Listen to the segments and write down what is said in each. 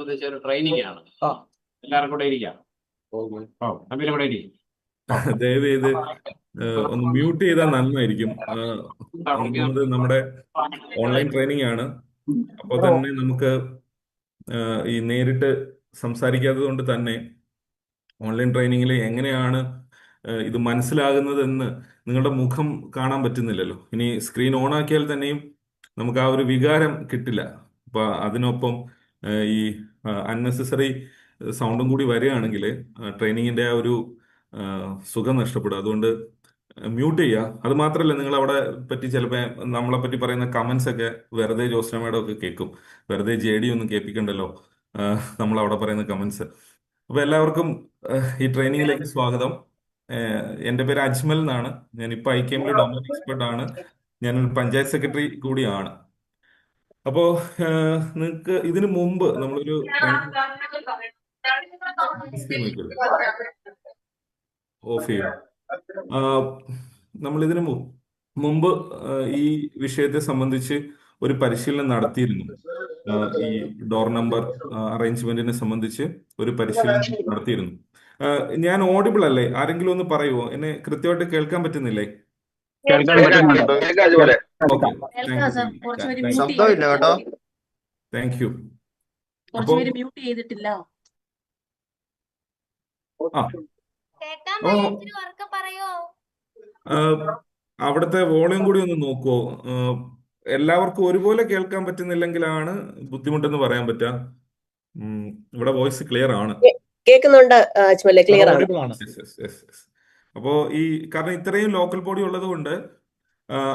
സംബന്ധിച്ച ഒരു ട്രെയിനിങ് ആണ്. എല്ലാവരും കൂടെ ഇരിക്കാം. നബീലും കൂടെ ഇരിക്കും. ദയവ് ചെയ്ത് ഒന്ന് മ്യൂട്ട് ചെയ്താൽ നന്നായിരിക്കും. ഒന്നാമത് നമ്മുടെ ഓൺലൈൻ ട്രെയിനിങ് ആണ്. അപ്പോൾ തന്നെ നമുക്ക് ഈ നേരിട്ട് സംസാരിക്കാത്തത് കൊണ്ട് തന്നെ ഓൺലൈൻ ട്രെയിനിങ്ങിൽ എങ്ങനെയാണ് ഇത് മനസ്സിലാകുന്നതെന്ന് നിങ്ങളുടെ മുഖം കാണാൻ പറ്റുന്നില്ലല്ലോ. ഇനി സ്ക്രീൻ ഓൺ ആക്കിയാൽ തന്നെയും നമുക്ക് ആ ഒരു വികാരം കിട്ടില്ല. അപ്പൊ അതിനൊപ്പം ഈ അൺനെസസറി സൗണ്ടും കൂടി വരികയാണെങ്കിൽ ട്രെയിനിങ്ങിന്റെ ആ ഒരു സുഖം നഷ്ടപ്പെടും. അതുകൊണ്ട് മ്യൂട്ട് ചെയ്യുക. അത് മാത്രമല്ല, നിങ്ങൾ അവിടെ പറ്റി ചിലപ്പോൾ നമ്മളെ പറ്റി പറയുന്ന കമന്റ്സ് ഒക്കെ വെറുതെ ജോസ്നമ്മയുടെ ഒക്കെ കേൾക്കും. വെറുതെ JD ഒന്നും കേൾപ്പിക്കണ്ടല്ലോ നമ്മൾ അവിടെ പറയുന്ന കമന്റ്സ്. അപ്പൊ എല്ലാവർക്കും ഈ ട്രെയിനിങ്ങിലേക്ക് സ്വാഗതം. എൻ്റെ പേര് അജ്മൽ എന്നാണ്. ഞാനിപ്പോൾ IKM ഡൊമൈൻ എക്സ്പെർട്ട് ആണ്. ഞാനൊരു പഞ്ചായത്ത് സെക്രട്ടറി കൂടിയാണ്. അപ്പോ നിങ്ങൾക്ക് ഇതിനു മുമ്പ് നമ്മളൊരു ഓഫ് ചെയ്യും. നമ്മൾ ഇതിനു മുമ്പ് ഈ വിഷയത്തെ സംബന്ധിച്ച് ഒരു പരിശീലനം നടത്തിയിരുന്നു. ഈ ഡോർ നമ്പർ അറേഞ്ച്മെന്റിനെ സംബന്ധിച്ച് ഒരു പരിശീലനം നടത്തിയിരുന്നു. ഞാൻ ഓഡിബിൾ അല്ലേ? ആരെങ്കിലും ഒന്ന് പറയുമോ? എന്നെ കൃത്യമായിട്ട് കേൾക്കാൻ പറ്റുന്നില്ലേ? Thank you. അപ്പോ അവിടുത്തെ വോളിയം കൂടി ഒന്ന് നോക്കുവോ? എല്ലാവർക്കും ഒരുപോലെ കേൾക്കാൻ പറ്റുന്നില്ലെങ്കിലാണ് ബുദ്ധിമുട്ടെന്ന് പറയാൻ പറ്റുക. ഇവിടെ വോയിസ് ക്ലിയർ ആണ്, കേൾക്കുന്നുണ്ട്. ക്ലിയർ ആണ്. അപ്പോ ഈ കാരണം ഇത്രയും ലോക്കൽ ബോഡി ഉള്ളത് കൊണ്ട്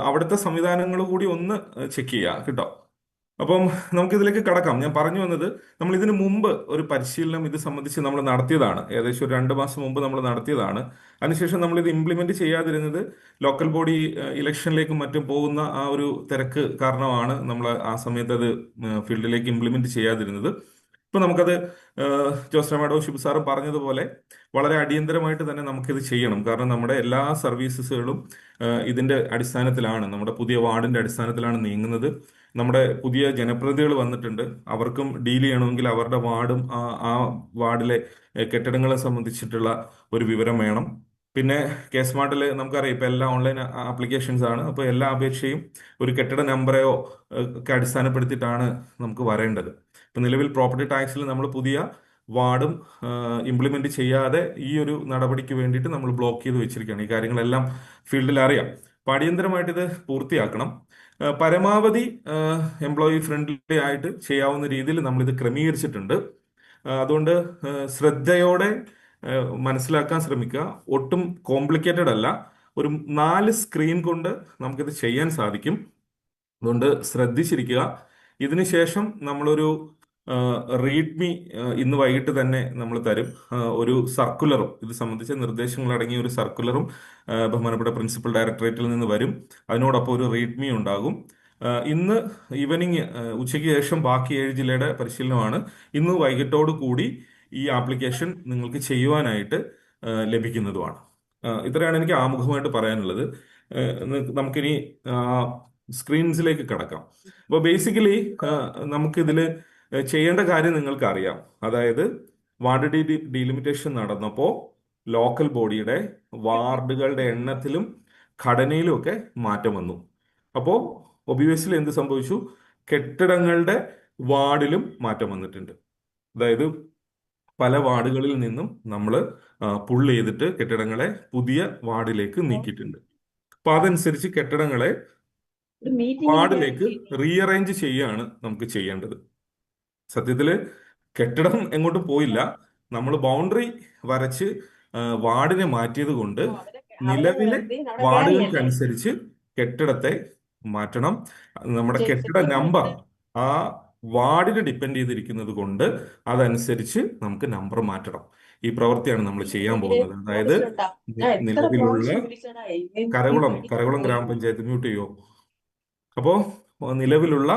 അവിടുത്തെ സംവിധാനങ്ങൾ കൂടി ഒന്ന് ചെക്ക് ചെയ്യുക കേട്ടോ. അപ്പം നമുക്കിതിലേക്ക് കടക്കാം. ഞാൻ പറഞ്ഞു വന്നത്, നമ്മൾ ഇതിനു മുമ്പ് ഒരു പരിശീലനം ഇത് സംബന്ധിച്ച് നമ്മൾ നടത്തിയതാണ്. ഏകദേശം ഒരു 2 മാസം മുമ്പ് നമ്മൾ നടത്തിയതാണ്. അതിനുശേഷം നമ്മൾ ഇത് ഇംപ്ലിമെന്റ് ചെയ്യാതിരുന്നത് ലോക്കൽ ബോഡി ഇലക്ഷനിലേക്കും മറ്റും പോകുന്ന ആ ഒരു തിരക്ക് കാരണമാണ് നമ്മൾ ആ സമയത്ത് അത് ഫീൽഡിലേക്ക് ഇംപ്ലിമെന്റ് ചെയ്യാതിരുന്നത്. ഇപ്പൊ നമുക്കത് ജോസ് മാഡവും ഷിബു സാറും പറഞ്ഞതുപോലെ വളരെ അടിയന്തരമായിട്ട് തന്നെ നമുക്കിത് ചെയ്യണം. കാരണം നമ്മുടെ എല്ലാ സർവീസസുകളും ഇതിന്റെ അടിസ്ഥാനത്തിലാണ്, നമ്മുടെ പുതിയ വാർഡിന്റെ അടിസ്ഥാനത്തിലാണ് നീങ്ങുന്നത്. നമ്മുടെ പുതിയ ജനപ്രതിനിധികൾ വന്നിട്ടുണ്ട്. അവർക്കും ഡീൽ ചെയ്യണമെങ്കിൽ അവരുടെ വാർഡും ആ വാർഡിലെ കെട്ടിടങ്ങളെ സംബന്ധിച്ചിട്ടുള്ള ഒരു വിവരം വേണം. പിന്നെ സ്മാർട്ടിൽ നമുക്കറിയാം ഇപ്പൊ എല്ലാ ഓൺലൈൻ ആപ്ലിക്കേഷൻസ് ആണ്. അപ്പോൾ എല്ലാ അപേക്ഷയും ഒരു കെട്ടിട നമ്പറയോ ഒക്കെ അടിസ്ഥാനപ്പെടുത്തിയിട്ടാണ് നമുക്ക് വരേണ്ടത്. ഇപ്പൊ നിലവിൽ പ്രോപ്പർട്ടി ടാക്സിൽ നമ്മൾ പുതിയ വാർഡും ഇംപ്ലിമെന്റ് ചെയ്യാതെ ഈ ഒരു നടപടിക്ക് വേണ്ടിയിട്ട് നമ്മൾ ബ്ലോക്ക് ചെയ്ത് വെച്ചിരിക്കുകയാണ്. ഈ കാര്യങ്ങളെല്ലാം ഫീൽഡിൽ അറിയാം. അപ്പൊ അടിയന്തരമായിട്ട് ഇത് പൂർത്തിയാക്കണം. പരമാവധി എംപ്ലോയി ഫ്രണ്ട്ലി ആയിട്ട് ചെയ്യാവുന്ന രീതിയിൽ നമ്മളിത് ക്രമീകരിച്ചിട്ടുണ്ട്. അതുകൊണ്ട് ശ്രദ്ധയോടെ മനസ്സിലാക്കാൻ ശ്രമിക്കുക. ഒട്ടും കോംപ്ലിക്കേറ്റഡ് അല്ല. ഒരു 4 സ്ക്രീൻ കൊണ്ട് നമുക്കിത് ചെയ്യാൻ സാധിക്കും. അതുകൊണ്ട് ശ്രദ്ധിച്ചിരിക്കുക. ഇതിനുശേഷം നമ്മളൊരു റീഡ്മി ഇന്ന് വൈകിട്ട് തന്നെ നമ്മൾ തരും. ഒരു സർക്കുലറും ഇത് സംബന്ധിച്ച നിർദ്ദേശങ്ങൾ അടങ്ങിയ ഒരു സർക്കുലറും ബഹുമാനപ്പെട്ട പ്രിൻസിപ്പൽ ഡയറക്ടറേറ്റിൽ നിന്ന് വരും. അതിനോടൊപ്പം ഒരു റീഡ്മി ഉണ്ടാകും. ഇന്ന് ഈവനിങ് ഉച്ചയ്ക്ക് ശേഷം ബാക്കി 7 ജില്ലയുടെ പരിശീലനമാണ്. ഇന്ന് വൈകിട്ടോട് കൂടി ഈ ആപ്ലിക്കേഷൻ നിങ്ങൾക്ക് ചെയ്യുവാനായിട്ട് ലഭിക്കുന്നതുമാണ്. ഇത്രയാണ് എനിക്ക് ആമുഖമായിട്ട് പറയാനുള്ളത്. നമുക്കിനി സ്ക്രീൻസിലേക്ക് കടക്കാം. അപ്പോൾ ബേസിക്കലി നമുക്കിതിൽ ചെയ്യേണ്ട കാര്യം നിങ്ങൾക്ക് അറിയാം. അതായത് വാർഡ് ഡീലിമിറ്റേഷൻ നടന്നപ്പോൾ ലോക്കൽ ബോഡിയുടെ വാർഡുകളുടെ എണ്ണത്തിലും ഘടനയിലും ഒക്കെ മാറ്റം വന്നു. അപ്പോൾ ഒബിയസ്ലി എന്ത് സംഭവിച്ചു? കെട്ടിടങ്ങളുടെ വാർഡിലും മാറ്റം വന്നിട്ടുണ്ട്. അതായത് പല വാർഡുകളിൽ നിന്നും നമ്മൾ പുൾ ചെയ്തിട്ട് കെട്ടിടങ്ങളെ പുതിയ വാർഡിലേക്ക് നീക്കിയിട്ടുണ്ട്. അപ്പൊ അതനുസരിച്ച് കെട്ടിടങ്ങളെ വാർഡിലേക്ക് റീഅറേഞ്ച് ചെയ്യുകയാണ് നമുക്ക് ചെയ്യേണ്ടത്. സത്യത്തില് കെട്ടിടം എങ്ങോട്ടും പോയില്ല. നമ്മൾ ബൗണ്ടറി വരച്ച് വാർഡിനെ മാറ്റിയത് കൊണ്ട് നിലവിലെ വാർഡുകൾക്കനുസരിച്ച് കെട്ടിടത്തെ മാറ്റണം. നമ്മുടെ കെട്ടിട നമ്പർ ആ വാർഡിനെ ഡിപ്പെൻഡ് ചെയ്തിരിക്കുന്നത് കൊണ്ട് അതനുസരിച്ച് നമുക്ക് നമ്പർ മാറ്റണം. ഈ പ്രവൃത്തിയാണ് നമ്മൾ ചെയ്യാൻ പോകുന്നത്. അതായത് നിലവിലുള്ള കരകുളം ഗ്രാമപഞ്ചായത്ത് മ്യൂട്ട് ചെയ്യോ? അപ്പോ നിലവിലുള്ള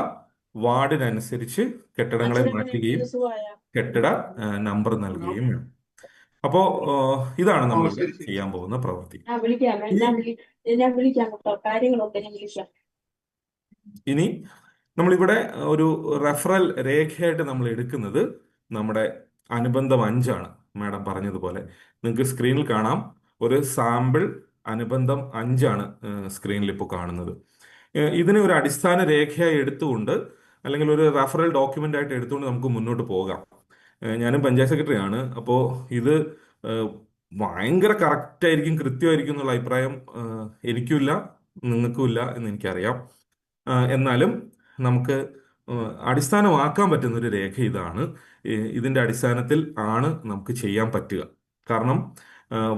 വാർഡിനനുസരിച്ച് കെട്ടിടങ്ങളെ മാറ്റുകയും കെട്ടിട നമ്പർ നൽകുകയും വേണം. അപ്പോ ഇതാണ് നമ്മൾ ചെയ്യാൻ പോകുന്ന പ്രവൃത്തി. ഇനി നമ്മളിവിടെ ഒരു റെഫറൽ രേഖയായിട്ട് നമ്മൾ എടുക്കുന്നത് നമ്മുടെ അനുബന്ധം 5ആണ്. മാഡം പറഞ്ഞതുപോലെ നിങ്ങൾക്ക് സ്ക്രീനിൽ കാണാം. ഒരു സാമ്പിൾ അനുബന്ധം 5ആണ് സ്ക്രീനിൽ ഇപ്പോൾ കാണുന്നത്. ഇതിനെ ഒരു അടിസ്ഥാന രേഖയായി എടുത്തുകൊണ്ട് അല്ലെങ്കിൽ ഒരു റഫറൽ ഡോക്യുമെന്റ് ആയിട്ട് എടുത്തുകൊണ്ട് നമുക്ക് മുന്നോട്ട് പോകാം. ഞാനും പഞ്ചായത്ത് സെക്രട്ടറി ആണ്. അപ്പോൾ ഇത് ഏഹ്, ഭയങ്കര കറക്റ്റ് ആയിരിക്കും, കൃത്യമായിരിക്കും എന്നുള്ള അഭിപ്രായം എനിക്കുമില്ല, നിങ്ങൾക്കുമില്ല എന്ന് എനിക്കറിയാം. എന്നാലും നമുക്ക് അടിസ്ഥാനമാക്കാൻ പറ്റുന്ന ഒരു രേഖ ഇതാണ്. ഇതിന്റെ അടിസ്ഥാനത്തിൽ ആണ് നമുക്ക് ചെയ്യാൻ പറ്റുക. കാരണം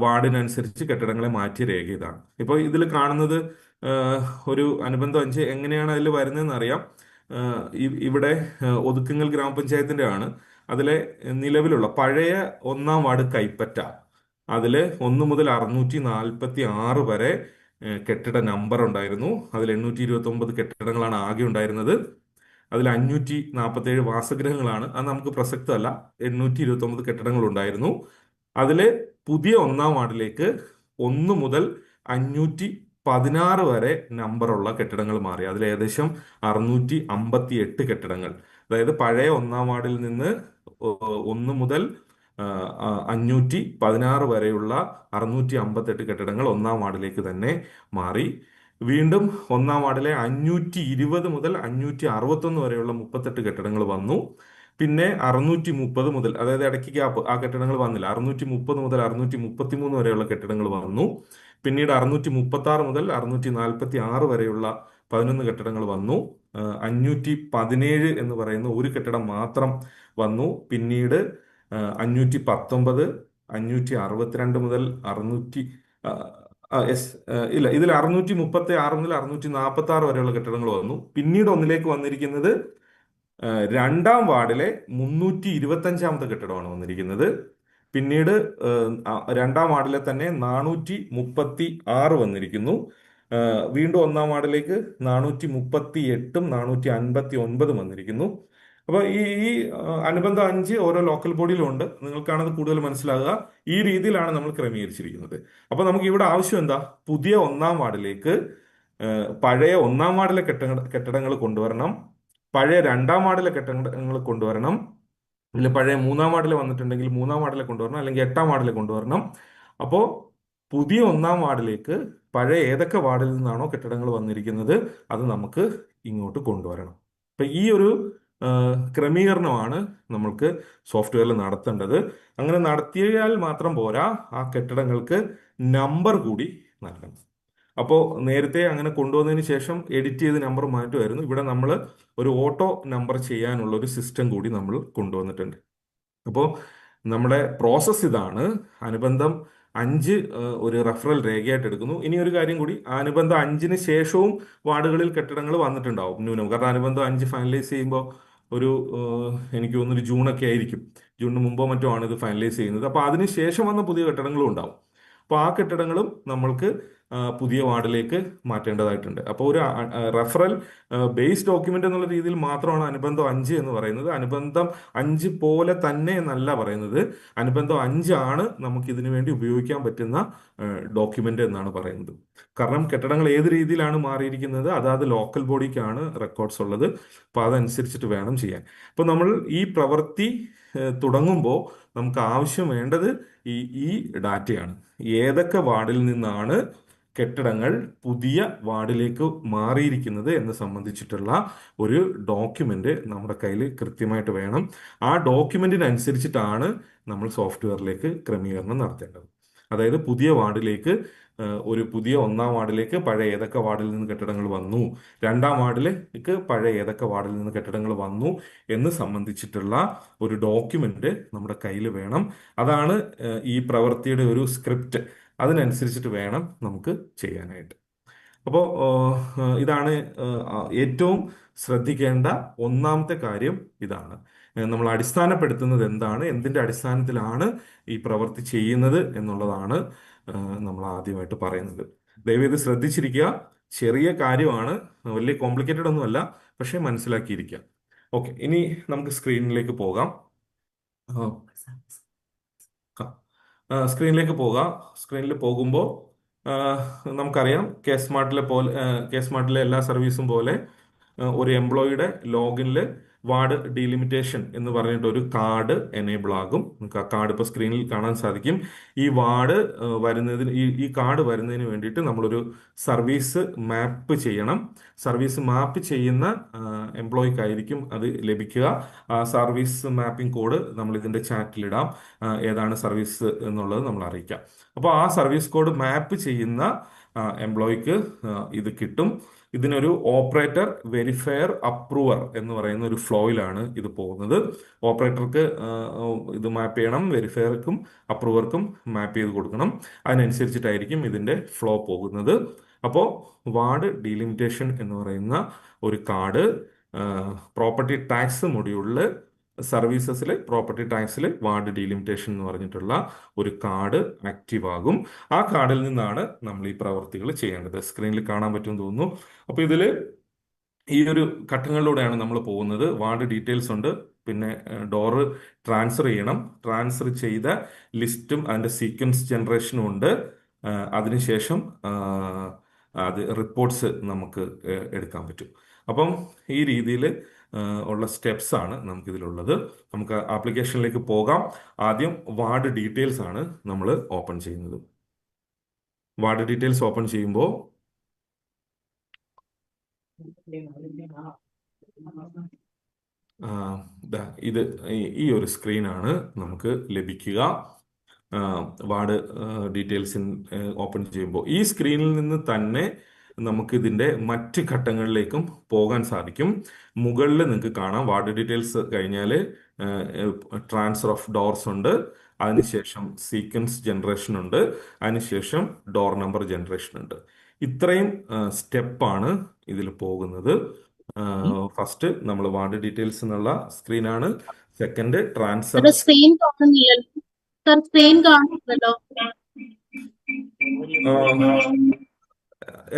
വാർഡിനനുസരിച്ച് കെട്ടിടങ്ങളെ മാറ്റിയ രേഖ ഇതാണ്. ഇപ്പോൾ ഇതിൽ കാണുന്നത് ഒരു അനുബന്ധം 5 എങ്ങനെയാണ് അതിൽ വരുന്നതെന്ന് അറിയാം. ഇവിടെ ഒതുക്കുങ്ങൽ ഗ്രാമപഞ്ചായത്തിന്റെ ആണ്. അതിലെ നിലവിലുള്ള പഴയ 1-ാം വാർഡ് കൈപ്പറ്റ, അതില് 1 മുതൽ 646 വരെ കെട്ടിട നമ്പർ ഉണ്ടായിരുന്നു. അതിൽ 829 കെട്ടിടങ്ങളാണ് ആകെ ഉണ്ടായിരുന്നത്. അതിൽ 547 വാസഗൃഹങ്ങളാണ്. അത് നമുക്ക് പ്രസക്തമല്ല. 829 കെട്ടിടങ്ങൾ ഉണ്ടായിരുന്നു. അതില് പുതിയ 1-ാം വാർഡിലേക്ക് 1 മുതൽ 516 വരെ നമ്പറുള്ള കെട്ടിടങ്ങൾ മാറി. അതിൽ ഏകദേശം 658 കെട്ടിടങ്ങൾ, അതായത് പഴയ 1-ാം വാർഡിൽ നിന്ന് 1 മുതൽ 516 വരെയുള്ള 658 കെട്ടിടങ്ങൾ 1-ാം വാർഡിലേക്ക് തന്നെ മാറി. വീണ്ടും 1-ാം വാർഡിലെ 520 മുതൽ 561 വരെയുള്ള 38 കെട്ടിടങ്ങൾ വന്നു. പിന്നെ 630 മുതൽ, അതായത് ഇടയ്ക്ക് ഗ്യാപ്പ്, ആ കെട്ടിടങ്ങൾ വന്നില്ല. 630 മുതൽ 633 വരെയുള്ള കെട്ടിടങ്ങൾ വന്നു. പിന്നീട് 636 മുതൽ 646 വരെയുള്ള 11 കെട്ടിടങ്ങൾ വന്നു. 517 എന്ന് പറയുന്ന ഒരു കെട്ടിടം മാത്രം വന്നു. പിന്നീട് 519, 562 മുതൽ 600 ഇല്ല, ഇതിൽ 636 മുതൽ 646 വരെയുള്ള കെട്ടിടങ്ങൾ വന്നു. പിന്നീട് ഒന്നിലേക്ക് വന്നിരിക്കുന്നത് 2-ാം വാർഡിലെ 325-ാമത്തെ കെട്ടിടമാണ് വന്നിരിക്കുന്നത്. പിന്നീട് 2-ാം വാർഡിലെ തന്നെ 436 വന്നിരിക്കുന്നു. വീണ്ടും 1-ാം വാർഡിലേക്ക് 438ഉം 459 വന്നിരിക്കുന്നു. അപ്പൊ ഈ അനുബന്ധ 5 ഓരോ ലോക്കൽ ബോഡിയിലും ഉണ്ട്. നിങ്ങൾക്കാണത് കൂടുതൽ മനസ്സിലാകുക. ഈ രീതിയിലാണ് നമ്മൾ ക്രമീകരിച്ചിരിക്കുന്നത്. അപ്പൊ നമുക്ക് ഇവിടെ ആവശ്യം എന്താ? പുതിയ 1-ാം വാർഡിലേക്ക് പഴയ 1-ാം വാർഡിലെ കെട്ടിടങ്ങൾ കൊണ്ടുവരണം. പഴയ 2-ാം വാർഡിലെ കെട്ടിടങ്ങൾ കൊണ്ടുവരണം. ഇല്ല, പഴയ 3-ാം വാർഡിൽ വന്നിട്ടുണ്ടെങ്കിൽ 3-ാം വാർഡിലെ കൊണ്ടുവരണം, അല്ലെങ്കിൽ 8-ാം വാർഡിലെ കൊണ്ടുവരണം. അപ്പോൾ പുതിയ 1-ാം വാർഡിലേക്ക് പഴയ ഏതൊക്കെ വാർഡിൽ നിന്നാണോ കെട്ടിടങ്ങൾ വന്നിരിക്കുന്നത് അത് നമുക്ക് ഇങ്ങോട്ട് കൊണ്ടുവരണം. അപ്പൊ ഈ ഒരു ക്രമീകരണമാണ് നമ്മൾക്ക് സോഫ്റ്റ്വെയറിൽ നടത്തേണ്ടത്. അങ്ങനെ നടത്തിയാൽ മാത്രം പോരാ, ആ കെട്ടിടങ്ങൾക്ക് നമ്പർ കൂടി നൽകണം. അപ്പോൾ നേരത്തെ അങ്ങനെ കൊണ്ടുവന്നതിന് ശേഷം എഡിറ്റ് ചെയ്ത് നമ്പർ മാറ്റുമായിരുന്നു. ഇവിടെ നമ്മൾ ഒരു ഓട്ടോ നമ്പർ ചെയ്യാനുള്ള ഒരു സിസ്റ്റം കൂടി നമ്മൾ കൊണ്ടുവന്നിട്ടുണ്ട്. അപ്പോൾ നമ്മുടെ പ്രോസസ്സ് ഇതാണ്. അനുബന്ധം 5 ഒരു റഫറൽ രേഖയായിട്ട് എടുക്കുന്നു. ഇനി ഒരു കാര്യം കൂടി, അനുബന്ധം 5-ന് ശേഷവും വാർഡുകളിൽ കെട്ടിടങ്ങൾ വന്നിട്ടുണ്ടാവും ന്യൂനം. കാരണം അനുബന്ധം 5 ഫൈനലൈസ് ചെയ്യുമ്പോൾ ഒരു എനിക്ക് തോന്നുന്നു ജൂണൊക്കെ ആയിരിക്കും. ജൂണിന് മുമ്പോ മറ്റോ ആണ് ഇത് ഫൈനലൈസ് ചെയ്യുന്നത്. അപ്പോൾ അതിന് ശേഷം വന്ന പുതിയ കെട്ടിടങ്ങളും ഉണ്ടാവും. അപ്പോൾ ആ കെട്ടിടങ്ങളും നമ്മൾക്ക് പുതിയ വാർഡിലേക്ക് മാറ്റേണ്ടതായിട്ടുണ്ട്. അപ്പോൾ ഒരു റെഫറൽ ബേസ് ഡോക്യുമെന്റ് എന്നുള്ള രീതിയിൽ മാത്രമാണ് അനുബന്ധം 5 എന്ന് പറയുന്നത്. അനുബന്ധം 5 പോലെ തന്നെ എന്നല്ല പറയുന്നത്. അനുബന്ധം 5 ആണ് നമുക്ക് ഇതിനു വേണ്ടി ഉപയോഗിക്കാൻ പറ്റുന്ന ഡോക്യുമെന്റ് എന്നാണ് പറയുന്നത്. കാരണം കെട്ടിടങ്ങൾ ഏത് രീതിയിലാണ് മാറിയിരിക്കുന്നത് അതാത് ലോക്കൽ ബോഡിക്കാണ് റെക്കോർഡ്സ് ഉള്ളത്. അപ്പോൾ അതനുസരിച്ചിട്ട് വേണം ചെയ്യാൻ. അപ്പോൾ നമ്മൾ ഈ പ്രവൃത്തി തുടങ്ങുമ്പോൾ നമുക്ക് ആവശ്യം വേണ്ടത് ഈ ഡാറ്റയാണ്. ഏതൊക്കെ വാർഡിൽ നിന്നാണ് കെട്ടിടങ്ങൾ പുതിയ വാർഡിലേക്ക് മാറിയിരിക്കുന്നത് എന്ന് സംബന്ധിച്ചിട്ടുള്ള ഒരു ഡോക്യുമെന്റ് നമ്മുടെ കയ്യിൽ കൃത്യമായിട്ട് വേണം. ആ ഡോക്യുമെന്റിനനുസരിച്ചിട്ടാണ് നമ്മൾ സോഫ്റ്റ്വെയറിലേക്ക് ക്രമീകരണം നടത്തേണ്ടത്. അതായത് പുതിയ വാർഡിലേക്ക് ഒരു പുതിയ 1-ാം വാർഡിലേക്ക് പഴയ ഏതൊക്കെ വാർഡിൽ നിന്ന് കെട്ടിടങ്ങൾ വന്നു, 2-ാം വാർഡിലേക്ക് പഴയ ഏതൊക്കെ വാർഡിൽ നിന്ന് കെട്ടിടങ്ങൾ വന്നു എന്ന് സംബന്ധിച്ചിട്ടുള്ള ഒരു ഡോക്യുമെന്റ് നമ്മുടെ കയ്യിൽ വേണം. അതാണ് ഈ പ്രവൃത്തിയുടെ ഒരു സ്ക്രിപ്റ്റ്. അതിനനുസരിച്ചിട്ട് വേണം നമുക്ക് ചെയ്യാനായിട്ട്. അപ്പോൾ ഇതാണ് ഏറ്റവും ശ്രദ്ധിക്കേണ്ട 1-ാമത്തെ കാര്യം. ഇതാണ് നമ്മൾ അടിസ്ഥാനപ്പെടുത്തുന്നത് എന്താണ്, എന്തിൻ്റെ അടിസ്ഥാനത്തിലാണ് ഈ പ്രവൃത്തി ചെയ്യുന്നത് എന്നുള്ളതാണ് നമ്മൾ ആദ്യമായിട്ട് പറയുന്നത്. ദയവേത് ശ്രദ്ധിച്ചിരിക്കുക. ചെറിയ കാര്യമാണ്, വലിയ കോംപ്ലിക്കേറ്റഡ് ഒന്നുമല്ല, പക്ഷേ മനസ്സിലാക്കിയിരിക്കുക. ഓക്കെ, ഇനി നമുക്ക് സ്ക്രീനിലേക്ക് പോകാം. സ്ക്രീനിലേക്ക് പോകാം. സ്ക്രീനിൽ പോകുമ്പോൾ നമുക്കറിയാം കെ സ്മാർട്ടിലെ എല്ലാ സർവീസും പോലെ ഒരു എംപ്ലോയിയുടെ ലോഗിനിൽ വാർഡ് ഡീലിമിറ്റേഷൻ എന്ന് പറഞ്ഞിട്ട് ഒരു കാർഡ് എനേബിൾ ആകും. നിങ്ങൾക്ക് ആ കാർഡ് ഇപ്പോൾ സ്ക്രീനിൽ കാണാൻ സാധിക്കും. ഈ വാർഡ് വരുന്നതിന് ഈ കാർഡ് വരുന്നതിന് വേണ്ടിയിട്ട് നമ്മളൊരു സർവീസ് മാപ്പ് ചെയ്യണം. സർവീസ് മാപ്പ് ചെയ്യുന്ന എംപ്ലോയിക്കായിരിക്കും അത് ലഭിക്കുക. ആ സർവീസ് മാപ്പിംഗ് കോഡ് നമ്മൾ ഇതിന്റെ ചാറ്റിലിടാം. ഏതാണ് സർവീസ് എന്നുള്ളത് നമ്മൾ അറിയിക്കാം. അപ്പോൾ ആ സർവീസ് കോഡ് മാപ്പ് ചെയ്യുന്ന എംപ്ലോയിക്ക് ഇത് കിട്ടും. ഇതിനൊരു ഓപ്പറേറ്റർ വെരിഫയർ അപ്രൂവർ എന്ന് പറയുന്ന ഒരു ഫ്ലോയിലാണ് ഇത് പോകുന്നത്. ഓപ്പറേറ്റർക്ക് ഇത് മാപ്പ് ചെയ്യണം, വെരിഫയർക്കും അപ്രൂവർക്കും മാപ്പ് ചെയ്ത് കൊടുക്കണം. അതിനനുസരിച്ചിട്ടായിരിക്കും ഇതിന്റെ ഫ്ലോ പോകുന്നത്. അപ്പോൾ വാർഡ് ഡീലിമിറ്റേഷൻ എന്ന് പറയുന്ന ഒരു കാർഡ് പ്രോപ്പർട്ടി ടാക്സ് മൊഡ്യൂളില് സർവീസസിലെ പ്രോപ്പർട്ടി ടാക്സിൽ വാർഡ് ഡീലിമിറ്റേഷൻ എന്ന് പറഞ്ഞിട്ടുള്ള ഒരു കാർഡ് ആക്റ്റീവ് ആകും. ആ കാർഡിൽ നിന്നാണ് നമ്മൾ ഈ പ്രവർത്തികൾ ചെയ്യേണ്ടത്. സ്ക്രീനിൽ കാണാൻ പറ്റുമെന്ന് തോന്നുന്നു. അപ്പോൾ ഇതിൽ ഈ ഒരു ഘട്ടങ്ങളിലൂടെയാണ് നമ്മൾ പോകുന്നത്. വാർഡ് ഡീറ്റെയിൽസ് ഉണ്ട്, പിന്നെ ഡോറ് ട്രാൻസ്ഫർ ചെയ്യണം. ട്രാൻസ്ഫർ ചെയ്ത ലിസ്റ്റും അതിൻ്റെ സീക്വൻസ് ജനറേഷനും ഉണ്ട്. അതിനുശേഷം അത് റിപ്പോർട്ട്സ് നമുക്ക് എടുക്കാൻ പറ്റും. അപ്പം ഈ രീതിയിൽ ഉള്ള സ്റ്റെപ്സ് ആണ് നമുക്കിതിലുള്ളത്. നമുക്ക് ആപ്ലിക്കേഷനിലേക്ക് പോകാം. ആദ്യം വാർഡ് ഡീറ്റെയിൽസ് ആണ് നമ്മൾ ഓപ്പൺ ചെയ്യുന്നത്. വാർഡ് ഡീറ്റെയിൽസ് ഓപ്പൺ ചെയ്യുമ്പോൾ ഇത് ഈ ഒരു സ്ക്രീനാണ് നമുക്ക് ലഭിക്കുക. വാർഡ് ഡീറ്റെയിൽസ് ഓപ്പൺ ചെയ്യുമ്പോൾ ഈ സ്ക്രീനിൽ നിന്ന് തന്നെ നമുക്ക് ഇതിന്റെ മറ്റ് ഘട്ടങ്ങളിലേക്കും പോകാൻ സാധിക്കും. മുകളിൽ നിങ്ങൾക്ക് കാണാം വാർഡ് ഡീറ്റെയിൽസ് കഴിഞ്ഞാൽ ട്രാൻസ്ഫർ ഓഫ് ഡോർസ് ഉണ്ട്, അതിനുശേഷം സീക്വൻസ് ജനറേഷൻ ഉണ്ട്, അതിനുശേഷം ഡോർ നമ്പർ ജനറേഷൻ ഉണ്ട്. ഇത്രയും സ്റ്റെപ്പാണ് ഇതിൽ പോകുന്നത്. ഫസ്റ്റ് നമ്മൾ വാർഡ് ഡീറ്റെയിൽസ് എന്നുള്ള സ്ക്രീനാണ്. Second transfer. സ്ക്രീൻ കാണുന്നില്ലല്ലോ സർ, സ്ക്രീൻ കാണുന്നില്ലല്ലോ.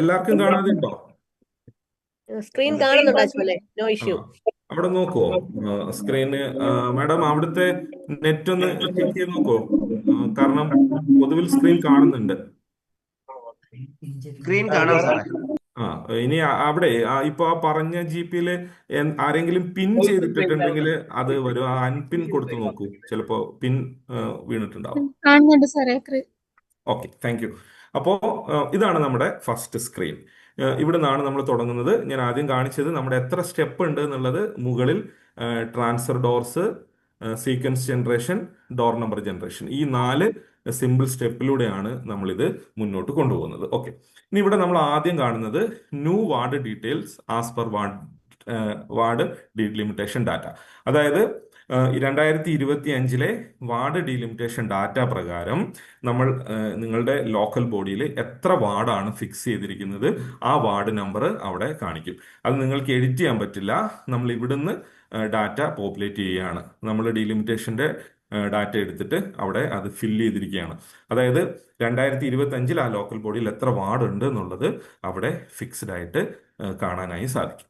എല്ലാവർക്കും കാണാതെ ഉണ്ടോ? സ്ക്രീൻ കാണുന്നുണ്ടോ അജ്മലെ? No issue. അവിടെ നോക്കുവോ സ്ക്രീന്? മാഡം അവിടുത്തെ നെറ്റ് ഒന്ന് ചെക്ക് ചെയ്ത് നോക്കുവോ? കാരണം പൊതുവിൽ സ്ക്രീൻ കാണുന്നുണ്ട്. സ്ക്രീൻ കാണാം സാറേ. ഇനി അവിടെ ഇപ്പൊ ആ പറഞ്ഞ ജിപിയില് ആരെങ്കിലും പിൻ ചെയ്തിട്ടുണ്ടെങ്കിൽ അത് വരും. ആ അൺപിൻ കൊടുത്തു നോക്കൂ, ചിലപ്പോ പിൻ വീണിട്ടുണ്ടാവും. കാണുന്നുണ്ട് സാറേ. Okay, thank you. അപ്പോൾ ഇതാണ് നമ്മുടെ ഫസ്റ്റ് സ്ക്രീൻ. ഇവിടെ നിന്നാണ് നമ്മൾ തുടങ്ങുന്നത്. ഞാൻ ആദ്യം കാണിച്ചത് നമ്മുടെ എത്ര സ്റ്റെപ്പ് ഉണ്ട് എന്നുള്ളത്. മുകളിൽ transfer doors, sequence generation, door number generation, ഈ 4 സിമ്പിൾ സ്റ്റെപ്പിലൂടെയാണ് നമ്മളിത് മുന്നോട്ട് കൊണ്ടുപോകുന്നത്. ഓക്കെ, ഇനി ഇവിടെ നമ്മൾ ആദ്യം കാണുന്നത് new ward details as per ward delimitation data. അതായത് 2025 വാർഡ് ഡീലിമിറ്റേഷൻ ഡാറ്റ പ്രകാരം നമ്മൾ നിങ്ങളുടെ ലോക്കൽ ബോഡിയിൽ എത്ര വാർഡാണ് ഫിക്സ് ചെയ്തിരിക്കുന്നത് ആ വാർഡ് നമ്പർ അവിടെ കാണിക്കും. അത് നിങ്ങൾക്ക് എഡിറ്റ് ചെയ്യാൻ പറ്റില്ല. നമ്മൾ ഇവിടുന്ന് ഡാറ്റ പോപ്പുലേറ്റ് ചെയ്യുകയാണ്. നമ്മൾ ഡീലിമിറ്റേഷന്റെ ഡാറ്റ എടുത്തിട്ട് അവിടെ അത് ഫില്ല് ചെയ്തിരിക്കുകയാണ്. അതായത് 2025 ആ ലോക്കൽ ബോഡിയിൽ എത്ര വാർഡ് ഉണ്ട് എന്നുള്ളത് അവിടെ ഫിക്സ്ഡ് ആയിട്ട് കാണാനായി സാധിക്കും.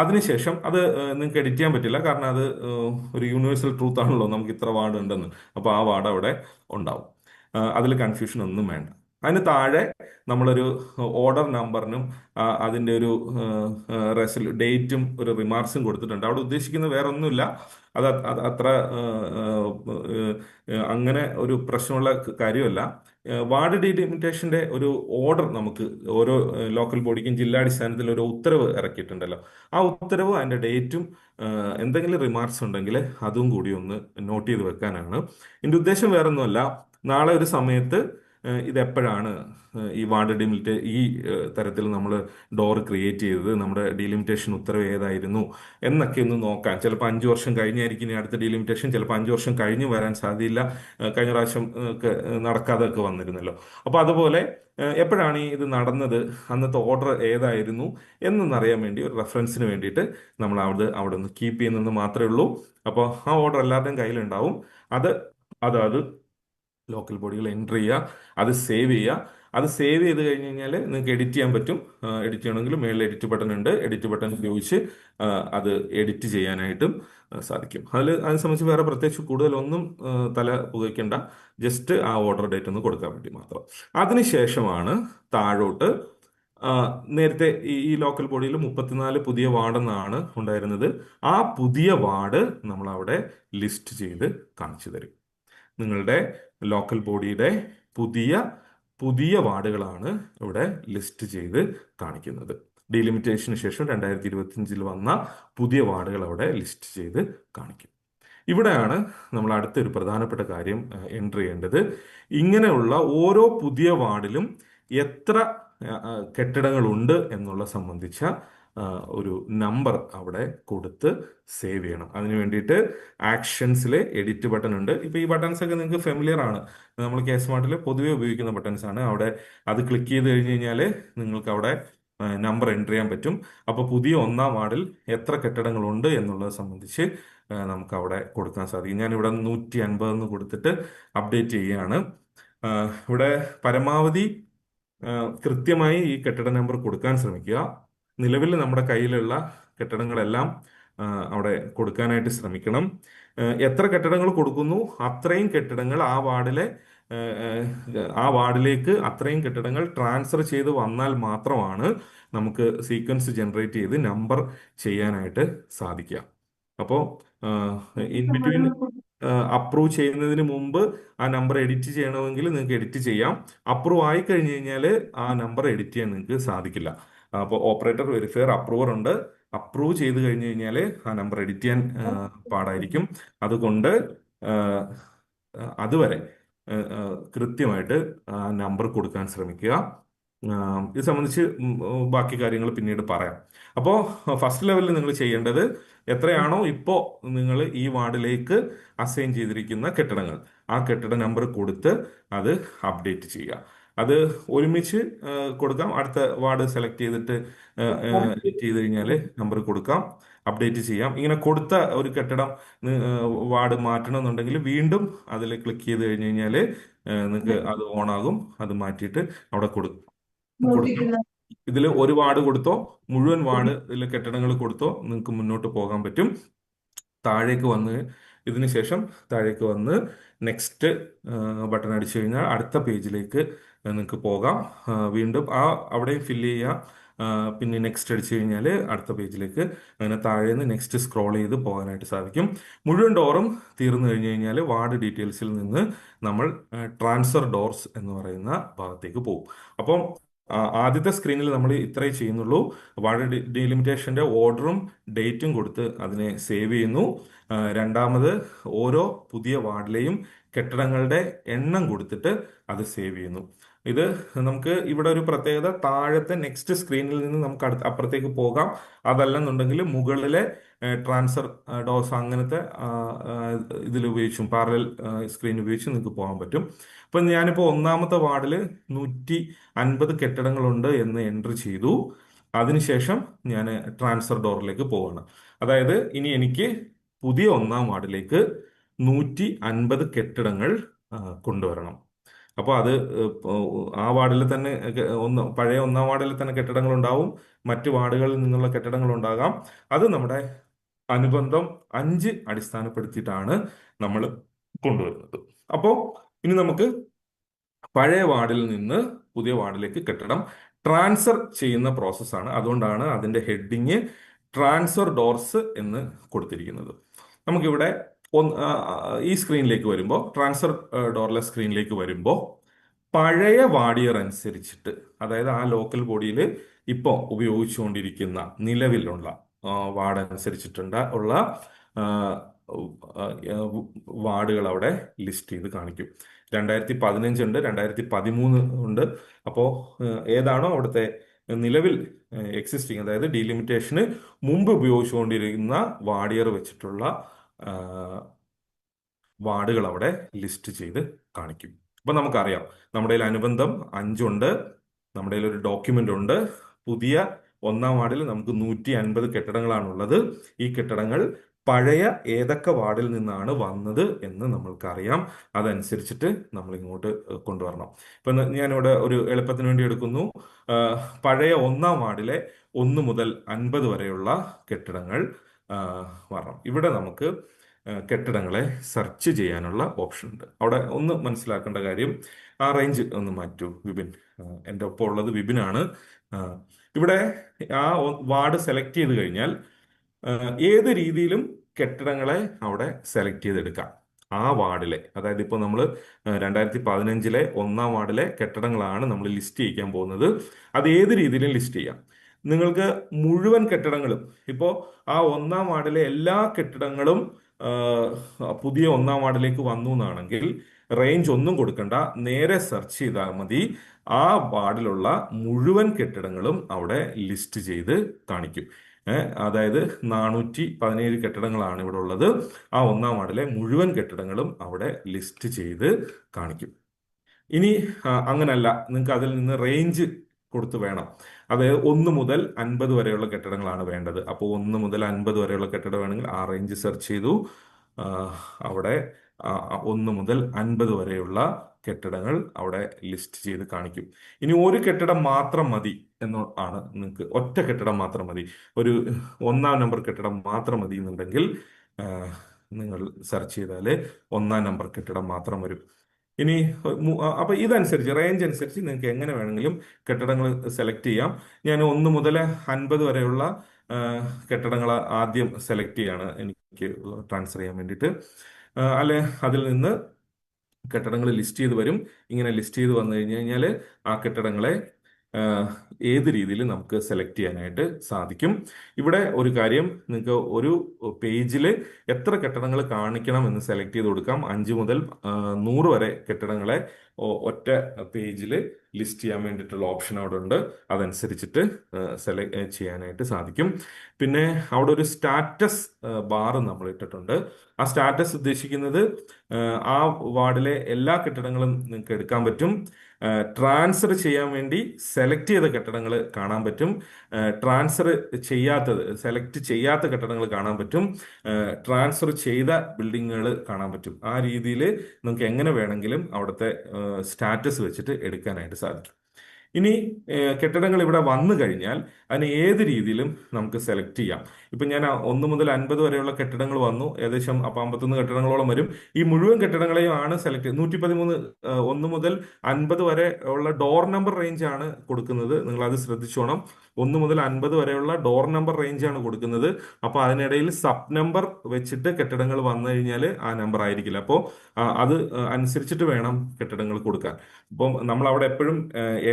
അതിനുശേഷം അത് നിങ്ങൾക്ക് എഡിറ്റ് ചെയ്യാൻ പറ്റില്ല, കാരണം അത് ഒരു യൂണിവേഴ്സൽ ട്രൂത്ത് ആണല്ലോ, നമുക്ക് ഇത്ര വാർഡ് ഉണ്ടെന്ന്. അപ്പോൾ ആ വാർഡ് അവിടെ ഉണ്ടാവും. അതിൽ കൺഫ്യൂഷൻ ഒന്നും വേണ്ട. അതിന് താഴെ നമ്മളൊരു ഓർഡർ നമ്പറിനും അതിൻ്റെ ഒരു ഡേറ്റും ഒരു റിമാർക്സും കൊടുത്തിട്ടുണ്ട്. അവിടെ ഉദ്ദേശിക്കുന്നത് വേറെ ഒന്നുമില്ല. അത് അത്ര അങ്ങനെ ഒരു പ്രശ്നമുള്ള കാര്യമല്ല. വാർഡ് ഡീലിമിറ്റേഷന്റെ ഒരു ഓർഡർ നമുക്ക് ഓരോ ലോക്കൽ ബോഡിക്കും ജില്ലാടിസ്ഥാനത്തിൽ ഒരു ഉത്തരവ് ഇറക്കിയിട്ടുണ്ടല്ലോ. ആ ഉത്തരവ് അതിന്റെ ഡേറ്റും എന്തെങ്കിലും റിമാർക്സ് ഉണ്ടെങ്കിൽ അതും കൂടി ഒന്ന് നോട്ട് ചെയ്ത് വെക്കാനാണ്. ഇതിന്റെ ഉദ്ദേശം വേറൊന്നുമല്ല, നാളെ ഒരു സമയത്ത് ഇതെപ്പോഴാണ് ഈ വാർഡ് ഈ തരത്തിൽ നമ്മൾ ഡോർ ക്രിയേറ്റ് ചെയ്തത്, നമ്മുടെ ഡീലിമിറ്റേഷൻ ഉത്തരവ് ഏതായിരുന്നു എന്നൊക്കെ ഒന്ന് നോക്കാൻ. ചിലപ്പോൾ 5 വർഷം കഴിഞ്ഞായിരിക്കും ഇനി അടുത്ത ഡീലിമിറ്റേഷൻ, ചിലപ്പോൾ 5 വർഷം കഴിഞ്ഞ് വരാൻ സാധ്യതയില്ല. കഴിഞ്ഞ പ്രാവശ്യം നടക്കാതെ ഒക്കെ വന്നിരുന്നല്ലോ. അപ്പോൾ അതുപോലെ എപ്പോഴാണ് ഇത് നടന്നത്, അന്നത്തെ ഓർഡർ ഏതായിരുന്നു എന്നൊന്നറിയാൻ വേണ്ടി ഒരു റെഫറൻസിന് വേണ്ടിയിട്ട് നമ്മൾ അവിടെ ഒന്ന് കീപ്പ് ചെയ്യുന്നെന്ന് മാത്രമേ ഉള്ളൂ. അപ്പോൾ ആ ഓർഡർ എല്ലാവരുടെയും കയ്യിലുണ്ടാവും. അത് ലോക്കൽ ബോഡികൾ എൻ്റർ ചെയ്യുക, അത് സേവ് ചെയ്യുക. അത് സേവ് ചെയ്ത് കഴിഞ്ഞ് കഴിഞ്ഞാൽ നിങ്ങൾക്ക് എഡിറ്റ് ചെയ്യാൻ പറ്റും. എഡിറ്റ് ചെയ്യണമെങ്കിൽ മേളിൽ എഡിറ്റ് ബട്ടൺ ഉണ്ട്. എഡിറ്റ് ബട്ടൺ ഉപയോഗിച്ച് അത് എഡിറ്റ് ചെയ്യാനായിട്ടും സാധിക്കും. അതിനെ സംബന്ധിച്ച് വേറെ പ്രത്യേകിച്ച് കൂടുതലൊന്നും തല പുകയ്ക്കേണ്ട, ജസ്റ്റ് ആ ഓർഡർ ഡേറ്റ് ഒന്ന് കൊടുക്കാൻ വേണ്ടി മാത്രം. അതിനുശേഷമാണ് താഴോട്ട് നേരത്തെ ഈ ലോക്കൽ ബോഡിയിൽ 34 പുതിയ വാർഡെന്നാണ് ഉണ്ടായിരുന്നത്. ആ പുതിയ വാർഡ് നമ്മൾ അവിടെ ലിസ്റ്റ് ചെയ്ത് കാണിച്ചു തരും. നിങ്ങളുടെ ലോക്കൽ ബോഡിയുടെ പുതിയ പുതിയ വാർഡുകളാണ് ഇവിടെ ലിസ്റ്റ് ചെയ്ത് കാണിക്കുന്നത്. ഡീലിമിറ്റേഷന് ശേഷം 2025 വന്ന പുതിയ വാർഡുകൾ അവിടെ ലിസ്റ്റ് ചെയ്ത് കാണിക്കും. ഇവിടെയാണ് നമ്മൾ അടുത്തൊരു പ്രധാനപ്പെട്ട കാര്യം എൻ്റർ ചെയ്യേണ്ടത്. ഇങ്ങനെയുള്ള ഓരോ പുതിയ വാർഡിലും എത്ര കെട്ടിടങ്ങളുണ്ട് എന്നുള്ള സംബന്ധിച്ച ഒരു നമ്പർ അവിടെ കൊടുത്ത് സേവ് ചെയ്യണം. അതിന് വേണ്ടിയിട്ട് ആക്ഷൻസിലെ എഡിറ്റ് ബട്ടൺ ഉണ്ട്. ഇപ്പോൾ ഈ ബട്ടൺസ് ഒക്കെ നിങ്ങൾക്ക് ഫെമിലിയർ ആണ്. നമ്മൾ കെ-സ്മാർട്ടിൽ പൊതുവെ ഉപയോഗിക്കുന്ന ബട്ടൺസ് ആണ്. അവിടെ അത് ക്ലിക്ക് ചെയ്ത് കഴിഞ്ഞ് കഴിഞ്ഞാൽ നിങ്ങൾക്ക് അവിടെ നമ്പർ എൻ്റർ ചെയ്യാൻ പറ്റും. അപ്പോൾ പുതിയ 1-ാം വാർഡിൽ എത്ര കെട്ടിടങ്ങളുണ്ട് എന്നുള്ളത് സംബന്ധിച്ച് നമുക്ക് അവിടെ കൊടുക്കാൻ സാധിക്കും. ഞാനിവിടെ 150 എന്ന് കൊടുത്തിട്ട് അപ്ഡേറ്റ് ചെയ്യുകയാണ്. ഇവിടെ പരമാവധി കൃത്യമായി ഈ കെട്ടിട നമ്പർ കൊടുക്കാൻ ശ്രമിക്കുക. നിലവിൽ നമ്മുടെ കയ്യിലുള്ള കെട്ടിടങ്ങളെല്ലാം അവിടെ കൊടുക്കാനായിട്ട് ശ്രമിക്കണം. എത്ര കെട്ടിടങ്ങൾ കൊടുക്കുന്നു അത്രയും കെട്ടിടങ്ങൾ ആ വാർഡിലേക്ക് അത്രയും കെട്ടിടങ്ങൾ ട്രാൻസ്ഫർ ചെയ്ത് വന്നാൽ മാത്രമാണ് നമുക്ക് സീക്വൻസ് ജനറേറ്റ് ചെയ്ത് നമ്പർ ചെയ്യാനായിട്ട് സാധിക്കുക. അപ്പോൾ ഇൻ ബിറ്റ്വീൻ അപ്രൂവ് ചെയ്യുന്നതിന് മുമ്പ് ആ നമ്പർ എഡിറ്റ് ചെയ്യണമെങ്കിൽ നിങ്ങൾക്ക് എഡിറ്റ് ചെയ്യാം. അപ്രൂവ് ആയി കഴിഞ്ഞ് കഴിഞ്ഞാൽ ആ നമ്പർ എഡിറ്റ് ചെയ്യാൻ നിങ്ങൾക്ക് സാധിക്കില്ല. അപ്പോൾ ഓപ്പറേറ്റർ വെരിഫയർ അപ്രൂവർ ഉണ്ട്. അപ്രൂവ് ചെയ്ത് കഴിഞ്ഞ് കഴിഞ്ഞാൽ ആ നമ്പർ എഡിറ്റ് ചെയ്യാൻ പാടായിരിക്കും. അതുകൊണ്ട് അതുവരെ കൃത്യമായിട്ട് ആ നമ്പർ കൊടുക്കാൻ ശ്രമിക്കുക. ഇത് സംബന്ധിച്ച് ബാക്കി കാര്യങ്ങൾ പിന്നീട് പറയാം. അപ്പോൾ ഫസ്റ്റ് ലെവലിൽ നിങ്ങൾ ചെയ്യേണ്ടത് എത്രയാണോ ഇപ്പോൾ നിങ്ങൾ ഈ വാർഡിലേക്ക് അസൈൻ ചെയ്തിരിക്കുന്ന കെട്ടിടങ്ങൾ, ആ കെട്ടിട നമ്പർ കൊടുത്ത് അത് അപ്ഡേറ്റ് ചെയ്യുക. അത് ഒരുമിച്ച് കൊടുക്കാം. അടുത്ത വാർഡ് സെലക്ട് ചെയ്തിട്ട് എഡിറ്റ് ചെയ്ത് കഴിഞ്ഞാൽ നമ്പർ കൊടുക്കാം, അപ്ഡേറ്റ് ചെയ്യാം. ഇങ്ങനെ കൊടുത്ത ഒരു കെട്ടിടം വാർഡ് മാറ്റണമെന്നുണ്ടെങ്കിൽ വീണ്ടും അതിൽ ക്ലിക്ക് ചെയ്ത് കഴിഞ്ഞ് കഴിഞ്ഞാൽ നിങ്ങൾക്ക് അത് ഓൺ ആകും. അത് മാറ്റിയിട്ട് അവിടെ കൊടുക്കാം. ഇതിൽ ഒരു വാർഡ് കൊടുത്തോ മുഴുവൻ വാർഡ് ഇതിൽ കെട്ടിടങ്ങൾ കൊടുത്തോ നിങ്ങൾക്ക് മുന്നോട്ട് പോകാൻ പറ്റും. താഴേക്ക് വന്ന് ഇതിന് ശേഷം താഴേക്ക് വന്ന് നെക്സ്റ്റ് ബട്ടൺ അടിച്ചു കഴിഞ്ഞാൽ അടുത്ത പേജിലേക്ക് നിങ്ങൾക്ക് പോകാം. വീണ്ടും അവിടെയും ഫില്ല് ചെയ്യാം. പിന്നെ നെക്സ്റ്റ് അടിച്ചു കഴിഞ്ഞാൽ അടുത്ത പേജിലേക്ക് അങ്ങനെ താഴേന്ന് നെക്സ്റ്റ് സ്ക്രോൾ ചെയ്ത് പോകാനായിട്ട് സാധിക്കും. മുഴുവൻ ഡോറും തീർന്നു കഴിഞ്ഞ് കഴിഞ്ഞാൽ വാർഡ് ഡീറ്റെയിൽസിൽ നിന്ന് നമ്മൾ ട്രാൻസ്ഫർ ഡോർസ് എന്ന് പറയുന്ന ഭാഗത്തേക്ക് പോകും. അപ്പം ആദ്യത്തെ സ്ക്രീനിൽ നമ്മൾ ഇത്രേ ചെയ്യുന്നുള്ളൂ. വാർഡ് ഡീലിമിറ്റേഷന്റെ ഓർഡറും ഡേറ്റും കൊടുത്ത് അതിനെ സേവ് ചെയ്യുന്നു. രണ്ടാമത് ഓരോ പുതിയ വാർഡിലെയും കെട്ടിടങ്ങളുടെ എണ്ണം കൊടുത്തിട്ട് അത് സേവ് ചെയ്യുന്നു. ഇത് നമുക്ക് ഇവിടെ ഒരു പ്രത്യേകത, താഴത്തെ നെക്സ്റ്റ് സ്ക്രീനിൽ നിന്ന് നമുക്ക് അപ്പുറത്തേക്ക് പോകാം. അതല്ലെന്നുണ്ടെങ്കിൽ മുകളിലെ ട്രാൻസ്ഫർ ഡോസ് അങ്ങനത്തെ ഇതിൽ ഉപയോഗിച്ചും പാരലൽ സ്ക്രീൻ ഉപയോഗിച്ച് നിങ്ങൾക്ക് പോകാൻ പറ്റും. ഇപ്പം ഞാനിപ്പോൾ 1-ാമത്തെ വാർഡിൽ 150 കെട്ടിടങ്ങളുണ്ട് എന്ന് എൻട്രി ചെയ്തു. അതിനുശേഷം ഞാൻ ട്രാൻസ്ഫർ ഡോറിലേക്ക് പോവാണ്. അതായത് ഇനി എനിക്ക് പുതിയ 1-ാം വാർഡിലേക്ക് 150 കെട്ടിടങ്ങൾ കൊണ്ടുവരണം. അപ്പോൾ അത് ആ വാർഡിൽ തന്നെ പഴയ 1-ാം വാർഡിൽ തന്നെ കെട്ടിടങ്ങൾ ഉണ്ടാവും, മറ്റ് വാർഡുകളിൽ നിന്നുള്ള കെട്ടിടങ്ങൾ ഉണ്ടാകാം. അത് നമ്മുടെ അനുബന്ധം 5 അടിസ്ഥാനപ്പെടുത്തിയിട്ടാണ് നമ്മൾ കൊണ്ടുവരുന്നത്. അപ്പോൾ ഇനി നമുക്ക് പഴയ വാർഡിൽ നിന്ന് പുതിയ വാർഡിലേക്ക് കെട്ടിടം ട്രാൻസ്ഫർ ചെയ്യുന്ന പ്രോസസ്സാണ്. അതുകൊണ്ടാണ് അതിൻ്റെ ഹെഡിങ് ട്രാൻസ്ഫർ ഡോർസ് എന്ന് കൊടുത്തിരിക്കുന്നത്. നമുക്കിവിടെ ഈ സ്ക്രീനിലേക്ക് വരുമ്പോൾ, ട്രാൻസ്ഫർ ഡോറിലെ സ്ക്രീനിലേക്ക് വരുമ്പോൾ പഴയ വാർഡിയർ അനുസരിച്ചിട്ട്, അതായത് ആ ലോക്കൽ ബോഡിയിൽ ഇപ്പോൾ ഉപയോഗിച്ചുകൊണ്ടിരിക്കുന്ന നിലവിലുള്ള വാർഡ് ഉള്ള വാർഡുകൾ അവിടെ ലിസ്റ്റ് ചെയ്ത് കാണിക്കും. 2015 ഉണ്ട്, 2013 ഉണ്ട്. അപ്പോൾ ഏതാണോ അവിടുത്തെ നിലവിൽ എക്സിസ്റ്റിംഗ്, അതായത് ഡീലിമിറ്റേഷന് മുമ്പ് ഉപയോഗിച്ചുകൊണ്ടിരിക്കുന്ന വാർഡിയർ വെച്ചിട്ടുള്ള വാർഡുകൾ അവിടെ ലിസ്റ്റ് ചെയ്ത് കാണിക്കും. അപ്പൊ നമുക്കറിയാം നമ്മുടെ കയ്യിൽ അനുബന്ധം 5 ഉണ്ട്, നമ്മുടെ കയ്യിൽ ഒരു ഡോക്യുമെന്റ് ഉണ്ട്. പുതിയ 1-ാം വാർഡിൽ നമുക്ക് 150 കെട്ടിടങ്ങളാണുള്ളത്. ഈ കെട്ടിടങ്ങൾ പഴയ ഏതൊക്കെ വാർഡിൽ നിന്നാണ് വന്നത് എന്ന് നമ്മൾക്കറിയാം. അതനുസരിച്ചിട്ട് നമ്മൾ ഇങ്ങോട്ട് കൊണ്ടുവരണം. ഇപ്പം ഞാനിവിടെ ഒരു എളുപ്പത്തിന് വേണ്ടി എടുക്കുന്നു. പഴയ 1-ാം വാർഡിലെ 1 മുതൽ 50 വരെയുള്ള കെട്ടിടങ്ങൾ വരണം. ഇവിടെ നമുക്ക് കെട്ടിടങ്ങളെ സെർച്ച് ചെയ്യാനുള്ള ഓപ്ഷൻ ഉണ്ട്. അവിടെ ഒന്ന് മനസ്സിലാക്കേണ്ട കാര്യം, ആ റേഞ്ച് ഒന്ന് മാറ്റൂ വിപിൻ. എൻ്റെ ഒപ്പം ഉള്ളത് വിപിനാണ്. ആ, ഇവിടെ ആ വാർഡ് സെലക്ട് ചെയ്ത് കഴിഞ്ഞാൽ ഏത് രീതിയിലും കെട്ടിടങ്ങളെ അവിടെ സെലക്ട് ചെയ്തെടുക്കാം. ആ വാർഡിലെ, അതായത് ഇപ്പോൾ നമ്മൾ 2015 1-ാം വാർഡിലെ കെട്ടിടങ്ങളാണ് നമ്മൾ ലിസ്റ്റ് ചെയ്യിക്കാൻ പോകുന്നത്. അത് ഏത് രീതിയിലും ലിസ്റ്റ് ചെയ്യാം. നിങ്ങൾക്ക് മുഴുവൻ കെട്ടിടങ്ങളും, ഇപ്പോൾ ആ 1-ാം വാർഡിലെ എല്ലാ കെട്ടിടങ്ങളും പുതിയ 1-ാം വാർഡിലേക്ക് വന്നു എന്നാണെങ്കിൽ റേഞ്ച് ഒന്നും കൊടുക്കണ്ട, നേരെ സെർച്ച് ചെയ്താൽ മതി. ആ വാർഡിലുള്ള മുഴുവൻ കെട്ടിടങ്ങളും അവിടെ ലിസ്റ്റ് ചെയ്ത് കാണിക്കും. അതായത് 417 കെട്ടിടങ്ങളാണ് ഇവിടെ ഉള്ളത്. ആ 1-ാം വാർഡിലെ മുഴുവൻ കെട്ടിടങ്ങളും അവിടെ ലിസ്റ്റ് ചെയ്ത് കാണിക്കും. ഇനി അങ്ങനല്ല, നിങ്ങൾക്ക് അതിൽ നിന്ന് റേഞ്ച് കൊടുത്ത് വേണം. അതായത് 1 മുതൽ 50 വരെയുള്ള കെട്ടിടങ്ങളാണ് വേണ്ടത്. അപ്പോൾ 1 മുതൽ 50 വരെയുള്ള കെട്ടിടം വേണമെങ്കിൽ ആ റേഞ്ച് സെർച്ച് ചെയ്തു. അവിടെ 1 മുതൽ 50 വരെയുള്ള കെട്ടിടങ്ങൾ അവിടെ ലിസ്റ്റ് ചെയ്ത് കാണിക്കും. ഇനി ഒരു കെട്ടിടം മാത്രം മതി ആണ് നിങ്ങൾക്ക്, ഒറ്റ കെട്ടിടം മാത്രം മതി, ഒരു 1-ാം നമ്പർ കെട്ടിടം മാത്രം മതി എന്നുണ്ടെങ്കിൽ നിങ്ങൾ സെർച്ച് ചെയ്താൽ 1-ാം നമ്പർ കെട്ടിടം മാത്രം വരും. ഇനി അപ്പൊ ഇതനുസരിച്ച് റേഞ്ച് അനുസരിച്ച് നിങ്ങൾക്ക് എങ്ങനെ വേണമെങ്കിലും കെട്ടിടങ്ങൾ സെലക്ട് ചെയ്യാം. ഞാൻ 1 മുതൽ 50 വരെയുള്ള കെട്ടിടങ്ങൾ ആദ്യം സെലക്ട് ചെയ്യാണ് എനിക്ക് ട്രാൻസ്ഫർ ചെയ്യാൻ വേണ്ടിയിട്ട്. അല്ലെ, അതിൽ നിന്ന് കെട്ടിടങ്ങൾ ലിസ്റ്റ് ചെയ്ത് വരും. ഇങ്ങനെ ലിസ്റ്റ് ചെയ്ത് വന്നു കഴിഞ്ഞു കഴിഞ്ഞാൽ ആ കെട്ടിടങ്ങളെ ഏത് രീതിയിൽ നമുക്ക് സെലക്ട് ചെയ്യാനായിട്ട് സാധിക്കും. ഇവിടെ ഒരു കാര്യം, നിങ്ങൾക്ക് ഒരു പേജിൽ എത്ര കെട്ടിടങ്ങൾ കാണിക്കണം എന്ന് സെലക്ട് ചെയ്ത് കൊടുക്കാം. 5 മുതൽ 100 വരെ കെട്ടിടങ്ങളെ ഒറ്റ പേജിൽ ലിസ്റ്റ് ചെയ്യാൻ വേണ്ടിയിട്ടുള്ള ഓപ്ഷൻ അവിടെ ഉണ്ട്. അതനുസരിച്ചിട്ട് സെലക്ട് ചെയ്യാനായിട്ട് സാധിക്കും. പിന്നെ അവിടെ ഒരു സ്റ്റാറ്റസ് ബാർ നമ്മൾ ഇട്ടിട്ടുണ്ട്. ആ സ്റ്റാറ്റസ് ഉദ്ദേശിക്കുന്നത് ആ വാർഡിലെ എല്ലാ കെട്ടിടങ്ങളും നിങ്ങൾക്ക് എടുക്കാൻ പറ്റും. ട്രാൻസ്ഫർ ചെയ്യാൻ വേണ്ടി സെലക്ട് ചെയ്ത കെട്ടിടങ്ങൾ കാണാൻ പറ്റും. ട്രാൻസ്ഫർ ചെയ്യാത്തത്, സെലക്ട് ചെയ്യാത്ത കെട്ടിടങ്ങൾ കാണാൻ പറ്റും. ട്രാൻസ്ഫർ ചെയ്ത ബിൽഡിങ്ങുകൾ കാണാൻ പറ്റും. ആ രീതിയിൽ നമുക്ക് എങ്ങനെ വേണമെങ്കിലും അവിടുത്തെ സ്റ്റാറ്റസ് വെച്ചിട്ട് എടുക്കാനായിട്ട് സാധിക്കും. ഇനി കെട്ടിടങ്ങൾ ഇവിടെ വന്നു കഴിഞ്ഞാൽ അതിന് ഏത് രീതിയിലും നമുക്ക് സെലക്ട് ചെയ്യാം. ഇപ്പം ഞാൻ 1 മുതൽ 50 വരെയുള്ള കെട്ടിടങ്ങൾ വന്നു, ഏകദേശം 51 കെട്ടിടങ്ങളോളം വരും. ഈ മുഴുവൻ കെട്ടിടങ്ങളെയും ആണ് സെലക്ട് ചെയ്ത് 113 1 മുതൽ 50 വരെ ഉള്ള ഡോർ നമ്പർ റേഞ്ച് ആണ് കൊടുക്കുന്നത്. നിങ്ങൾ അത് ശ്രദ്ധിച്ചോണം. 1 മുതൽ 50 വരെയുള്ള ഡോർ നമ്പർ റേഞ്ച് ആണ് കൊടുക്കുന്നത്. അപ്പോൾ അതിനിടയിൽ സബ് നമ്പർ വെച്ചിട്ട് കെട്ടിടങ്ങൾ വന്നു കഴിഞ്ഞാൽ ആ നമ്പർ ആയിരിക്കില്ല. അപ്പോൾ അത് അനുസരിച്ചിട്ട് വേണം കെട്ടിടങ്ങൾ കൊടുക്കാൻ. അപ്പം നമ്മൾ അവിടെ എപ്പോഴും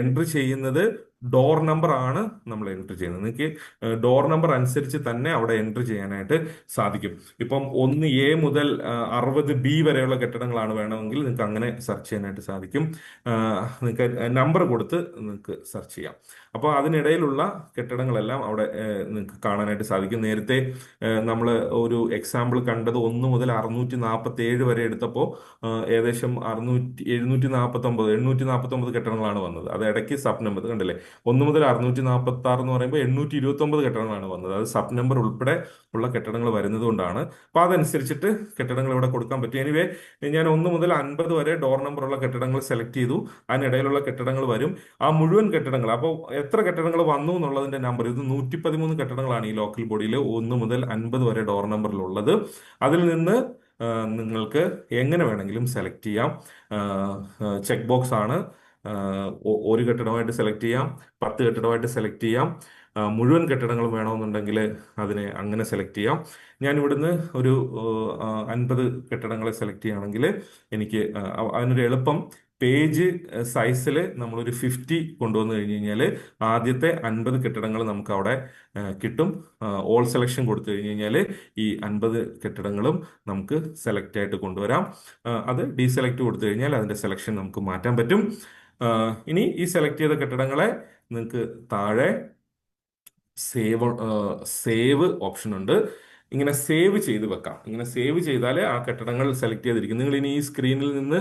എൻട്രി ചെയ്യുന്നത് ഡോർ നമ്പർ ആണ് നമ്മൾ എൻട്രി ചെയ്യുന്നത്. നിങ്ങൾക്ക് ഡോർ നമ്പർ അനുസരിച്ച് തന്നെ അവിടെ എൻട്രി ചെയ്യാനായിട്ട് സാധിക്കും. ഇപ്പം 1A മുതൽ 60B വരെയുള്ള കെട്ടിടങ്ങളാണ് വേണമെങ്കിൽ നിങ്ങൾക്ക് അങ്ങനെ സെർച്ച് ചെയ്യാനായിട്ട് സാധിക്കും. നിങ്ങൾക്ക് നമ്പർ കൊടുത്ത് നിങ്ങൾക്ക് സെർച്ച് ചെയ്യാം. അപ്പോൾ അതിനിടയിലുള്ള കെട്ടിടങ്ങളെല്ലാം അവിടെ നിങ്ങൾക്ക് കാണാനായിട്ട് സാധിക്കും. നേരത്തെ നമ്മൾ ഒരു എക്സാമ്പിൾ കണ്ടത് 1 മുതൽ 647 വരെ എടുത്തപ്പോൾ ഏകദേശം 849 കെട്ടിടങ്ങളാണ് വന്നത്. അത് ഇടയ്ക്ക് സബ് നമ്പർ കണ്ടില്ലേ, 1 മുതൽ 646 എന്ന് പറയുമ്പോൾ 829 കെട്ടിടങ്ങളാണ് വന്നത്. അത് സബ് നമ്പർ ഉൾപ്പെടെ ഉള്ള കെട്ടിടങ്ങൾ വരുന്നത് കൊണ്ടാണ്. അപ്പോൾ അതനുസരിച്ചിട്ട് കെട്ടിടങ്ങൾ ഇവിടെ കൊടുക്കാൻ പറ്റും. എനിവേ, ഞാൻ 1 മുതൽ 50 വരെ ഡോർ നമ്പർ ഉള്ള കെട്ടിടങ്ങൾ സെലക്ട് ചെയ്തു. അതിനിടയിലുള്ള കെട്ടിടങ്ങൾ വരും. ആ മുഴുവൻ കെട്ടിടങ്ങൾ, അപ്പോൾ എത്ര കെട്ടിടങ്ങൾ വന്നു എന്നുള്ളതിന്റെ നമ്പർ, ഇത് 113 കെട്ടിടങ്ങളാണ് ഈ ലോക്കൽ ബോഡിയിൽ 1 മുതൽ 50 വരെ ഡോർ നമ്പറിലുള്ളത്. അതിൽ നിന്ന് നിങ്ങൾക്ക് എങ്ങനെ വേണമെങ്കിലും സെലക്ട് ചെയ്യാം. ചെക്ക് ബോക്സ് ആണ്. ഒരു കെട്ടിടമായിട്ട് സെലക്ട് ചെയ്യാം, 10 കെട്ടിടമായിട്ട് സെലക്ട് ചെയ്യാം, മുഴുവൻ കെട്ടിടങ്ങൾ വേണമെന്നുണ്ടെങ്കിൽ അതിനെ അങ്ങനെ സെലക്ട് ചെയ്യാം. ഞാൻ ഇവിടുന്ന് ഒരു 50 കെട്ടിടങ്ങളെ സെലക്ട് ചെയ്യുകയാണെങ്കിൽ എനിക്ക് അതിനൊരു എളുപ്പം പേജ് സൈസിൽ നമ്മളൊരു 50 കൊണ്ടുവന്നു കഴിഞ്ഞ് കഴിഞ്ഞാൽ ആദ്യത്തെ 50 കെട്ടിടങ്ങൾ നമുക്ക് അവിടെ കിട്ടും. ഓൾ സെലക്ഷൻ കൊടുത്തു കഴിഞ്ഞ് കഴിഞ്ഞാൽ ഈ 50 കെട്ടിടങ്ങളും നമുക്ക് സെലക്ട് ആയിട്ട് കൊണ്ടുവരാം. അത് ഡീസെലക്ട് കൊടുത്തു കഴിഞ്ഞാൽ അതിൻ്റെ സെലക്ഷൻ നമുക്ക് മാറ്റാൻ പറ്റും. ഇനി ഈ സെലക്ട് ചെയ്ത കെട്ടിടങ്ങളെ നിങ്ങൾക്ക് താഴെ സേവ് ഓപ്ഷൻ ഉണ്ട്. ഇങ്ങനെ സേവ് ചെയ്ത് വെക്കാം. ഇങ്ങനെ സേവ് ചെയ്താൽ ആ കെട്ടിടങ്ങൾ സെലക്ട് ചെയ്തിരിക്കും. നിങ്ങൾ ഇനി ഈ സ്ക്രീനിൽ നിന്ന്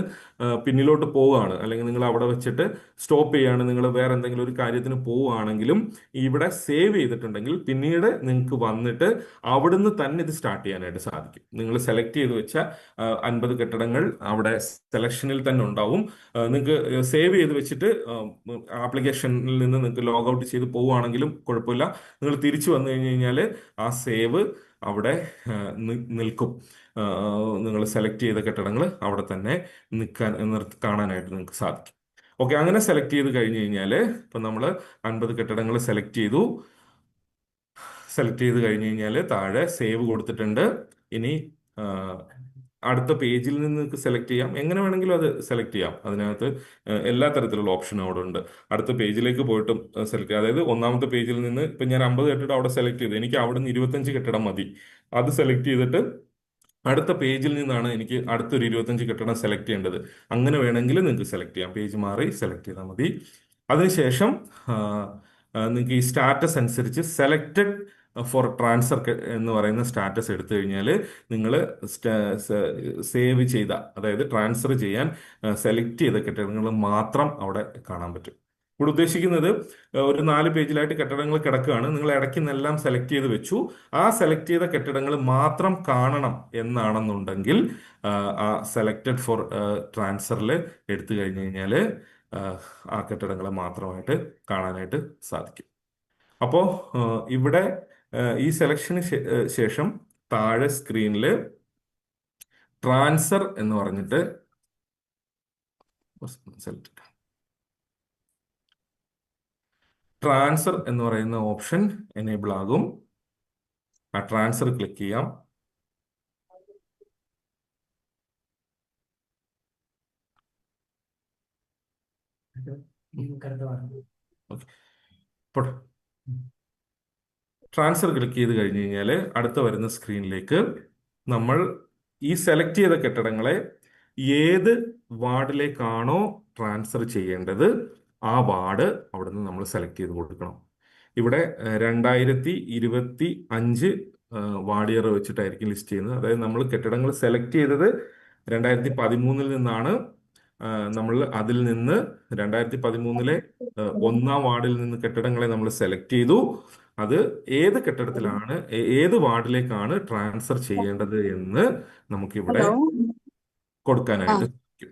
പിന്നിലോട്ട് പോവുകയാണ്, അല്ലെങ്കിൽ നിങ്ങൾ അവിടെ വെച്ചിട്ട് സ്റ്റോപ്പ് ചെയ്യുകയാണ്, നിങ്ങൾ വേറെ എന്തെങ്കിലും ഒരു കാര്യത്തിന് പോവുകയാണെങ്കിലും ഇവിടെ സേവ് ചെയ്തിട്ടുണ്ടെങ്കിൽ പിന്നീട് നിങ്ങൾക്ക് വന്നിട്ട് അവിടുന്ന് തന്നെ ഇത് സ്റ്റാർട്ട് ചെയ്യാനായിട്ട് സാധിക്കും. നിങ്ങൾ സെലക്ട് ചെയ്ത് വെച്ച 50 കെട്ടിടങ്ങൾ അവിടെ സെലക്ഷനിൽ തന്നെ ഉണ്ടാവും. നിങ്ങൾക്ക് സേവ് ചെയ്ത് വെച്ചിട്ട് ആപ്ലിക്കേഷനിൽ നിന്ന് നിങ്ങൾക്ക് ലോഗ് ഔട്ട് ചെയ്ത് പോവുകയാണെങ്കിലും കുഴപ്പമില്ല. നിങ്ങൾ തിരിച്ചു വന്നു കഴിഞ്ഞ് കഴിഞ്ഞാൽ ആ സേവ് അവിടെ നിൽക്കും. നിങ്ങൾ സെലക്ട് ചെയ്ത കെട്ടിടങ്ങൾ അവിടെ തന്നെ കാണാനായിട്ട് നിങ്ങൾക്ക് സാധിക്കും. ഓക്കെ, അങ്ങനെ സെലക്ട് ചെയ്ത് കഴിഞ്ഞ് കഴിഞ്ഞാൽ ഇപ്പം നമ്മൾ 50 കെട്ടിടങ്ങൾ സെലക്ട് ചെയ്ത് കഴിഞ്ഞ് കഴിഞ്ഞാൽ താഴെ സേവ് കൊടുത്തിട്ടുണ്ട്. ഇനി ആ, അടുത്ത പേജിൽ നിന്ന് നിങ്ങൾക്ക് സെലക്ട് ചെയ്യാം, എങ്ങനെ വേണമെങ്കിലും അത് സെലക്ട് ചെയ്യാം. അതിനകത്ത് എല്ലാ തരത്തിലുള്ള ഓപ്ഷനും അവിടെ ഉണ്ട്. അടുത്ത പേജിലേക്ക് പോയിട്ടും സെലക്ട് ചെയ്യാം. അതായത് ഒന്നാമത്തെ പേജിൽ നിന്ന് ഇപ്പം ഞാൻ 50 കെട്ടിടം അവിടെ സെലക്ട് ചെയ്തു, എനിക്ക് അവിടെ നിന്ന് 25 കെട്ടിടം മതി. അത് സെലക്ട് ചെയ്തിട്ട് അടുത്ത പേജിൽ നിന്നാണ് എനിക്ക് അടുത്തൊരു 25 കെട്ടിടം സെലക്ട് ചെയ്യേണ്ടത്. അങ്ങനെ വേണമെങ്കിൽ നിങ്ങൾക്ക് സെലക്ട് ചെയ്യാം, പേജ് മാറി സെലക്ട് ചെയ്താൽ മതി. അതിനുശേഷം നിങ്ങൾക്ക് ഈ സ്റ്റാറ്റസ് അനുസരിച്ച് സെലക്റ്റഡ് ഫോർ ട്രാൻസ്ഫർ എന്ന് പറയുന്ന സ്റ്റാറ്റസ് എടുത്തു കഴിഞ്ഞാൽ നിങ്ങൾ സേവ് ചെയ്ത, അതായത് ട്രാൻസ്ഫർ ചെയ്യാൻ സെലക്ട് ചെയ്ത കെട്ടിടങ്ങൾ മാത്രം അവിടെ കാണാൻ പറ്റും. ഇവിടെ ഉദ്ദേശിക്കുന്നത് ഒരു 4 പേജിലായിട്ട് കെട്ടിടങ്ങൾ കിടക്കുകയാണ്, നിങ്ങൾ ഇടയ്ക്ക് നിന്നെല്ലാം സെലക്ട് ചെയ്ത് വെച്ചു, ആ സെലക്ട് ചെയ്ത കെട്ടിടങ്ങൾ മാത്രം കാണണം എന്നാണെന്നുണ്ടെങ്കിൽ ആ സെലക്റ്റഡ് ഫോർ ട്രാൻസ്ഫറിൽ എടുത്തു കഴിഞ്ഞ് കഴിഞ്ഞാൽ ആ കെട്ടിടങ്ങളെ മാത്രമായിട്ട് കാണാനായിട്ട് സാധിക്കും. അപ്പോൾ ഇവിടെ ഈ സെലക്ഷന് ശേഷം താഴെ സ്ക്രീനിൽ ട്രാൻസ്ഫർ എന്ന് പറഞ്ഞിട്ട് ട്രാൻസ്ഫർ എന്ന് പറയുന്ന ഓപ്ഷൻ എനേബിൾ ആകും. ആ ട്രാൻസ്ഫർ ക്ലിക്ക് ചെയ്യാം. ട്രാൻസ്ഫർ ക്ലിക്ക് ചെയ്ത് കഴിഞ്ഞ് കഴിഞ്ഞാൽ അടുത്ത വരുന്ന സ്ക്രീനിലേക്ക് നമ്മൾ ഈ സെലക്ട് ചെയ്ത കെട്ടിടങ്ങളെ ഏത് വാർഡിലേക്കാണോ ട്രാൻസ്ഫർ ചെയ്യേണ്ടത് ആ വാർഡ് അവിടെ നിന്ന് നമ്മൾ സെലക്ട് ചെയ്ത് കൊടുക്കണം. ഇവിടെ 2025 വാർഡ് ഇയർ വെച്ചിട്ടായിരിക്കും ലിസ്റ്റ് ചെയ്യുന്നത്. അതായത് നമ്മൾ കെട്ടിടങ്ങൾ സെലക്ട് ചെയ്തത് 2013 നിന്നാണ്. നമ്മൾ അതിൽ നിന്ന് 2013 1-ാം വാർഡിൽ നിന്ന് കെട്ടിടങ്ങളെ നമ്മൾ സെലക്ട് ചെയ്തു. അത് ഏത് കെട്ടിടത്തിലാണ്, ഏത് വാർഡിലേക്കാണ് ട്രാൻസ്ഫർ ചെയ്യേണ്ടത് എന്ന് നമുക്കിവിടെ കൊടുക്കാനായിട്ട് സാധിക്കും.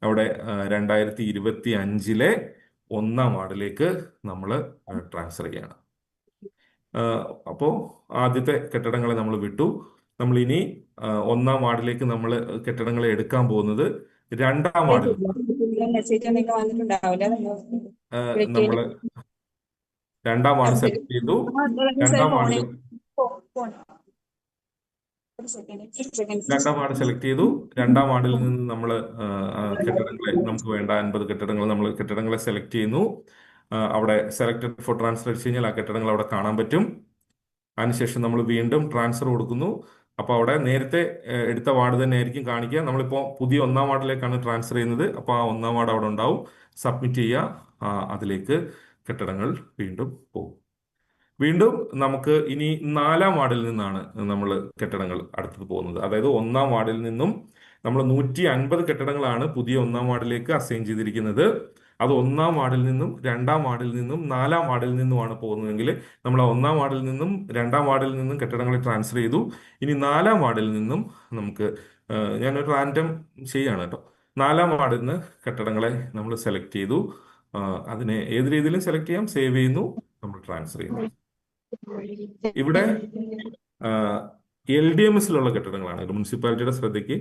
അവിടെ 2025 1-ാം വാർഡിലേക്ക് നമ്മൾ ട്രാൻസ്ഫർ ചെയ്യണം. അപ്പോൾ ആദ്യത്തെ കെട്ടിടങ്ങളെ നമ്മൾ വിട്ടു. നമ്മൾ ഇനി 1-ാം വാർഡിലേക്ക് നമ്മൾ കെട്ടിടങ്ങളെ എടുക്കാൻ പോകുന്നത് 2-ാം വാർഡിൽ നമ്മൾ 2-ാം വാർഡ് സെലക്ട് ചെയ്തു. 2-ാം വാർഡിൽ 2-ാം വാർഡ് സെലക്ട് ചെയ്തു. 2-ാം വാർഡിൽ നിന്ന് നമ്മൾ കെട്ടിടങ്ങളെ, നമുക്ക് വേണ്ട 50 കെട്ടിടങ്ങൾ നമ്മൾ കെട്ടിടങ്ങളെ സെലക്ട് ചെയ്യുന്നു. അവിടെ സെലക്ടഡ് ഫോർ ട്രാൻസ്ഫർ അടിച്ചു കഴിഞ്ഞാൽ ആ കെട്ടിടങ്ങൾ അവിടെ കാണാൻ പറ്റും. അതിനുശേഷം നമ്മൾ വീണ്ടും ട്രാൻസ്ഫർ കൊടുക്കുന്നു. അപ്പോൾ അവിടെ നേരത്തെ എടുത്ത വാർഡ് തന്നെ ആയിരിക്കും കാണിക്കുക. നമ്മളിപ്പോൾ പുതിയ 1-ാം വാർഡിലേക്കാണ് ട്രാൻസ്ഫർ ചെയ്യുന്നത്. അപ്പോൾ ആ 1-ാം വാർഡ് അവിടെ ഉണ്ടാവും. സബ്മിറ്റ് ചെയ്യുക. അതിലേക്ക് കെട്ടിടങ്ങൾ വീണ്ടും പോകും. വീണ്ടും നമുക്ക് ഇനി 4-ാം വാർഡിൽ നിന്നാണ് നമ്മൾ കെട്ടിടങ്ങൾ അടുത്തത് പോകുന്നത്. അതായത് 1-ാം വാർഡിൽ നിന്നും നമ്മൾ 150 കെട്ടിടങ്ങളാണ് പുതിയ 1-ാം വാർഡിലേക്ക് അസൈൻ ചെയ്തിരിക്കുന്നത്. അത് 1-ാം വാർഡിൽ നിന്നും 2-ാം വാർഡിൽ നിന്നും 4-ാം വാർഡിൽ നിന്നുമാണ് പോകുന്നതെങ്കിൽ നമ്മൾ 1-ാം വാർഡിൽ നിന്നും 2-ാം വാർഡിൽ നിന്നും കെട്ടിടങ്ങളെ ട്രാൻസ്ഫർ ചെയ്തു. ഇനി 4-ാം വാർഡിൽ നിന്നും നമുക്ക് ഞാനൊരു റാൻഡം ചെയ്യാണ് കേട്ടോ. 4-ാം വാർഡിൽ നിന്ന് കെട്ടിടങ്ങളെ നമ്മൾ സെലക്ട് ചെയ്തു. അതിനെ ഏത് രീതിയിലും സെലക്ട് ചെയ്യാം. സേവ് ചെയ്യുന്നു, നമ്മൾ ട്രാൻസ്ഫർ ചെയ്യുന്നു. ഇവിടെ LDMSലുള്ള കെട്ടിടങ്ങളാണ്. മുനിസിപ്പാലിറ്റിയുടെ ശ്രദ്ധയ്ക്ക്,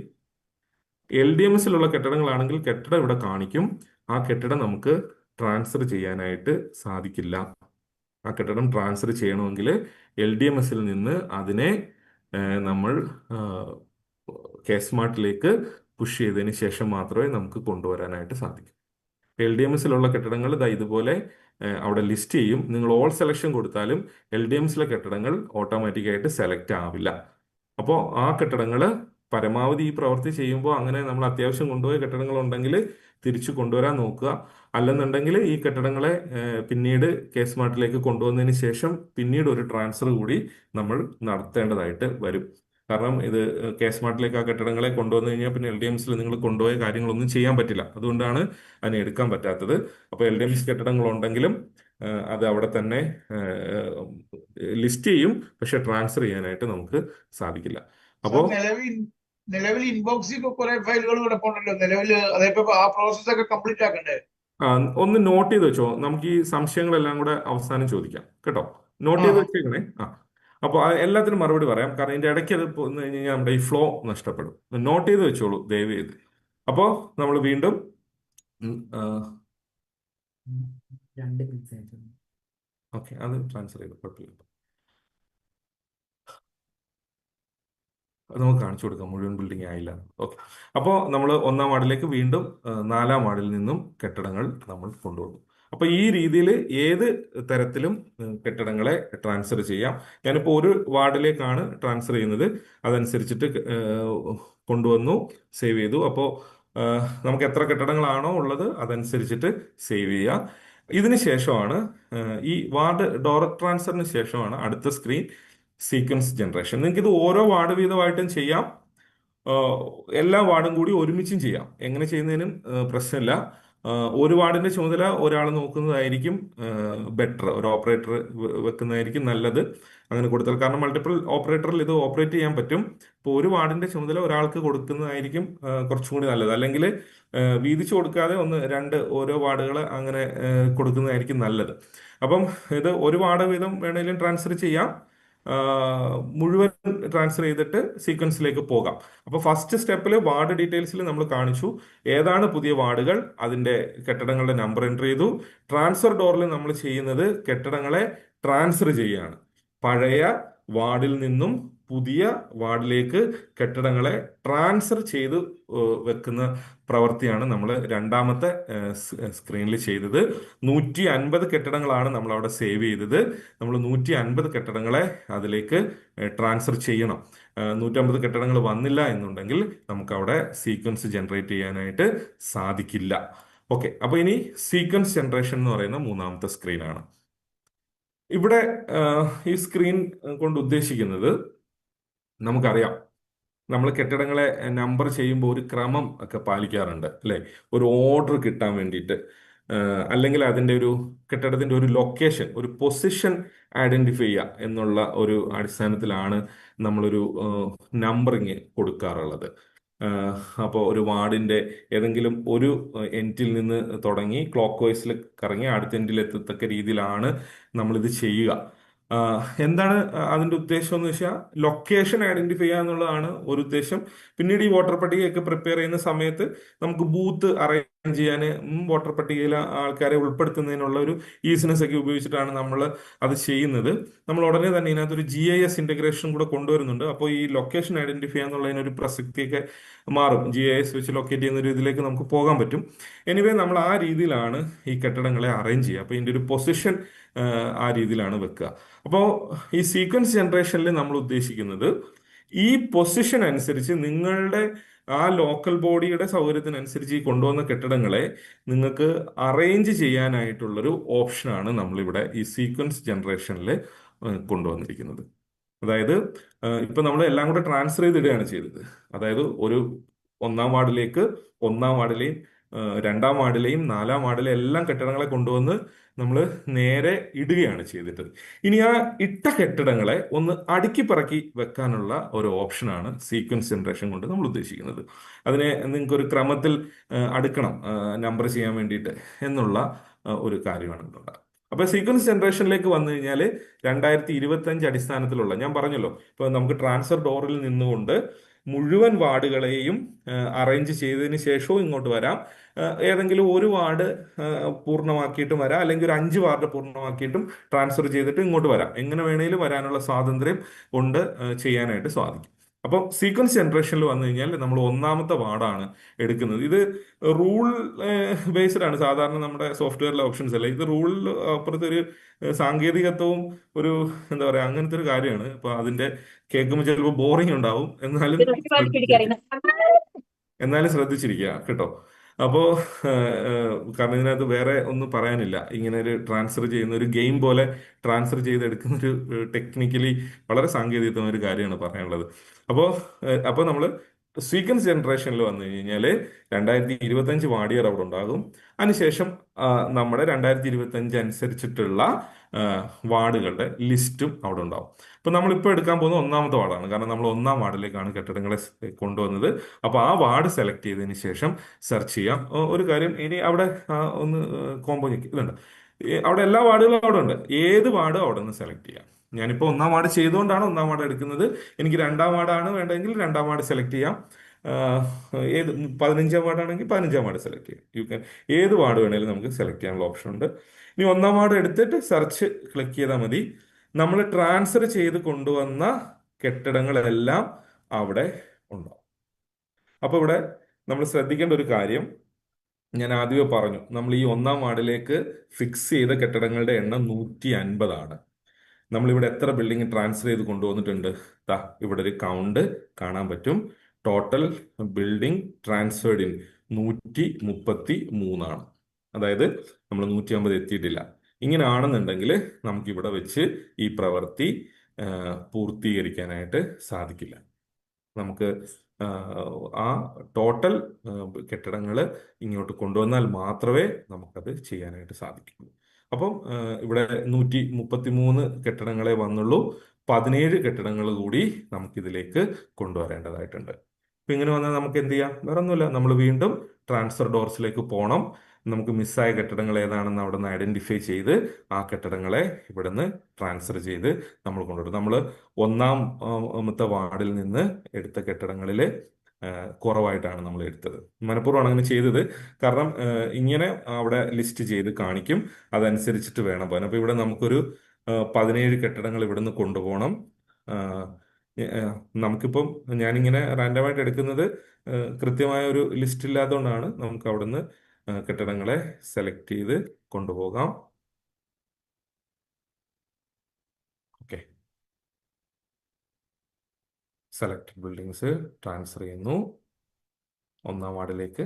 LDMSലുള്ള കെട്ടിടങ്ങളാണെങ്കിൽ കെട്ടിടം ഇവിടെ കാണിക്കും. ആ കെട്ടിടം നമുക്ക് ട്രാൻസ്ഫർ ചെയ്യാനായിട്ട് സാധിക്കില്ല. ആ കെട്ടിടം ട്രാൻസ്ഫർ ചെയ്യണമെങ്കിൽ LDMSൽ നിന്ന് അതിനെ നമ്മൾ KSMARTലേക്ക് പുഷ് ചെയ്തതിന് ശേഷം മാത്രമേ നമുക്ക് കൊണ്ടുവരാനായിട്ട് സാധിക്കൂ. LDMSലുള്ള കെട്ടിടങ്ങൾ ഇതുപോലെ അവിടെ ലിസ്റ്റ് ചെയ്യും. നിങ്ങൾ ഓൾ സെലക്ഷൻ കൊടുത്താലും LDMSലെ കെട്ടിടങ്ങൾ ഓട്ടോമാറ്റിക്കായിട്ട് സെലക്ട് ആവില്ല. അപ്പോൾ ആ കെട്ടിടങ്ങൾ പരമാവധി ഈ പ്രവൃത്തി ചെയ്യുമ്പോൾ അങ്ങനെ നമ്മൾ അത്യാവശ്യം കൊണ്ടുപോയ കെട്ടിടങ്ങൾ ഉണ്ടെങ്കിൽ തിരിച്ചു കൊണ്ടുവരാൻ നോക്കുക. അല്ലെന്നുണ്ടെങ്കിൽ ഈ കെട്ടിടങ്ങളെ പിന്നീട് KSMARTലേക്ക് കൊണ്ടുവന്നതിന് ശേഷം പിന്നീട് ഒരു ട്രാൻസ്ഫർ കൂടി നമ്മൾ നടത്തേണ്ടതായിട്ട് വരും. കാരണം ഇത് KSMARTലേക്ക് ആ കെട്ടിടങ്ങളെ കൊണ്ടുവന്നു കഴിഞ്ഞാൽ പിന്നെ LDMSൽ നിങ്ങൾ കൊണ്ടുപോയ കാര്യങ്ങളൊന്നും ചെയ്യാൻ പറ്റില്ല. അതുകൊണ്ടാണ് അതിനെ എടുക്കാൻ പറ്റാത്തത്. അപ്പോൾ LDMS കെട്ടിടങ്ങൾ ഉണ്ടെങ്കിലും അത് അവിടെ തന്നെ ലിസ്റ്റ് ചെയ്യും, പക്ഷെ ട്രാൻസ്ഫർ ചെയ്യാനായിട്ട് നമുക്ക് സാധിക്കില്ല. അപ്പോൾ നിലവിൽ ഇൻബോക്സിൽ ഇപ്പൊ കുറെ ഫയലുകൾ കിടപ്പുണ്ടല്ലോ നിലവിൽ, അതേപ്പോ ആ പ്രോസസ് ഒക്കെ കംപ്ലീറ്റ് ആക്കണ്ടേ? ഒന്ന് നോട്ട് ചെയ്ത് വെച്ചോ. നമുക്ക് ഈ സംശയങ്ങളെല്ലാം കൂടെ അവസാനം ചോദിക്കാം കേട്ടോ. നോട്ട് ചെയ്ത് വെച്ചേക്കണേ. അപ്പോൾ എല്ലാത്തിനും മറുപടി പറയാം. കാരണം ഇതിന്റെ ഇടയ്ക്ക് അത് പോന്നു കഴിഞ്ഞാൽ നമ്മുടെ ഈ ഫ്ലോ നഷ്ടപ്പെടും. നോട്ട് ചെയ്ത് വെച്ചോളൂ ദയവ് ചെയ്ത്. അപ്പോൾ നമ്മൾ വീണ്ടും ഓക്കെ, അത് ട്രാൻസ്ഫർ ചെയ്തു, കുഴപ്പമില്ല. അത് നമുക്ക് കാണിച്ചു കൊടുക്കാം, മുഴുവൻ ബിൽഡിംഗ് ആയില്ല. ഓക്കെ, അപ്പോൾ നമ്മൾ ഒന്നാം വാർഡിലേക്ക് വീണ്ടും നാലാം വാർഡിൽ നിന്നും കെട്ടിടങ്ങൾ നമ്മൾ കൊണ്ടുവന്നു. അപ്പൊ ഈ രീതിയിൽ ഏത് തരത്തിലും കെട്ടിടങ്ങളെ ട്രാൻസ്ഫർ ചെയ്യാം. ഞാനിപ്പോൾ ഒരു വാർഡിലേക്കാണ് ട്രാൻസ്ഫർ ചെയ്യുന്നത്, അതനുസരിച്ചിട്ട് കൊണ്ടുവന്നു, സേവ് ചെയ്തു. അപ്പോൾ നമുക്ക് എത്ര കെട്ടിടങ്ങളാണോ ഉള്ളത് അതനുസരിച്ചിട്ട് സേവ് ചെയ്യാം. ഇതിന് ശേഷമാണ് ഈ വാർഡ് ഡോർ ട്രാൻസ്ഫറിന് ശേഷമാണ് അടുത്ത സ്ക്രീൻ സീക്വൻസ് ജനറേഷൻ. നിങ്ങൾക്ക് ഇത് ഓരോ വാർഡ് വീതമായിട്ടും ചെയ്യാം, എല്ലാ വാർഡും കൂടി ഒരുമിച്ചും ചെയ്യാം. എങ്ങനെ ചെയ്യുന്നതിനും പ്രശ്നമില്ല. ഒരു വാർഡിന്റെ ചുമതല ഒരാൾ നോക്കുന്നതായിരിക്കും ബെറ്റർ, ഒരു ഓപ്പറേറ്റർ വെക്കുന്നതായിരിക്കും നല്ലത് അങ്ങനെ കൊടുത്താൽ. കാരണം മൾട്ടിപ്പിൾ ഓപ്പറേറ്ററിൽ ഇത് ഓപ്പറേറ്റ് ചെയ്യാൻ പറ്റും. ഇപ്പോൾ ഒരു വാർഡിന്റെ ചുമതല ഒരാൾക്ക് കൊടുക്കുന്നതായിരിക്കും കുറച്ചും കൂടി നല്ലത്. അല്ലെങ്കിൽ വീതിച്ചു കൊടുക്കാതെ രണ്ട് ഓരോ വാർഡുകൾ അങ്ങനെ കൊടുക്കുന്നതായിരിക്കും നല്ലത്. അപ്പം ഇത് ഒരു വാർഡ് വീതം വേണമെങ്കിലും ട്രാൻസ്ഫർ ചെയ്യാം, മുഴുവൻ ട്രാൻസ്ഫർ ചെയ്തിട്ട് സീക്വൻസിലേക്ക് പോകാം. അപ്പോൾ ഫസ്റ്റ് സ്റ്റെപ്പിൽ വാർഡ് ഡീറ്റെയിൽസിൽ നമ്മൾ കാണിച്ചു ഏതാണ് പുതിയ വാർഡുകൾ, അതിന്റെ കെട്ടിടങ്ങളുടെ നമ്പർ എൻ്റർ ചെയ്തു. ട്രാൻസ്ഫർ ഡോറിൽ നമ്മൾ ചെയ്യുന്നത് കെട്ടിടങ്ങളെ ട്രാൻസ്ഫർ ചെയ്യുകയാണ്. പഴയ വാർഡിൽ നിന്നും പുതിയ വാർഡിലേക്ക് കെട്ടിടങ്ങളെ ട്രാൻസ്ഫർ ചെയ്ത് വെക്കുന്ന പ്രവൃത്തിയാണ് നമ്മൾ രണ്ടാമത്തെ സ്ക്രീനിൽ ചെയ്തത്. 150 കെട്ടിടങ്ങളാണ് നമ്മൾ അവിടെ സേവ് ചെയ്തത്. നമ്മൾ 150 കെട്ടിടങ്ങളെ അതിലേക്ക് ട്രാൻസ്ഫർ ചെയ്യണം. 150 കെട്ടിടങ്ങൾ വന്നില്ല എന്നുണ്ടെങ്കിൽ നമുക്ക് അവിടെ സീക്വൻസ് ജനറേറ്റ് ചെയ്യാനായിട്ട് സാധിക്കില്ല. ഓക്കെ, അപ്പൊ ഇനി സീക്വൻസ് ജനറേഷൻ എന്ന് പറയുന്ന മൂന്നാമത്തെ സ്ക്രീനാണ്. ഇവിടെ ഈ സ്ക്രീൻ കൊണ്ട് ഉദ്ദേശിക്കുന്നത്, നമുക്കറിയാം നമ്മൾ കെട്ടിടങ്ങളെ നമ്പർ ചെയ്യുമ്പോൾ ഒരു ക്രമം ഒക്കെ പാലിക്കാറുണ്ട് അല്ലെ, ഒരു ഓർഡർ കിട്ടാൻ വേണ്ടിയിട്ട്. അല്ലെങ്കിൽ അതിൻ്റെ ഒരു കെട്ടിടത്തിന്റെ ഒരു ലൊക്കേഷൻ, ഒരു പൊസിഷൻ ഐഡന്റിഫൈ ചെയ്യുക എന്നുള്ള ഒരു അടിസ്ഥാനത്തിലാണ് നമ്മളൊരു നമ്പറിങ് കൊടുക്കാറുള്ളത്. അപ്പോൾ ഒരു വാർഡിന്റെ ഏതെങ്കിലും ഒരു എൻഡിൽ നിന്ന് തുടങ്ങി ക്ലോക്ക് വൈസിൽ കറങ്ങി അടുത്ത എൻഡിൽ എത്തത്തക്ക രീതിയിലാണ് നമ്മളിത് ചെയ്യുക. എന്താണ് അതിന്റെ ഉദ്ദേശം എന്ന് വെച്ചാൽ ലൊക്കേഷൻ ഐഡന്റിഫൈ ചെയ്യുക എന്നുള്ളതാണ് ഒരു ഉദ്ദേശം. പിന്നീട് ഈ വോട്ടർ പട്ടികയൊക്കെ പ്രിപ്പയർ ചെയ്യുന്ന സമയത്ത് നമുക്ക് ബൂത്ത് അറേഞ്ച് ചെയ്യാൻ, വോട്ടർ പട്ടികയിൽ ആൾക്കാരെ ഉൾപ്പെടുത്തുന്നതിനുള്ള ഒരു ഈസിനെസ് ഒക്കെ ഉപയോഗിച്ചിട്ടാണ് നമ്മൾ അത് ചെയ്യുന്നത്. നമ്മൾ ഉടനെ തന്നെ ഇതിനകത്തൊരു GIS ഇന്റഗ്രേഷൻ കൂടെ കൊണ്ടുവരുന്നുണ്ട്. അപ്പോൾ ഈ ലൊക്കേഷൻ ഐഡന്റിഫൈ എന്നുള്ളതിനൊരു പ്രസക്തിയൊക്കെ മാറും. GIS വെച്ച് ലൊക്കേറ്റ് ചെയ്യുന്ന ഒരു ഇതിലേക്ക് നമുക്ക് പോകാൻ പറ്റും. എനിവേ നമ്മൾ ആ രീതിയിലാണ് ഈ കെട്ടിടങ്ങളെ അറേഞ്ച് ചെയ്യുക. അപ്പോൾ ഇതിന്റെ ഒരു പൊസിഷൻ ആ രീതിയിലാണ് വെക്കുക. അപ്പോൾ ഈ സീക്വൻസ് ജനറേഷനിൽ നമ്മൾ ഉദ്ദേശിക്കുന്നത് ഈ പൊസിഷൻ അനുസരിച്ച് നിങ്ങളുടെ ആ ലോക്കൽ ബോഡിയുടെ സൗകര്യത്തിനനുസരിച്ച് ഈ കൊണ്ടുവന്ന കെട്ടിടങ്ങളെ നിങ്ങൾക്ക് അറേഞ്ച് ചെയ്യാനായിട്ടുള്ളൊരു ഓപ്ഷനാണ് നമ്മളിവിടെ ഈ സീക്വൻസ് ജനറേഷനിൽ കൊണ്ടുവന്നിരിക്കുന്നത്. അതായത് ഇപ്പൊ നമ്മൾ എല്ലാം കൂടെ ട്രാൻസ്ഫർ ചെയ്തിടുകയാണ് ചെയ്തത്. അതായത് ഒരു ഒന്നാം വാർഡിലേക്ക് ഒന്നാം വാർഡിലെയും രണ്ടാം വാർഡിലെയും നാലാം വാർഡിലെയും എല്ലാം കെട്ടിടങ്ങളെ കൊണ്ടുവന്ന് നമ്മൾ നേരെ ഇടുകയാണ് ചെയ്തിട്ട്. ഇനി ആ ഇട്ട കെട്ടിടങ്ങളെ ഒന്ന് അടുക്കി പറക്കി വെക്കാനുള്ള ഒരു ഓപ്ഷനാണ് സീക്വൻസ് ജനറേഷൻ കൊണ്ട് നമ്മൾ ഉദ്ദേശിക്കുന്നത്. അതിനെ നിങ്ങൾക്ക് ഒരു ക്രമത്തിൽ അടുക്കണം നമ്പർ ചെയ്യാൻ വേണ്ടിയിട്ട് എന്നുള്ള ഒരു കാര്യമാണ് ഇവിടെ. അപ്പൊ സീക്വൻസ് ജനറേഷനിലേക്ക് വന്നു കഴിഞ്ഞാൽ 2025 അടിസ്ഥാനത്തിലുള്ള, ഞാൻ പറഞ്ഞല്ലോ ഇപ്പൊ നമുക്ക് ട്രാൻസ്ഫർ ഡോറിൽ നിന്നുകൊണ്ട് മുഴുവൻ വാർഡുകളെയും അറേഞ്ച് ചെയ്തതിന് ശേഷവും ഇങ്ങോട്ട് വരാം. ഏതെങ്കിലും ഒരു വാർഡ് പൂർണ്ണമാക്കിയിട്ടും വരാം, അല്ലെങ്കിൽ ഒരു 5 വാർഡ് പൂർണ്ണമാക്കിയിട്ടും ട്രാൻസ്ഫർ ചെയ്തിട്ട് ഇങ്ങോട്ട് വരാം. എങ്ങനെ വേണേലും വരാനുള്ള സ്വാതന്ത്ര്യം കൊണ്ട് ചെയ്യാനായിട്ട് സാധിക്കും. അപ്പം സീക്വൻസ് ജനറേഷനിൽ വന്നു കഴിഞ്ഞാൽ നമ്മൾ ഒന്നാമത്തെ വാർഡാണ് എടുക്കുന്നത്. ഇത് റൂൾ ബേസ്ഡ് ആണ്. സാധാരണ നമ്മുടെ സോഫ്റ്റ്വെയറിലെ ഓപ്ഷൻസ് അല്ല, ഇത് റൂളിൽ അപ്പുറത്തൊരു സാങ്കേതികത്വവും ഒരു എന്താ പറയാ അങ്ങനത്തെ ഒരു കാര്യമാണ്. അപ്പൊ അതിന്റെ കേൾക്കുമ്പോൾ ചിലപ്പോൾ ബോറിംഗ് ഉണ്ടാവും, എന്നാലും ശ്രദ്ധിച്ചിരിക്കുക കേട്ടോ. അപ്പോ കാരണം ഇതിനകത്ത് വേറെ ഒന്നും പറയാനില്ല. ഇങ്ങനെ ഒരു ട്രാൻസ്ഫർ ചെയ്യുന്ന ഒരു ഗെയിം പോലെ ട്രാൻസ്ഫർ ചെയ്തെടുക്കുന്ന ഒരു ടെക്നിക്കലി വളരെ സാങ്കേതികമായ ഒരു കാര്യമാണ് പറയാനുള്ളത്. അപ്പോൾ നമ്മൾ സീക്വൻസ് ജനറേഷനിൽ വന്നു കഴിഞ്ഞാൽ 2025 വാർഡിയർ അവിടെ ഉണ്ടാകും. അതിനുശേഷം നമ്മുടെ 2025 അനുസരിച്ചിട്ടുള്ള വാർഡുകളുടെ ലിസ്റ്റും അവിടെ ഉണ്ടാവും. അപ്പൊ നമ്മളിപ്പോൾ എടുക്കാൻ പോകുന്ന ഒന്നാമത്തെ വാർഡാണ്, കാരണം നമ്മൾ ഒന്നാം വാർഡിലേക്കാണ് കെട്ടിടങ്ങളെ കൊണ്ടുവന്നത്. അപ്പൊ ആ വാർഡ് സെലക്ട് ചെയ്തതിന് ശേഷം സെർച്ച് ചെയ്യാം. ഒരു കാര്യം, ഇനി അവിടെ ഒന്ന് കോമ്പോ ഇതുണ്ട്, അവിടെ എല്ലാ വാർഡുകളും അവിടെ ഉണ്ട്. ഏത് വാർഡും അവിടെ നിന്ന് സെലക്ട് ചെയ്യാം. ഞാനിപ്പോൾ ഒന്നാം വാർഡ് ചെയ്തുകൊണ്ടാണ് ഒന്നാം വാർഡ് എടുക്കുന്നത്. എനിക്ക് രണ്ടാം വാർഡാണ് വേണ്ടതെങ്കിൽ രണ്ടാം വാർഡ് സെലക്ട് ചെയ്യാം. ഏത് 15-ാം വാർഡാണെങ്കിൽ 15-ാം വാർഡ് സെലക്ട് ചെയ്യാം. യു ക്യാൻ ഏത് വാർഡ് വേണേലും നമുക്ക് സെലക്ട് ചെയ്യാനുള്ള ഓപ്ഷൻ ഉണ്ട്. ഇനി 1-ാം വാർഡ് എടുത്തിട്ട് സെർച്ച് ക്ലിക്ക് ചെയ്താൽ മതി. നമ്മൾ ട്രാൻസ്ഫർ ചെയ്ത് കൊണ്ടുവന്ന കെട്ടിടങ്ങളെല്ലാം അവിടെ ഉണ്ടാവും. അപ്പോൾ ഇവിടെ നമ്മൾ ശ്രദ്ധിക്കേണ്ട ഒരു കാര്യം ഞാൻ ആദ്യമേ പറഞ്ഞു, നമ്മൾ ഈ 1-ാം വാർഡിലേക്ക് ഫിക്സ് ചെയ്ത കെട്ടിടങ്ങളുടെ എണ്ണം 150 നമ്മളിവിടെ എത്ര ബിൽഡിംഗ് ട്രാൻസ്ഫർ ചെയ്ത് കൊണ്ടുവന്നിട്ടുണ്ട്? ഇവിടെ ഒരു കൗണ്ട് കാണാൻ പറ്റും. ടോട്ടൽ ബിൽഡിംഗ് ട്രാൻസ്ഫേർഡ് ഇൻ 133 അതായത് നമ്മൾ 150 എത്തിയിട്ടില്ല. ഇങ്ങനെ ആണെന്നുണ്ടെങ്കിൽ നമുക്ക് ഇവിടെ വെച്ച് ഈ പ്രവൃത്തി പൂർത്തീകരിക്കാനായിട്ട് സാധിക്കില്ല. നമുക്ക് ആ ടോട്ടൽ കെട്ടിടങ്ങൾ ഇങ്ങോട്ട് കൊണ്ടുവന്നാൽ മാത്രമേ നമുക്കത് ചെയ്യാനായിട്ട് സാധിക്കുള്ളൂ. അപ്പം ഇവിടെ 133 കെട്ടിടങ്ങളെ വന്നുള്ളൂ. 17 കെട്ടിടങ്ങൾ കൂടി നമുക്കിതിലേക്ക് കൊണ്ടുവരേണ്ടതായിട്ടുണ്ട്. അപ്പം ഇങ്ങനെ വന്നാൽ നമുക്ക് എന്ത് ചെയ്യാം? വേറെ ഒന്നുമില്ല, നമ്മൾ വീണ്ടും ട്രാൻസ്ഫർ ഡോർസിലേക്ക് പോകണം. നമുക്ക് മിസ്സായ കെട്ടിടങ്ങൾ ഏതാണെന്ന് അവിടെ നിന്ന് ഐഡന്റിഫൈ ചെയ്ത് ആ കെട്ടിടങ്ങളെ ഇവിടെ നിന്ന് ട്രാൻസ്ഫർ ചെയ്ത് നമ്മൾ കൊണ്ടുവരും. നമ്മൾ 1-ാമത്തെ വാർഡിൽ നിന്ന് എടുത്ത കെട്ടിടങ്ങളിൽ കുറവായിട്ടാണ് നമ്മൾ എടുത്തത്. മനഃപൂർവ്വമാണ് അങ്ങനെ ചെയ്തത്. കാരണം ഇങ്ങനെ അവിടെ ലിസ്റ്റ് ചെയ്ത് കാണിക്കും, അതനുസരിച്ചിട്ട് വേണം പോകാൻ. അപ്പോൾ ഇവിടെ നമുക്കൊരു 17 കെട്ടിടങ്ങൾ ഇവിടെ നിന്ന് കൊണ്ടുപോകണം. നമുക്കിപ്പം ഞാനിങ്ങനെ റാൻഡമായിട്ട് എടുക്കുന്നത് കൃത്യമായ ഒരു ലിസ്റ്റ് ഇല്ലാത്തതുകൊണ്ടാണ്. നമുക്ക് അവിടുന്ന് കെട്ടിടങ്ങളെ സെലക്ട് ചെയ്ത് കൊണ്ടുപോകാം. ഓക്കെ, സെലക്ടഡ് ബിൽഡിങ്സ് ട്രാൻസ്ഫർ ചെയ്യുന്നു. 1-ാം വാർഡിലേക്ക്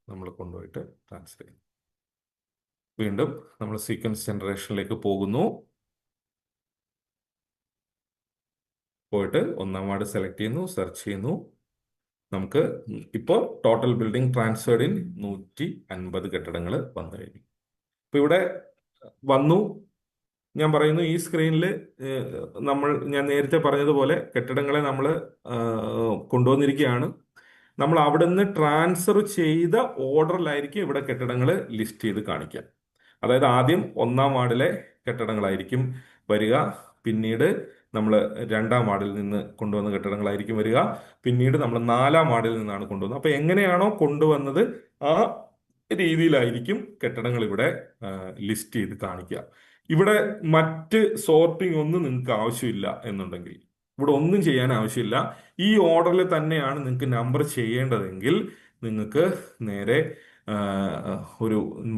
നമ്മൾ കൊണ്ടുപോയിട്ട് ട്രാൻസ്ഫർ ചെയ്യുന്നു. വീണ്ടും നമ്മൾ സീക്വൻസ് ജനറേഷനിലേക്ക് പോകുന്നു. പോയിട്ട് 1-ാം വാർഡ് സെലക്ട് ചെയ്യുന്നു, സെർച്ച് ചെയ്യുന്നു. നമുക്ക് ഇപ്പോൾ ടോട്ടൽ ബിൽഡിംഗ് ട്രാൻസ്ഫേർഡ് ഇൻ 150 കെട്ടിടങ്ങൾ വന്നു കഴിഞ്ഞു. ഇപ്പൊ ഇവിടെ വന്നു. ഞാൻ പറയുന്നു, ഈ സ്ക്രീനിൽ ഞാൻ നേരത്തെ പറഞ്ഞതുപോലെ കെട്ടിടങ്ങളെ നമ്മൾ കൊണ്ടുവന്നിരിക്കുകയാണ്. നമ്മൾ അവിടെ നിന്ന് ട്രാൻസ്ഫർ ചെയ്ത ഓർഡറിലായിരിക്കും ഇവിടെ കെട്ടിടങ്ങൾ ലിസ്റ്റ് ചെയ്ത് കാണിക്കുക. അതായത് ആദ്യം 1-ാം വാർഡിലെ കെട്ടിടങ്ങളായിരിക്കും വരിക, പിന്നീട് നമ്മൾ 2-ാം വാർഡിൽ നിന്ന് കൊണ്ടുവന്ന കെട്ടിടങ്ങളായിരിക്കും വരിക, പിന്നീട് നമ്മൾ 4-ാം വാർഡിൽ നിന്നാണ് കൊണ്ടുവന്നത്. അപ്പൊ എങ്ങനെയാണോ കൊണ്ടുവന്നത് ആ രീതിയിലായിരിക്കും കെട്ടിടങ്ങൾ ഇവിടെ ലിസ്റ്റ് ചെയ്ത് കാണിക്കുക. ഇവിടെ മറ്റ് സോർട്ടിംഗ് ഒന്നും നിങ്ങൾക്ക് ആവശ്യമില്ല എന്നുണ്ടെങ്കിൽ, ഇവിടെ ഒന്നും ചെയ്യാൻ ആവശ്യമില്ല. ഈ ഓർഡറിൽ തന്നെയാണ് നിങ്ങൾക്ക് നമ്പർ ചെയ്യേണ്ടതെങ്കിൽ നിങ്ങൾക്ക് നേരെ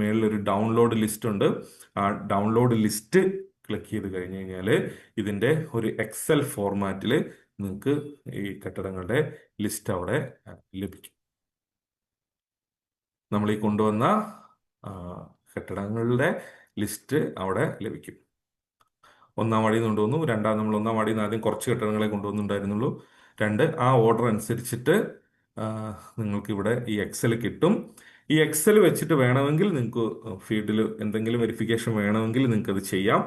മേളിലൊരു ഡൗൺലോഡ് ലിസ്റ്റ് ഉണ്ട്. ആ ഡൗൺലോഡ് ലിസ്റ്റ് ക്ലിക്ക് ചെയ്ത് കഴിഞ്ഞ് കഴിഞ്ഞാൽ ഇതിൻ്റെ ഒരു എക്സൽ ഫോർമാറ്റിൽ നിങ്ങൾക്ക് ഈ കെട്ടിടങ്ങളുടെ ലിസ്റ്റ് അവിടെ ലഭിക്കും. നമ്മൾ ഈ കൊണ്ടുവന്ന കെട്ടിടങ്ങളുടെ ലിസ്റ്റ് അവിടെ ലഭിക്കും. 1-ാം വാർഡിൽ നിന്ന് കൊണ്ടുവന്നു. നമ്മൾ 1-ാം വാർഡിൽ നിന്ന് ആദ്യം കുറച്ച് കെട്ടിടങ്ങളെ കൊണ്ടുവന്നിട്ടുണ്ടായിരുന്നുള്ളൂ. ആ ഓർഡർ അനുസരിച്ചിട്ട് നിങ്ങൾക്ക് ഇവിടെ ഈ എക്സൽ കിട്ടും. ഈ എക്സൽ വെച്ചിട്ട് വേണമെങ്കിൽ നിങ്ങൾക്ക് ഫീൽഡിൽ എന്തെങ്കിലും വെരിഫിക്കേഷൻ വേണമെങ്കിൽ നിങ്ങൾക്ക് അത് ചെയ്യാം.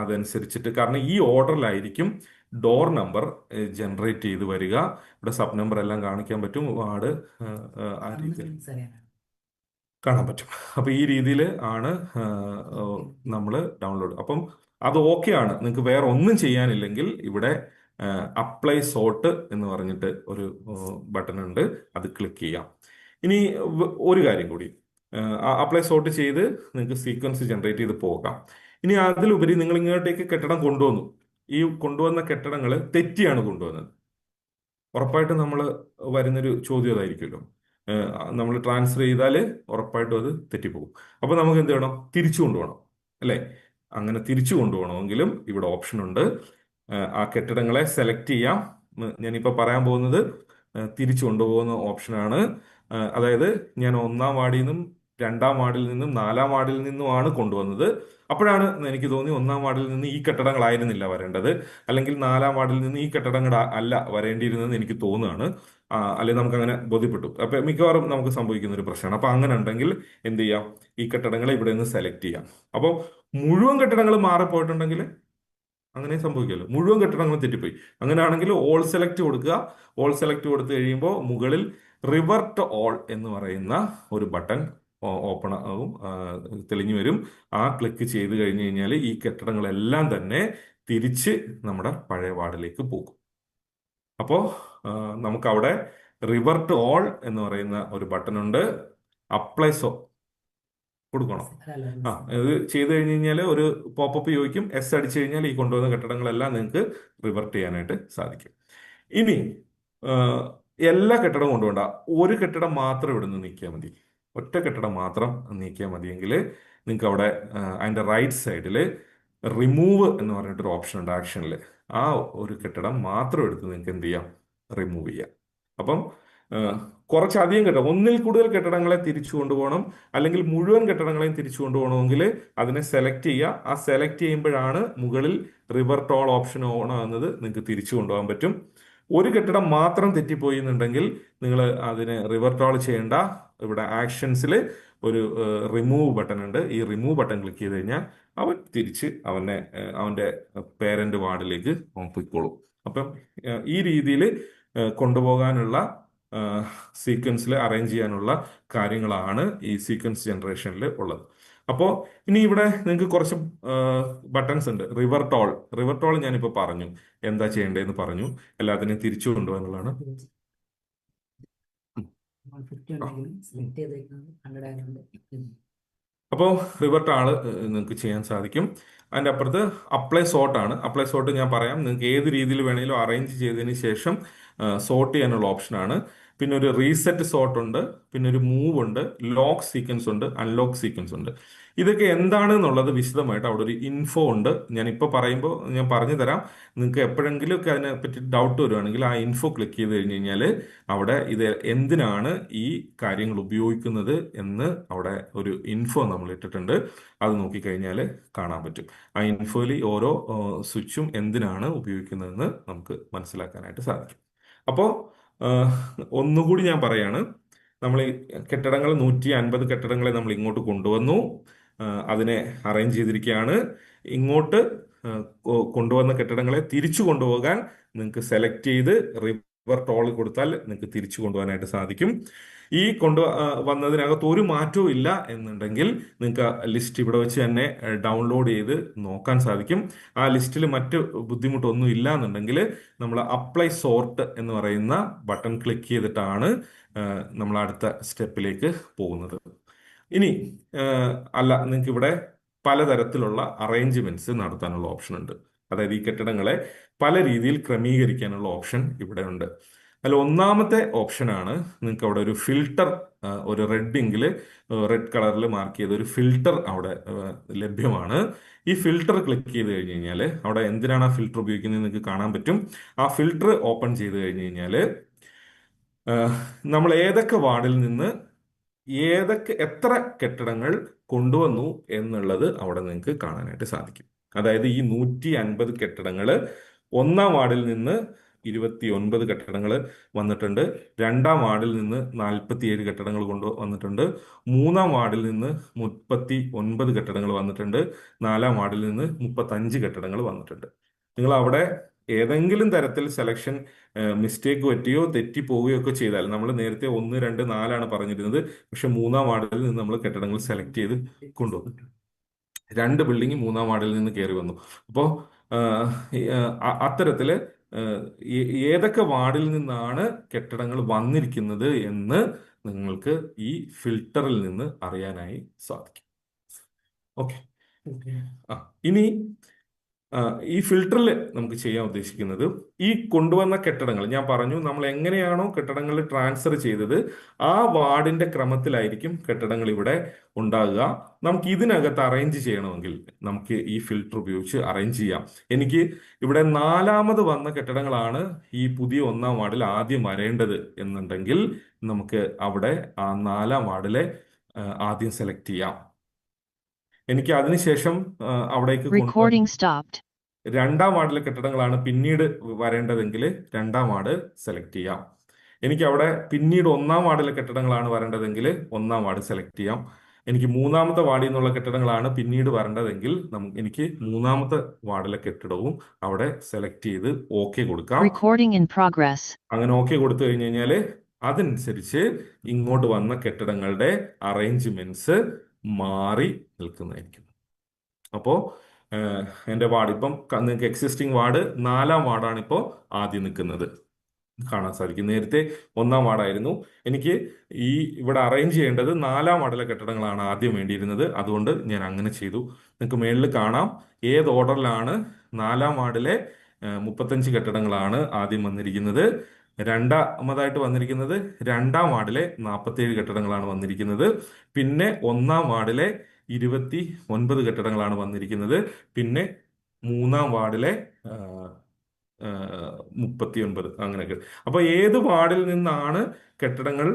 അതനുസരിച്ചിട്ട്, കാരണം ഈ ഓർഡറിലായിരിക്കും ഡോർ നമ്പർ ജനറേറ്റ് ചെയ്ത് വരിക. ഇവിടെ സബ് നമ്പർ എല്ലാം കാണിക്കാൻ പറ്റും, വാർഡ് ആ രീതിയിൽ കാണാൻ പറ്റും. അപ്പൊ ഈ രീതിയിൽ ആണ് നമ്മൾ ഡൗൺലോഡ്. അപ്പം അത് ഓക്കെ ആണ്. നിങ്ങൾക്ക് വേറെ ഒന്നും ചെയ്യാനില്ലെങ്കിൽ ഇവിടെ അപ്ലൈ സോർട്ട് എന്ന് പറഞ്ഞിട്ട് ഒരു ബട്ടൺ ഉണ്ട്, അത് ക്ലിക്ക് ചെയ്യാം. ഇനി ഒരു കാര്യം കൂടി, അപ്ലൈ സോർട്ട് ചെയ്ത് നിങ്ങൾക്ക് സീക്വൻസ് ജനറേറ്റ് ചെയ്ത് പോകാം. ഇനി അതിലുപരി നിങ്ങൾ ഇങ്ങോട്ടേക്ക് കെട്ടിടം കൊണ്ടുവന്നു. ഈ കൊണ്ടുവന്ന കെട്ടിടങ്ങൾ തെറ്റിയാണ് കൊണ്ടുവന്നത്. ഉറപ്പായിട്ടും നമ്മൾ വരുന്നൊരു ചോദ്യം അതായിരിക്കുമല്ലോ. നമ്മൾ ട്രാൻസ്ഫർ ചെയ്താൽ ഉറപ്പായിട്ടും അത് തെറ്റിപ്പോകും. അപ്പോൾ നമുക്ക് എന്ത് വേണം? തിരിച്ചു കൊണ്ടുപോകണം അല്ലേ? അങ്ങനെ തിരിച്ചു കൊണ്ടുപോകണമെങ്കിലും ഇവിടെ ഓപ്ഷൻ ഉണ്ട്. ആ കെട്ടിടങ്ങളെ സെലക്ട് ചെയ്യാം. ഞാനിപ്പോൾ പറയാൻ പോകുന്നത് തിരിച്ചു കൊണ്ടുപോകുന്ന ഓപ്ഷനാണ്. അതായത് ഞാൻ 1-ാം വാർഡിൽ നിന്നും 2-ാം വാർഡിൽ നിന്നും 4-ാം വാർഡിൽ നിന്നുമാണ് കൊണ്ടുവന്നത്. അപ്പോഴാണ് എനിക്ക് തോന്നി 1-ാം വാർഡിൽ നിന്ന് ഈ കെട്ടിടങ്ങളായിരുന്നില്ല വരേണ്ടത്, അല്ലെങ്കിൽ 4-ാം വാർഡിൽ നിന്ന് ഈ കെട്ടിടങ്ങൾ അല്ല വരേണ്ടിയിരുന്നത് എനിക്ക് തോന്നുകയാണ്. അല്ലെങ്കിൽ നമുക്ക് അങ്ങനെ ബോധ്യപ്പെട്ടു. അപ്പൊ മിക്കവാറും നമുക്ക് സംഭവിക്കുന്ന ഒരു പ്രശ്നമാണ്. അപ്പൊ അങ്ങനെ ഉണ്ടെങ്കിൽ എന്ത് ചെയ്യാം? ഈ കെട്ടിടങ്ങളെ ഇവിടെ നിന്ന് സെലക്ട് ചെയ്യാം. അപ്പോൾ മുഴുവൻ കെട്ടിടങ്ങൾ മാറിപ്പോയിട്ടുണ്ടെങ്കിൽ അങ്ങനെ സംഭവിക്കുമല്ലോ, മുഴുവൻ കെട്ടിടങ്ങളും തെറ്റിപ്പോയി. അങ്ങനെയാണെങ്കിൽ ഓൾ സെലക്ട് കൊടുക്കുക. ഓൾ സെലക്ട് കൊടുത്തു കഴിയുമ്പോൾ മുകളിൽ റിവർട്ട് ഓൾ എന്ന് പറയുന്ന ഒരു ബട്ടൺ ഓപ്പൺ ആവും, തെളിഞ്ഞു വരും. ആ ക്ലിക്ക് ചെയ്ത് കഴിഞ്ഞ് കഴിഞ്ഞാൽ ഈ കെട്ടിടങ്ങളെല്ലാം തന്നെ തിരിച്ച് നമ്മുടെ പഴയ വാർഡിലേക്ക് പോകും. അപ്പോൾ നമുക്കവിടെ റിവർട്ട് ഓൾ എന്ന് പറയുന്ന ഒരു ബട്ടൺ ഉണ്ട്. അപ്ലൈ കൊടുക്കണം. ഇത് ചെയ്ത് കഴിഞ്ഞ് കഴിഞ്ഞാൽ ഒരു പോപ്പപ്പ് ചോദിക്കും. എസ് അടിച്ചു കഴിഞ്ഞാൽ ഈ കൊണ്ടുവന്ന കെട്ടിടങ്ങളെല്ലാം നിങ്ങൾക്ക് റിവർട്ട് ചെയ്യാനായിട്ട് സാധിക്കും. ഇനി എല്ലാ കെട്ടിടവും കൊണ്ടുപോകണ്ട, ഒരു കെട്ടിടം മാത്രം ഇവിടെ നിന്ന് നീക്കിയാൽ മതി. ഒറ്റ കെട്ടിടം മാത്രം നീക്കിയാൽ മതിയെങ്കിൽ നിങ്ങൾക്ക് അവിടെ അതിൻ്റെ റൈറ്റ് സൈഡിൽ റിമൂവ് എന്ന് പറഞ്ഞിട്ടൊരു ഓപ്ഷൻ ഉണ്ട് ആക്ഷനിൽ. ആ ഒരു കെട്ടിടം മാത്രം എടുത്ത് നിങ്ങൾക്ക് എന്ത് ചെയ്യാം, റിമൂവ് ചെയ്യാം. അപ്പം കുറച്ചധികം കെട്ടിടം, ഒന്നിൽ കൂടുതൽ കെട്ടിടങ്ങളെ തിരിച്ചു കൊണ്ടുപോകണം അല്ലെങ്കിൽ മുഴുവൻ കെട്ടിടങ്ങളെയും തിരിച്ചു കൊണ്ടുപോകണമെങ്കിൽ അതിനെ സെലക്ട് ചെയ്യുക. ആ സെലക്ട് ചെയ്യുമ്പോഴാണ് മുകളിൽ റിവർട്ട് ഓൾ ഓപ്ഷൻ ഓൺ ആകുന്നത്. നിങ്ങൾക്ക് തിരിച്ചു കൊണ്ടുപോകാൻ പറ്റും. ഒരു കെട്ടിടം മാത്രം തെറ്റിപ്പോയി എന്നുണ്ടെങ്കിൽ നിങ്ങൾ അതിനെ റിവർട്ട് ഓൾ ചെയ്യേണ്ട. ഇവിടെ ആക്ഷൻസിൽ ഒരു റിമൂവ് ബട്ടൺ ഉണ്ട്. ഈ റിമൂവ് ബട്ടൺ ക്ലിക്ക് ചെയ്ത് കഴിഞ്ഞാൽ അവൻ തിരിച്ച് അവൻ്റെ പേരന്റ് വാർഡിലേക്ക് പൊയ്ക്കോളും. അപ്പം ഈ രീതിയിൽ കൊണ്ടുപോകാനുള്ള സീക്വൻസിൽ അറേഞ്ച് ചെയ്യാനുള്ള കാര്യങ്ങളാണ് ഈ സീക്വൻസ് ജനറേഷനിൽ ഉള്ളത്. അപ്പോൾ ഇനി ഇവിടെ നിങ്ങൾക്ക് കുറച്ച് ബട്ടൺസ് ഉണ്ട്. റിവർട്ട് ഓൾ ഞാനിപ്പോൾ പറഞ്ഞു എന്താ ചെയ്യേണ്ടതെന്ന് പറഞ്ഞു. എല്ലാത്തിനെയും തിരിച്ചു കൊണ്ടുപോകാനുള്ളതാണ്. അപ്പോൾ റിവർട്ട് ആള് നിങ്ങൾക്ക് ചെയ്യാൻ സാധിക്കും. അതിൻ്റെ അപ്പുറത്ത് അപ്ലൈ സോർട്ട് ആണ്. അപ്ലൈ സോർട്ട് ഞാൻ പറയാം. നിങ്ങൾക്ക് ഏത് രീതിയിൽ വേണമെങ്കിലും അറേഞ്ച് ചെയ്തതിന് ശേഷം സോർട്ട് ചെയ്യാനുള്ള ഓപ്ഷനാണ്. പിന്നെ ഒരു റീസെറ്റ് സോർട്ട് ഉണ്ട്, പിന്നെ ഒരു മൂവ് ഉണ്ട്, ലോക്ക് സീക്വൻസ് ഉണ്ട്, അൺലോക്ക് സീക്വൻസ് ഉണ്ട്. ഇതൊക്കെ എന്താണ് എന്നുള്ളത് വിശദമായിട്ട് അവിടെ ഒരു ഇൻഫോ ഉണ്ട്. ഞാനിപ്പോൾ പറയുമ്പോൾ ഞാൻ പറഞ്ഞു തരാം. നിങ്ങൾക്ക് എപ്പോഴെങ്കിലും ഒക്കെ അതിനെ പറ്റി ഡൗട്ട് വരുവാണെങ്കിൽ ആ ഇൻഫോ ക്ലിക്ക് ചെയ്ത് കഴിഞ്ഞ് കഴിഞ്ഞാൽ അവിടെ ഇത് എന്തിനാണ് ഈ കാര്യങ്ങൾ ഉപയോഗിക്കുന്നത് എന്ന് അവിടെ ഒരു ഇൻഫോ നമ്മൾ ഇട്ടിട്ടുണ്ട്. അത് നോക്കിക്കഴിഞ്ഞാൽ കാണാൻ പറ്റും. ആ ഇൻഫോയിൽ ഓരോ സ്വിച്ചും എന്തിനാണ് ഉപയോഗിക്കുന്നതെന്ന് നമുക്ക് മനസ്സിലാക്കാനായിട്ട് സാധിക്കും. അപ്പോൾ ഒന്നുകൂടി ഞാൻ പറയാണ്, നമ്മൾ ഈ കെട്ടിടങ്ങൾ 150 കെട്ടിടങ്ങളെ നമ്മൾ ഇങ്ങോട്ട് കൊണ്ടുവന്നു. അതിനെ അറേഞ്ച് ചെയ്തിരിക്കുകയാണ്. ഇങ്ങോട്ട് കൊണ്ടുവന്ന കെട്ടിടങ്ങളെ തിരിച്ചു കൊണ്ടുപോകാൻ നിങ്ങൾക്ക് സെലക്ട് ചെയ്ത് റിവർട്ട് ഓൾ കൊടുത്താൽ നിങ്ങൾക്ക് തിരിച്ചു കൊണ്ടുപോകാനായിട്ട് സാധിക്കും. ഈ വന്നതിനകത്ത് ഒരു മാറ്റവും ഇല്ല എന്നുണ്ടെങ്കിൽ നിങ്ങൾക്ക് ലിസ്റ്റ് ഇവിടെ വെച്ച് തന്നെ ഡൗൺലോഡ് ചെയ്ത് നോക്കാൻ സാധിക്കും. ആ ലിസ്റ്റിൽ മറ്റ് ബുദ്ധിമുട്ടൊന്നും ഇല്ല എന്നുണ്ടെങ്കിൽ നമ്മൾ അപ്ലൈ സോർട്ട് എന്ന് പറയുന്ന ബട്ടൺ ക്ലിക്ക് ചെയ്തിട്ടാണ് നമ്മൾ അടുത്ത സ്റ്റെപ്പിലേക്ക് പോകുന്നത്. ഇനി അല്ല, നിങ്ങൾക്ക് ഇവിടെ പലതരത്തിലുള്ള അറേഞ്ച്മെന്റ്സ് നടത്താനുള്ള ഓപ്ഷൻ ഉണ്ട്. അതായത് ഈ കെട്ടിടങ്ങളെ പല രീതിയിൽ ക്രമീകരിക്കാനുള്ള ഓപ്ഷൻ ഇവിടെ ഉണ്ട്. അതിൽ ഒന്നാമത്തെ ഓപ്ഷനാണ് നിങ്ങൾക്ക് അവിടെ ഒരു ഫിൽട്ടർ, ഒരു റെഡ് കളറിൽ മാർക്ക് ചെയ്ത ഒരു ഫിൽട്ടർ അവിടെ ലഭ്യമാണ്. ഈ ഫിൽട്ടർ ക്ലിക്ക് ചെയ്ത് കഴിഞ്ഞ് കഴിഞ്ഞാൽ അവിടെ എന്തിനാണ് ആ ഫിൽട്ടർ ഉപയോഗിക്കുന്നത് നിങ്ങൾക്ക് കാണാൻ പറ്റും. ആ ഫിൽട്ടർ ഓപ്പൺ ചെയ്ത് കഴിഞ്ഞ് കഴിഞ്ഞാൽ നമ്മൾ ഏതൊക്കെ വാർഡിൽ നിന്ന് എത്ര കെട്ടിടങ്ങൾ കൊണ്ടുവന്നു എന്നുള്ളത് അവിടെ നിങ്ങൾക്ക് കാണാനായിട്ട് സാധിക്കും. അതായത് ഈ 150 കെട്ടിടങ്ങൾ ഒന്നാം വാർഡിൽ നിന്ന് 29 കെട്ടിടങ്ങൾ വന്നിട്ടുണ്ട്. രണ്ടാം വാർഡിൽ നിന്ന് 47 കെട്ടിടങ്ങൾ വന്നിട്ടുണ്ട്. മൂന്നാം വാർഡിൽ നിന്ന് 39 കെട്ടിടങ്ങൾ വന്നിട്ടുണ്ട്. നാലാം വാർഡിൽ നിന്ന് 35 കെട്ടിടങ്ങൾ വന്നിട്ടുണ്ട്. നിങ്ങൾ അവിടെ ഏതെങ്കിലും തരത്തിൽ സെലക്ഷൻ മിസ്റ്റേക്ക് പറ്റിയോ തെറ്റിപ്പോവുകയോ ഒക്കെ ചെയ്താൽ, നമ്മൾ നേരത്തെ 1, 2, 4 പറഞ്ഞിരുന്നത്, പക്ഷെ മൂന്നാം വാർഡിൽ നിന്ന് നമ്മൾ കെട്ടിടങ്ങൾ സെലക്ട് ചെയ്ത് കൊണ്ടുവന്നു. 2 ബിൽഡിംഗ് മൂന്നാം വാർഡിൽ നിന്ന് കയറി വന്നു. അപ്പോൾ അത്തരത്തില് ഏതൊക്കെ വാർഡിൽ നിന്നാണ് കെട്ടിടങ്ങൾ വന്നിരിക്കുന്നത് എന്ന് നിങ്ങൾക്ക് ഈ ഫിൽട്ടറിൽ നിന്ന് അറിയാനായി സാധിക്കും. ഓക്കെ, ഇനി ഈ ഫിൽട്ടറിൽ നമുക്ക് ചെയ്യാൻ ഉദ്ദേശിക്കുന്നത്, ഈ കൊണ്ടുവന്ന കെട്ടിടങ്ങൾ ഞാൻ പറഞ്ഞു, നമ്മൾ എങ്ങനെയാണോ കെട്ടിടങ്ങൾ ട്രാൻസ്ഫർ ചെയ്തത് ആ വാർഡിന്റെ ക്രമത്തിലായിരിക്കും കെട്ടിടങ്ങൾ ഇവിടെ ഉണ്ടാകുക. നമുക്ക് ഇതിനകത്ത് അറേഞ്ച് ചെയ്യണമെങ്കിൽ നമുക്ക് ഈ ഫിൽട്ടർ ഉപയോഗിച്ച് അറേഞ്ച് ചെയ്യാം. എനിക്ക് ഇവിടെ 4ാമത് വന്ന കെട്ടിടങ്ങളാണ് ഈ പുതിയ 1ാം വാർഡിൽ ആദ്യം വരേണ്ടത് എന്നുണ്ടെങ്കിൽ നമുക്ക് അവിടെ ആ 4ാം വാർഡിലെ ആദ്യം സെലക്ട് ചെയ്യാം. എനിക്ക് അതിനുശേഷം അവിടേക്ക് 2ാം വാർഡിലെ കെട്ടിടങ്ങളാണ് പിന്നീട് വരേണ്ടതെങ്കിൽ 2ാം വാർഡ് സെലക്ട് ചെയ്യാം. എനിക്ക് അവിടെ പിന്നീട് 1ാം വാർഡിലെ കെട്ടിടങ്ങളാണ് വരേണ്ടതെങ്കിൽ 1ാം വാർഡ് സെലക്ട് ചെയ്യാം. എനിക്ക് 3ാമത്തെ വാർഡിൽ നിന്നുള്ള കെട്ടിടങ്ങളാണ് പിന്നീട് വരേണ്ടതെങ്കിൽ എനിക്ക് 3ാമത്തെ വാർഡിലെ കെട്ടിടവും അവിടെ സെലക്ട് ചെയ്ത് ഓക്കെ കൊടുക്കാം. അങ്ങനെ ഓക്കെ കൊടുത്തു കഴിഞ്ഞു കഴിഞ്ഞാൽ അതനുസരിച്ച് ഇങ്ങോട്ട് വന്ന കെട്ടിടങ്ങളുടെ അറേഞ്ച്മെന്റ്സ് മാറി നിൽക്കുന്നതായിരിക്കും. അപ്പോൾ എൻ്റെ വാർഡ് ഇപ്പം നിങ്ങൾക്ക് എക്സിസ്റ്റിംഗ് വാർഡ് 4ാം വാർഡാണ് ഇപ്പോൾ ആദ്യം നിൽക്കുന്നത്. കാണാൻ സാധിക്കും. നേരത്തെ 1-ാം വാർഡായിരുന്നു. എനിക്ക് ഇവിടെ അറേഞ്ച് ചെയ്യേണ്ടത് 4-ാം വാർഡിലെ കെട്ടിടങ്ങളാണ് ആദ്യം വേണ്ടിയിരുന്നത്. അതുകൊണ്ട് ഞാൻ അങ്ങനെ ചെയ്തു. നിങ്ങൾക്ക് മേളിൽ കാണാം ഏത് ഓർഡറിലാണ്. 4-ാം വാർഡിലെ 35 കെട്ടിടങ്ങളാണ് ആദ്യം വന്നിരിക്കുന്നത്. രണ്ടാമതായിട്ട് വന്നിരിക്കുന്നത് 2-ാം വാർഡിലെ 47 കെട്ടിടങ്ങളാണ് വന്നിരിക്കുന്നത്. പിന്നെ 1-ാം വാർഡിലെ 29 കെട്ടിടങ്ങളാണ് വന്നിരിക്കുന്നത്. പിന്നെ 3-ാം വാർഡിലെ 39 അങ്ങനെയൊക്കെ. അപ്പൊ ഏത് വാർഡിൽ നിന്നാണ് കെട്ടിടങ്ങൾ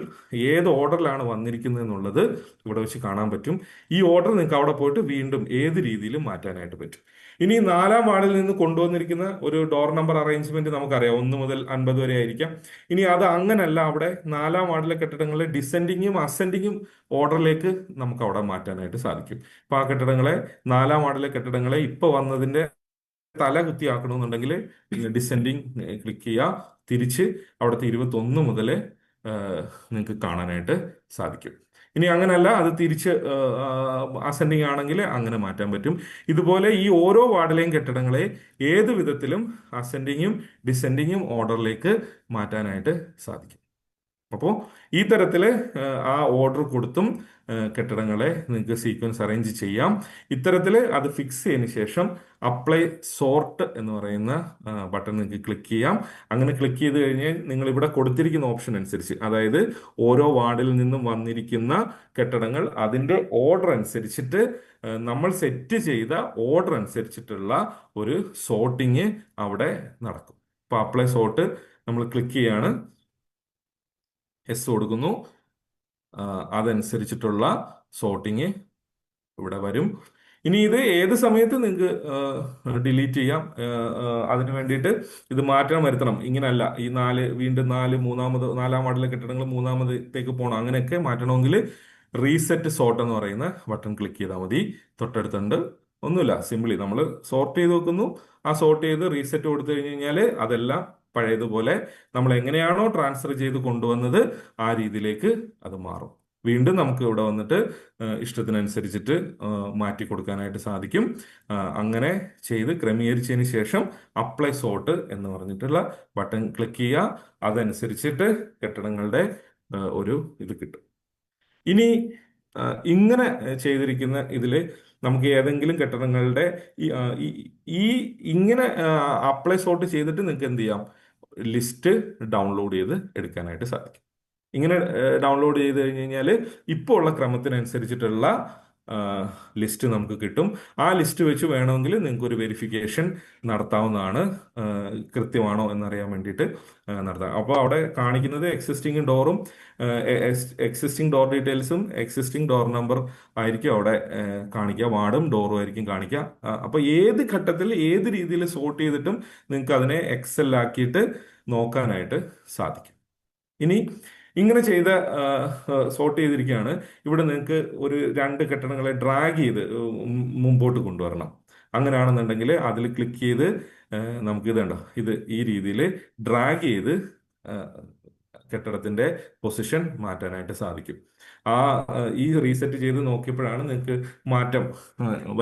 ഏത് ഓർഡറിലാണ് വന്നിരിക്കുന്നത് എന്നുള്ളത് ഇവിടെ വെച്ച് കാണാൻ പറ്റും. ഈ ഓർഡർ നിങ്ങൾക്ക് അവിടെ പോയിട്ട് വീണ്ടും ഏത് രീതിയിലും മാറ്റാനായിട്ട് പറ്റും. ഇനി 4-ാം വാർഡിൽ നിന്ന് കൊണ്ടുവന്നിരിക്കുന്ന ഒരു ഡോർ നമ്പർ അറേഞ്ച്മെന്റ് നമുക്കറിയാം, 1 മുതൽ 50 വരെ ആയിരിക്കാം. ഇനി അത് അങ്ങനല്ല, അവിടെ 4-ാം വാർഡിലെ കെട്ടിടങ്ങളെ ഡിസെൻഡിങ്ങും അസെൻഡിങ്ങും ഓർഡറിലേക്ക് നമുക്ക് അവിടെ മാറ്റാനായിട്ട് സാധിക്കും. അപ്പൊ ആ കെട്ടിടങ്ങളെ 4-ാം വാർഡിലെ കെട്ടിടങ്ങളെ ഇപ്പൊ വന്നതിന്റെ തല കുത്തിയാക്കണമെന്നുണ്ടെങ്കിൽ ഡിസെൻഡിങ് ക്ലിക്ക് ചെയ്യുക. തിരിച്ച് അവിടുത്തെ 21 മുതൽ നിങ്ങൾക്ക് കാണാനായിട്ട് സാധിക്കും. ഇനി അങ്ങനല്ല, അത് തിരിച്ച് അസെൻഡിങ് ആണെങ്കിൽ അങ്ങനെ മാറ്റാൻ പറ്റും. ഇതുപോലെ ഈ ഓരോ വാർഡിലെയും കെട്ടിടങ്ങളെ ഏത് വിധത്തിലും അസെൻഡിങ്ങും ഡിസെൻഡിങ്ങും ഓർഡറിലേക്ക് മാറ്റാനായിട്ട് സാധിക്കും. അപ്പോൾ ഈ തരത്തിൽ ആ ഓർഡർ കൊടുത്തും കെട്ടിടങ്ങളെ നിങ്ങൾക്ക് സീക്വൻസ് അറേഞ്ച് ചെയ്യാം. ഇത്തരത്തിൽ അത് ഫിക്സ് ചെയ്തതിന് ശേഷം അപ്ലൈ സോർട്ട് എന്ന് പറയുന്ന ബട്ടൺ നിങ്ങൾക്ക് ക്ലിക്ക് ചെയ്യാം. അങ്ങനെ ക്ലിക്ക് ചെയ്ത് കഴിഞ്ഞാൽ നിങ്ങൾ ഇവിടെ കൊടുത്തിരിക്കുന്ന ഓപ്ഷൻ അനുസരിച്ച്, അതായത് ഓരോ വാർഡിൽ നിന്നും വന്നിരിക്കുന്ന കെട്ടിടങ്ങൾ അതിൻ്റെ ഓർഡർ അനുസരിച്ചിട്ട് നമ്മൾ സെറ്റ് ചെയ്ത ഓർഡർ അനുസരിച്ചിട്ടുള്ള ഒരു സോർട്ടിങ് അവിടെ നടക്കും. അപ്പോൾ അപ്ലൈ സോർട്ട് നമ്മൾ ക്ലിക്ക് ചെയ്യാണ്, എസ് കൊടുക്കുന്നു. അതനുസരിച്ചിട്ടുള്ള സോർട്ടിങ് ഇവിടെ വരും. ഇനി ഇത് ഏത് സമയത്ത് നിങ്ങൾക്ക് ഡിലീറ്റ് ചെയ്യാം. അതിന് വേണ്ടിയിട്ട് ഇത് മാറ്റം വരുത്തണം. ഇങ്ങനല്ല, ഈ 4 വീണ്ടും 4-ാം വാർഡിലെ കെട്ടിടങ്ങൾ 3-ാമത്തേക്ക് പോകണം. അങ്ങനെയൊക്കെ മാറ്റണമെങ്കിൽ റീസെറ്റ് സോർട്ട് എന്ന് പറയുന്ന ബട്ടൺ ക്ലിക്ക് ചെയ്താൽ മതി. തൊട്ടടുത്തുണ്ട്, ഒന്നുമില്ല, സിമ്പിളി നമ്മൾ സോർട്ട് ചെയ്ത് വെക്കുന്നു. ആ സോർട്ട് ചെയ്ത് റീസെറ്റ് കൊടുത്തു കഴിഞ്ഞ് കഴിഞ്ഞാൽ അതെല്ലാം പഴയതുപോലെ നമ്മൾ എങ്ങനെയാണോ ട്രാൻസ്ഫർ ചെയ്ത് കൊണ്ടുവന്നത് ആ രീതിയിലേക്ക് അത് മാറും. വീണ്ടും നമുക്ക് ഇവിടെ വന്നിട്ട് ഇഷ്ടത്തിനനുസരിച്ചിട്ട് മാറ്റി കൊടുക്കാനായിട്ട് സാധിക്കും. അങ്ങനെ ചെയ്ത് ക്രമീകരിച്ചതിന് ശേഷം അപ്ലൈ സോർട്ട് എന്ന് പറഞ്ഞിട്ടുള്ള ബട്ടൺ ക്ലിക്ക് ചെയ്യുക. അതനുസരിച്ചിട്ട് കെട്ടിടങ്ങളുടെ ഒരു ഇത് കിട്ടും. ഇനി ഇങ്ങനെ ചെയ്തിരിക്കുന്ന ഇതിൽ നമുക്ക് ഏതെങ്കിലും കെട്ടിടങ്ങളുടെ ഇങ്ങനെ അപ്ലൈ സോർട്ട് ചെയ്തിട്ട് നിങ്ങൾക്ക് എന്ത് ചെയ്യാം, ലിസ്റ്റ് ഡൗൺലോഡ് ചെയ്ത് എടുക്കാനായിട്ട് സാധിക്കും. ഇങ്ങനെ ഡൗൺലോഡ് ചെയ്ത് കഴിഞ്ഞ് കഴിഞ്ഞാൽ ഇപ്പോൾ ഉള്ള ക്രമത്തിനനുസരിച്ചിട്ടുള്ള ലിസ്റ്റ് നമുക്ക് കിട്ടും. ആ ലിസ്റ്റ് വെച്ച് വേണമെങ്കിൽ നിങ്ങൾക്ക് ഒരു വെരിഫിക്കേഷൻ നടത്താവുന്നതാണ്, കൃത്യമാണോ എന്നറിയാൻ വേണ്ടിയിട്ട് നടത്താം. അപ്പോൾ അവിടെ കാണിക്കുന്നത് എക്സിസ്റ്റിംഗ് ഡോറും എക്സിസ്റ്റിംഗ് ഡോർ ഡീറ്റെയിൽസും എക്സിസ്റ്റിംഗ് ഡോർ നമ്പർ ആയിരിക്കും അവിടെ കാണിക്കുക, വാർഡും ഡോറും ആയിരിക്കും കാണിക്കുക. അപ്പോൾ ഏത് ഘട്ടത്തിൽ ഏത് രീതിയിൽ സോർട്ട് ചെയ്തിട്ടും നിങ്ങൾക്ക് അതിനെ എക്സൽ ആക്കിയിട്ട് നോക്കാനായിട്ട് സാധിക്കും. ഇനി ഇങ്ങനെ ചെയ്ത സോർട്ട് ചെയ്തിരിക്കുകയാണ്. ഇവിടെ നിങ്ങൾക്ക് ഒരു 2 കെട്ടിടങ്ങളെ ഡ്രാഗ് ചെയ്ത് മുമ്പോട്ട് കൊണ്ടുവരണം. അങ്ങനെയാണെന്നുണ്ടെങ്കിൽ അതിൽ ക്ലിക്ക് ചെയ്ത് നമുക്ക് ഇതുണ്ടോ, ഇത് ഈ രീതിയിൽ ഡ്രാഗ് ചെയ്ത് കെട്ടിടത്തിന്റെ പൊസിഷൻ മാറ്റാനായിട്ട് സാധിക്കും. ഈ റീസെറ്റ് ചെയ്ത് നോക്കിയപ്പോഴാണ് നിങ്ങൾക്ക് മാറ്റം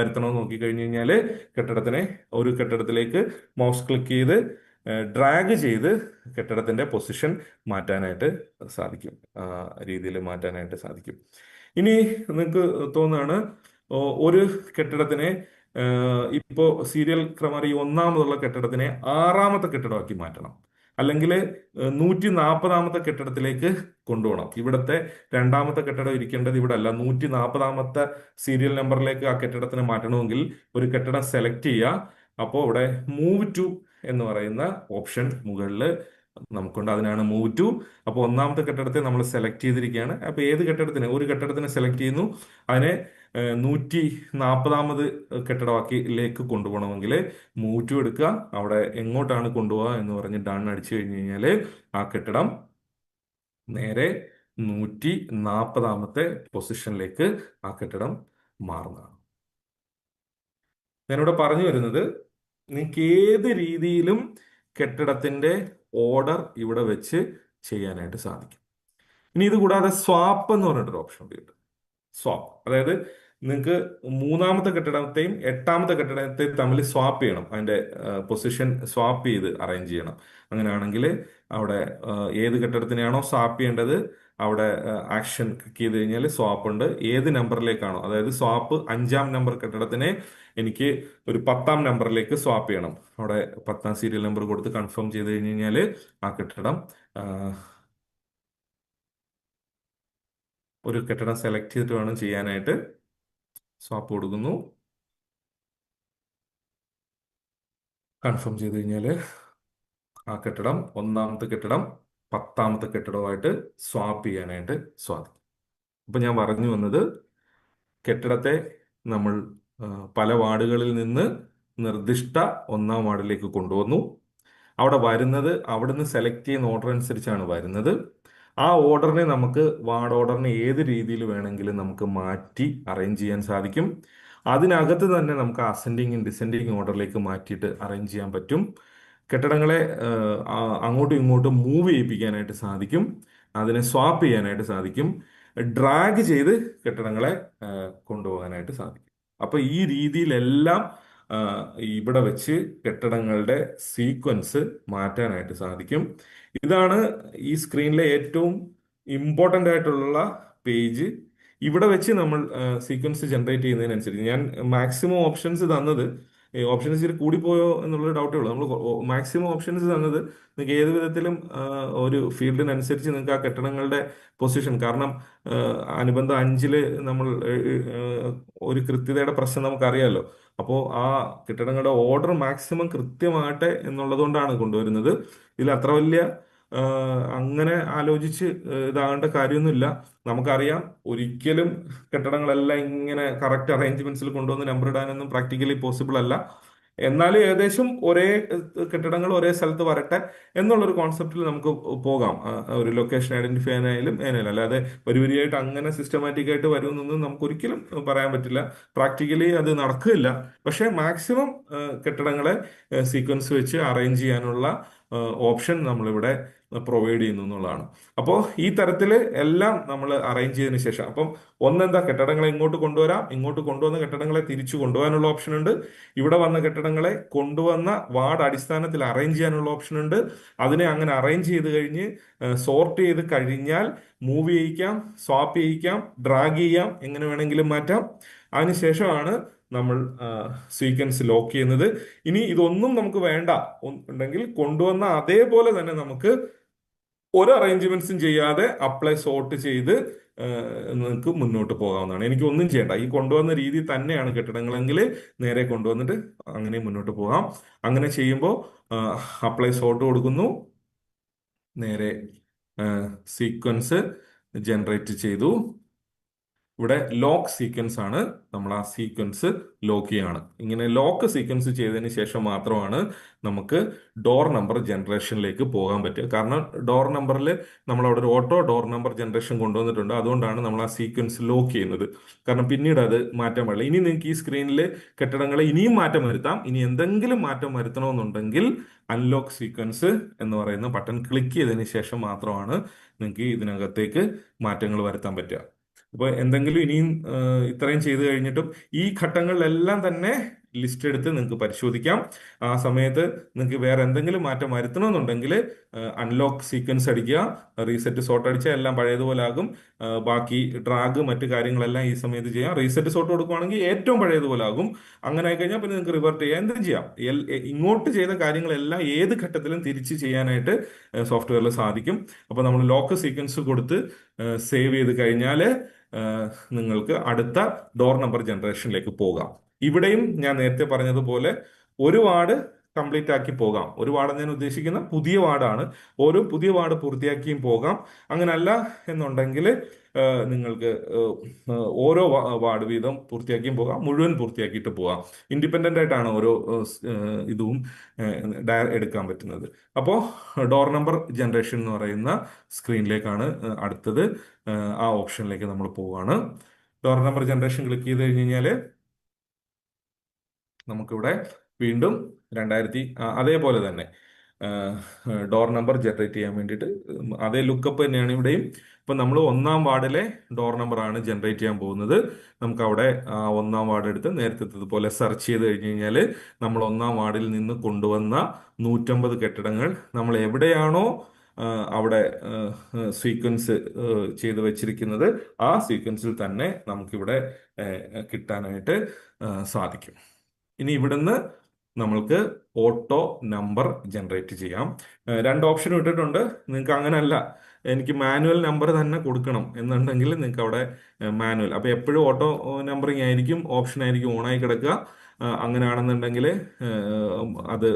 വരുത്തണമെന്ന് നോക്കിക്കഴിഞ്ഞ് കഴിഞ്ഞാൽ ഒരു കെട്ടിടത്തിലേക്ക് മൗസ് ക്ലിക്ക് ചെയ്ത് ഡ്രാഗ് ചെയ്ത് കെട്ടിടത്തിന്റെ പൊസിഷൻ മാറ്റാനായിട്ട് സാധിക്കും, രീതിയിൽ മാറ്റാനായിട്ട് സാധിക്കും. ഇനി നിങ്ങൾക്ക് തോന്നുകയാണ് ഒരു കെട്ടിടത്തിനെ ഇപ്പോൾ സീരിയൽ ക്രമം 1-ാമതുള്ള കെട്ടിടത്തിനെ 6-ാമത്തെ കെട്ടിടമാക്കി മാറ്റണം, അല്ലെങ്കിൽ 140-ാമത്തെ കെട്ടിടത്തിലേക്ക് കൊണ്ടുപോകണം. ഇവിടുത്തെ 2-ാമത്തെ കെട്ടിടം ഇരിക്കേണ്ടത് ഇവിടെ അല്ല, 140-ാമത്തെ സീരിയൽ നമ്പറിലേക്ക് ആ കെട്ടിടത്തിനെ മാറ്റണമെങ്കിൽ ഒരു കെട്ടിടം സെലക്ട് ചെയ്യുക. അപ്പോൾ ഇവിടെ മൂവ് ടു എന്ന് പറയുന്ന ഓപ്ഷൻ മുകളിൽ നമുക്കുണ്ട്, അതിനാണ് മൂവ് ടു. അപ്പോൾ 1-ാമത്തെ കെട്ടിടത്തെ നമ്മൾ സെലക്ട് ചെയ്തിരിക്കുകയാണ്. അപ്പോൾ ഏത് ഒരു കെട്ടിടത്തിനെ സെലക്ട് ചെയ്യുന്നു, അതിനെ 140-ാമത് കെട്ടിടത്തിലേക്ക് കൊണ്ടുപോകണമെങ്കിൽ മൂവ് ടു എടുക്കുക. അവിടെ എങ്ങോട്ടാണ് കൊണ്ടുപോകുക എന്ന് പറഞ്ഞ് ഡൺ അടിച്ചു കഴിഞ്ഞ് കഴിഞ്ഞാൽ ആ കെട്ടിടം നേരെ 140-ാമത്തെ പൊസിഷനിലേക്ക് ആ കെട്ടിടം മാറുന്നതാണ്. ഞാനിവിടെ പറഞ്ഞു വരുന്നത്, നിങ്ങൾക്ക് ഏത് രീതിയിലും കെട്ടിടത്തിന്റെ ഓർഡർ ഇവിടെ വെച്ച് ചെയ്യാനായിട്ട് സാധിക്കും. ഇനി ഇത് കൂടാതെ സ്വാപ്പ് എന്ന് പറഞ്ഞിട്ടൊരു ഓപ്ഷൻ ഉണ്ട്. സ്വാപ്പ്, അതായത് നിങ്ങൾക്ക് 3-ാമത്തെ കെട്ടിടത്തെയും 8-ാമത്തെ കെട്ടിടത്തെയും തമ്മിൽ സ്വാപ്പ് ചെയ്യണം, അതിന്റെ പൊസിഷൻ സ്വാപ്പ് ചെയ്ത് അറേഞ്ച് ചെയ്യണം. അങ്ങനെയാണെങ്കിൽ അവിടെ ഏത് കെട്ടിടത്തിനെയാണോ സ്വാപ്പ് ചെയ്യേണ്ടത് അവിടെ ആക്ഷൻ ക്ലിക്ക് ചെയ്ത് കഴിഞ്ഞാൽ സ്വാപ്പ് ഉണ്ട്. ഏത് നമ്പറിലേക്കാണോ, അതായത് സ്വാപ്പ് 5-ാം നമ്പർ കെട്ടിടത്തിനെ എനിക്ക് ഒരു 10-ാം നമ്പറിലേക്ക് സ്വാപ്പ് ചെയ്യണം. അവിടെ 10-ാം സീരിയൽ നമ്പർ കൊടുത്ത് കൺഫേം ചെയ്ത് കഴിഞ്ഞ് കഴിഞ്ഞാൽ ആ കെട്ടിടം ഒരു കെട്ടിടം സെലക്ട് ചെയ്തിട്ട് വേണം ചെയ്യാനായിട്ട്. സ്വാപ്പ് കൊടുക്കുന്നു, കൺഫേം ചെയ്ത് കഴിഞ്ഞാൽ ആ കെട്ടിടം 1-ാമത്തെ കെട്ടിടം 10-ാമത്തെ കെട്ടിടമായിട്ട് സ്വാപ്പ് ചെയ്യാനായിട്ട് സാധിക്കും. അപ്പൊ ഞാൻ പറഞ്ഞു വന്നത്, കെട്ടിടത്തെ നമ്മൾ പല വാർഡുകളിൽ നിന്ന് നിർദ്ദിഷ്ട 1-ാം വാർഡിലേക്ക് കൊണ്ടുവന്നു. അവിടെ വരുന്നത് അവിടുന്ന് സെലക്ട് ചെയ്യുന്ന ഓർഡർ അനുസരിച്ചാണ് വരുന്നത്. ആ ഓർഡറിനെ നമുക്ക് വാർഡ് ഓർഡറിനെ ഏത് രീതിയിൽ വേണമെങ്കിലും നമുക്ക് മാറ്റി അറേഞ്ച് ചെയ്യാൻ സാധിക്കും. അതിനകത്ത് തന്നെ നമുക്ക് അസെൻഡിങ്ങും ഡിസെൻഡിങ് ഓർഡറിലേക്ക് മാറ്റിയിട്ട് അറേഞ്ച് ചെയ്യാൻ പറ്റും. കെട്ടിടങ്ങളെ അങ്ങോട്ടും ഇങ്ങോട്ടും മൂവ് ചെയ്യിപ്പിക്കാനായിട്ട് സാധിക്കും. അതിനെ സ്വാപ്പ് ചെയ്യാനായിട്ട് സാധിക്കും. ഡ്രാഗ് ചെയ്ത് കെട്ടിടങ്ങളെ കൊണ്ടുപോകാനായിട്ട് സാധിക്കും. അപ്പൊ ഈ രീതിയിലെല്ലാം ഇവിടെ വെച്ച് കെട്ടിടങ്ങളുടെ സീക്വൻസ് മാറ്റാനായിട്ട് സാധിക്കും. ഇതാണ് ഈ സ്ക്രീനിലെ ഏറ്റവും ഇമ്പോർട്ടൻ്റ് ആയിട്ടുള്ള പേജ്. ഇവിടെ വെച്ച് നമ്മൾ സീക്വൻസ് ജനറേറ്റ് ചെയ്യുന്നതിനനുസരിച്ച് ഞാൻ മാക്സിമം ഓപ്ഷൻസ് തന്നത്, ഓപ്ഷൻസ് ഇച്ചിരി കൂടിപ്പോയോ എന്നുള്ളൊരു ഡൗട്ടേ ഉള്ളൂ. നമ്മൾ മാക്സിമം ഓപ്ഷൻസ് തന്നത് നിങ്ങൾക്ക് ഏത് വിധത്തിലും ഒരു ഫീൽഡിനനുസരിച്ച് നിങ്ങൾക്ക് ആ കെട്ടിടങ്ങളുടെ പൊസിഷൻ, കാരണം അനുബന്ധ 5-ല് നമ്മൾ ഒരു കൃത്യതയുടെ പ്രശ്നം നമുക്കറിയാമല്ലോ. അപ്പോൾ ആ കെട്ടിടങ്ങളുടെ ഓർഡർ മാക്സിമം കൃത്യമാകട്ടെ എന്നുള്ളതുകൊണ്ടാണ് കൊണ്ടുവരുന്നത്. ഇതിൽ അത്ര വലിയ അങ്ങനെ ആലോചിച്ച് ഇതാകേണ്ട കാര്യമൊന്നുമില്ല. നമുക്കറിയാം ഒരിക്കലും കെട്ടിടങ്ങളെല്ലാം ഇങ്ങനെ കറക്റ്റ് അറേഞ്ച്മെന്റ്സിൽ കൊണ്ടുവന്ന് നമ്പർ ഇടാനൊന്നും പ്രാക്ടിക്കലി പോസിബിൾ അല്ല. എന്നാലും ഏകദേശം ഒരേ കെട്ടിടങ്ങൾ ഒരേ സ്ഥലത്ത് വരട്ടെ എന്നുള്ളൊരു കോൺസെപ്റ്റിൽ നമുക്ക് പോകാം. ഒരു ലൊക്കേഷൻ ഐഡന്റിഫൈ ചെയ്യാനായാലും ഏനായാലും, അല്ലാതെ വരിവരിയായിട്ട് അങ്ങനെ സിസ്റ്റമാറ്റിക് ആയിട്ട് വരുമെന്നൊന്നും നമുക്ക് ഒരിക്കലും പറയാൻ പറ്റില്ല. പ്രാക്ടിക്കലി അത് നടക്കില്ല. പക്ഷേ മാക്സിമം കെട്ടിടങ്ങളെ സീക്വൻസ് വെച്ച് അറേഞ്ച് ചെയ്യാനുള്ള ഓപ്ഷൻ നമ്മളിവിടെ പ്രൊവൈഡ് ചെയ്യുന്നു എന്നുള്ളതാണ്. അപ്പോൾ ഈ തരത്തിൽ എല്ലാം നമ്മൾ അറേഞ്ച് ചെയ്തതിന് ശേഷം, അപ്പം ഒന്നെന്താ, കെട്ടിടങ്ങളെ ഇങ്ങോട്ട് കൊണ്ടുവരാം, ഇങ്ങോട്ട് കൊണ്ടുവന്ന കെട്ടിടങ്ങളെ തിരിച്ചു കൊണ്ടുപോകാനുള്ള ഓപ്ഷൻ ഉണ്ട്. ഇവിടെ വന്ന കെട്ടിടങ്ങളെ കൊണ്ടുവന്ന വാർഡ് അടിസ്ഥാനത്തിൽ അറേഞ്ച് ചെയ്യാനുള്ള ഓപ്ഷൻ ഉണ്ട്. അതിനെ അങ്ങനെ അറേഞ്ച് ചെയ്ത് കഴിഞ്ഞ് സോർട്ട് ചെയ്ത് കഴിഞ്ഞാൽ മൂവ് ചെയ്യിക്കാം, സ്വാപ്പ് ചെയ്യിക്കാം, ഡ്രാഗ് ചെയ്യാം, എങ്ങനെ വേണമെങ്കിലും മാറ്റാം. അതിനുശേഷമാണ് നമ്മൾ സീക്വൻസ് ലോക്ക് ചെയ്യുന്നത്. ഇനി ഇതൊന്നും നമുക്ക് വേണ്ട ഉണ്ടെങ്കിൽ കൊണ്ടുവന്ന അതേപോലെ തന്നെ നമുക്ക് ഒരു അറേഞ്ച്മെന്റ്സും ചെയ്യാതെ അപ്ലൈ സോർട്ട് ചെയ്ത് നിങ്ങൾക്ക് മുന്നോട്ട് പോകാവുന്നതാണ്. എനിക്ക് ഒന്നും ചെയ്യേണ്ട, ഈ കൊണ്ടുവന്ന രീതി തന്നെയാണ് കെട്ടിടങ്ങളെങ്കിൽ നേരെ കൊണ്ടുവന്നിട്ട് അങ്ങനെ മുന്നോട്ട് പോകാം. അങ്ങനെ ചെയ്യുമ്പോൾ അപ്ലൈ സോർട്ട് കൊടുക്കുന്നു, നേരെ സീക്വൻസ് ജനറേറ്റ് ചെയ്തു. ഇവിടെ ലോക്ക് സീക്വൻസ് ആണ്, നമ്മൾ ആ സീക്വൻസ് ലോക്ക് ചെയ്യാണ്. ഇങ്ങനെ ലോക്ക് സീക്വൻസ് ചെയ്തതിന് ശേഷം മാത്രമാണ് നമുക്ക് ഡോർ നമ്പർ ജനറേഷനിലേക്ക് പോകാൻ പറ്റുക. കാരണം ഡോർ നമ്പറിൽ നമ്മൾ അവിടെ ഒരു ഓട്ടോ ഡോർ നമ്പർ ജനറേഷൻ കൊണ്ടുവന്നിട്ടുണ്ട്. അതുകൊണ്ടാണ് നമ്മൾ ആ സീക്വൻസ് ലോക്ക് ചെയ്യുന്നത്. കാരണം പിന്നീട് അത് മാറ്റാൻ പാടില്ല. ഇനി നിങ്ങൾക്ക് ഈ സ്ക്രീനിൽ കെട്ടിടങ്ങളെ ഇനിയും മാറ്റം വരുത്താം. ഇനി എന്തെങ്കിലും മാറ്റം വരുത്തണമെന്നുണ്ടെങ്കിൽ അൺലോക്ക് സീക്വൻസ് എന്ന് പറയുന്ന ബട്ടൺ ക്ലിക്ക് ചെയ്തതിന് ശേഷം മാത്രമാണ് നിങ്ങൾക്ക് ഇതിനകത്തേക്ക് മാറ്റങ്ങൾ വരുത്താൻ പറ്റുക. അപ്പോൾ എന്തെങ്കിലും ഇനിയും ഇത്രയും ചെയ്തു കഴിഞ്ഞിട്ടും ഈ ഘട്ടങ്ങളിലെല്ലാം തന്നെ ലിസ്റ്റ് എടുത്ത് നിങ്ങൾക്ക് പരിശോധിക്കാം. ആ സമയത്ത് നിങ്ങൾക്ക് വേറെ എന്തെങ്കിലും മാറ്റം വരുത്തണമെന്നുണ്ടെങ്കിൽ അൺലോക്ക് സീക്വൻസ് അടിക്കുക, റീസെറ്റ് സോർട്ട് അടിച്ചാൽ എല്ലാം പഴയതുപോലെ ആകും. ബാക്കി ഡ്രാഗ് മറ്റു കാര്യങ്ങളെല്ലാം ഈ സമയത്ത് ചെയ്യാം. റീസെറ്റ് സോർട്ട് കൊടുക്കുകയാണെങ്കിൽ ഏറ്റവും പഴയതുപോലെ ആകും. അങ്ങനെ ആയിക്കഴിഞ്ഞാൽ പിന്നെ നിങ്ങൾക്ക് റിവേർട്ട് ചെയ്യാം, എന്തും ചെയ്യാം. ഇങ്ങോട്ട് ചെയ്ത കാര്യങ്ങളെല്ലാം ഏത് ഘട്ടത്തിലും തിരിച്ച് ചെയ്യാനായിട്ട് സോഫ്റ്റ്വെയറിൽ സാധിക്കും. അപ്പോൾ നമ്മൾ ലോക്ക് സീക്വൻസ് കൊടുത്ത് സേവ് ചെയ്ത് കഴിഞ്ഞാൽ നിങ്ങൾക്ക് അടുത്ത ഡോർ നമ്പർ ജനറേഷനിലേക്ക് പോകാം. ഇവിടെയും ഞാൻ നേരത്തെ പറഞ്ഞതുപോലെ ഒരു വാർഡ് കംപ്ലീറ്റ് ആക്കി പോകാം. ഒരു വാർഡ് ഞാൻ ഉദ്ദേശിക്കുന്ന പുതിയ വാർഡാണ്. ഓരോ പുതിയ വാർഡ് പൂർത്തിയാക്കിയും പോകാം. അങ്ങനല്ല എന്നുണ്ടെങ്കിൽ നിങ്ങൾക്ക് ഓരോ വാർഡ് വീതം പൂർത്തിയാക്കിയും പോകാം, മുഴുവൻ പൂർത്തിയാക്കിയിട്ട് പോകാം. ഇൻഡിപെൻഡൻ്റ് ആയിട്ടാണ് ഓരോ ഇതും എടുക്കാൻ പറ്റുന്നത്. അപ്പോൾ ഡോർ നമ്പർ ജനറേഷൻ എന്ന് പറയുന്ന സ്ക്രീനിലേക്കാണ് അടുത്തത്. ആ ഓപ്ഷനിലേക്ക് നമ്മൾ പോവാണ്. ഡോർ നമ്പർ ജനറേഷൻ ക്ലിക്ക് ചെയ്ത് കഴിഞ്ഞ് കഴിഞ്ഞാൽ നമുക്കിവിടെ വീണ്ടും അതേപോലെ തന്നെ ഡോർ നമ്പർ ജനറേറ്റ് ചെയ്യാൻ വേണ്ടിയിട്ട് അതേ ലുക്കപ്പ് തന്നെയാണ് ഇവിടെയും. ഇപ്പം നമ്മൾ 1-ാം വാർഡിലെ ഡോർ നമ്പറാണ് ജനറേറ്റ് ചെയ്യാൻ പോകുന്നത്. നമുക്ക് അവിടെ 1-ാം വാർഡ് എടുത്ത് നേരത്തെ പോലെ സെർച്ച് ചെയ്ത് കഴിഞ്ഞ് കഴിഞ്ഞാൽ നമ്മൾ 1-ാം വാർഡിൽ നിന്ന് കൊണ്ടുവന്ന 150 കെട്ടിടങ്ങൾ നമ്മൾ എവിടെയാണോ അവിടെ സീക്വൻസ് ചെയ്ത് വെച്ചിരിക്കുന്നത്. ആ സീക്വൻസിൽ തന്നെ നമുക്കിവിടെ കിട്ടാനായിട്ട് സാധിക്കും. ഇനി ഇവിടുന്ന് നമ്മൾക്ക് ഓട്ടോ നമ്പർ ജനറേറ്റ് ചെയ്യാം. രണ്ട് ഓപ്ഷൻ ഇട്ടിട്ടുണ്ട്. നിങ്ങൾക്ക് അങ്ങനെയല്ല, എനിക്ക് മാനുവൽ നമ്പർ തന്നെ കൊടുക്കണം എന്നുണ്ടെങ്കിൽ നിങ്ങൾക്ക് അവിടെ മാനുവൽ, അപ്പോൾ എപ്പോഴും ഓട്ടോ നമ്പറിങ് ആയിരിക്കും, ഓപ്ഷൻ ആയിരിക്കും ഓണായി കിടക്കുക. അങ്ങനെയാണെന്നുണ്ടെങ്കിൽ അത്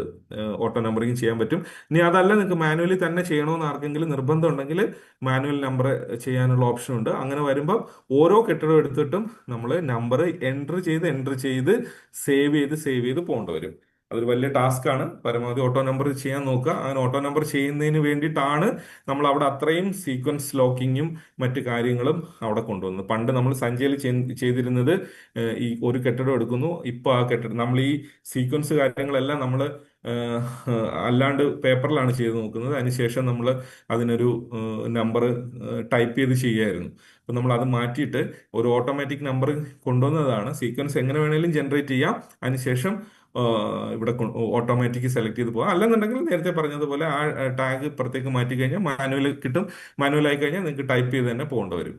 ഓട്ടോ നമ്പറിങ് ചെയ്യാൻ പറ്റും. ഇനി അതല്ല, നിങ്ങൾക്ക് മാനുവലി തന്നെ ചെയ്യണമെന്ന് ആർക്കെങ്കിലും നിർബന്ധം ഉണ്ടെങ്കിൽ മാനുവൽ നമ്പർ ചെയ്യാനുള്ള ഓപ്ഷൻ ഉണ്ട്. അങ്ങനെ വരുമ്പോൾ ഓരോ കെട്ടിടം എടുത്തിട്ടും നമ്മൾ നമ്പർ എൻറ്റർ ചെയ്ത് സേവ് ചെയ്ത് പോകേണ്ടി വരും. അതൊരു വലിയ ടാസ്ക് ആണ്. പരമാവധി ഓട്ടോ നമ്പർ ചെയ്യാൻ നോക്കുക. അങ്ങനെ ഓട്ടോ നമ്പർ ചെയ്യുന്നതിന് വേണ്ടിയിട്ടാണ് നമ്മൾ അവിടെ അത്രയും സീക്വൻസ് ലോക്കിങ്ങും മറ്റു കാര്യങ്ങളും അവിടെ കൊണ്ടുവന്നത്. പണ്ട് നമ്മൾ സഞ്ചയിൽ ചെയ്തിരുന്നത് ഈ ഒരു കെട്ടിടം എടുക്കുന്നു, ഇപ്പോൾ ആ കെട്ടിടം നമ്മൾ ഈ സീക്വൻസ് കാര്യങ്ങളെല്ലാം നമ്മൾ അല്ലാണ്ട് പേപ്പറിലാണ് ചെയ്ത് നോക്കുന്നത്. അതിനുശേഷം നമ്മൾ അതിനൊരു നമ്പർ ടൈപ്പ് ചെയ്ത് ചെയ്യുമായിരുന്നു. അപ്പം നമ്മൾ അത് മാറ്റിയിട്ട് ഒരു ഓട്ടോമാറ്റിക് നമ്പർ കൊണ്ടുവന്നതാണ്. സീക്വൻസ് എങ്ങനെ വേണേലും ജനറേറ്റ് ചെയ്യാം. അതിനുശേഷം ഇവിടെ ഓട്ടോമാറ്റിക് സെലക്ട് ചെയ്ത് പോകാം. അല്ലെന്നുണ്ടെങ്കിൽ നേരത്തെ പറഞ്ഞതുപോലെ ആ ടാഗ് പുറത്തേക്ക് മാറ്റി കഴിഞ്ഞാൽ മാനുവൽ കിട്ടും. മാനുവലായി കഴിഞ്ഞാൽ നിങ്ങൾക്ക് ടൈപ്പ് ചെയ്ത് തന്നെ പോകേണ്ടി വരും.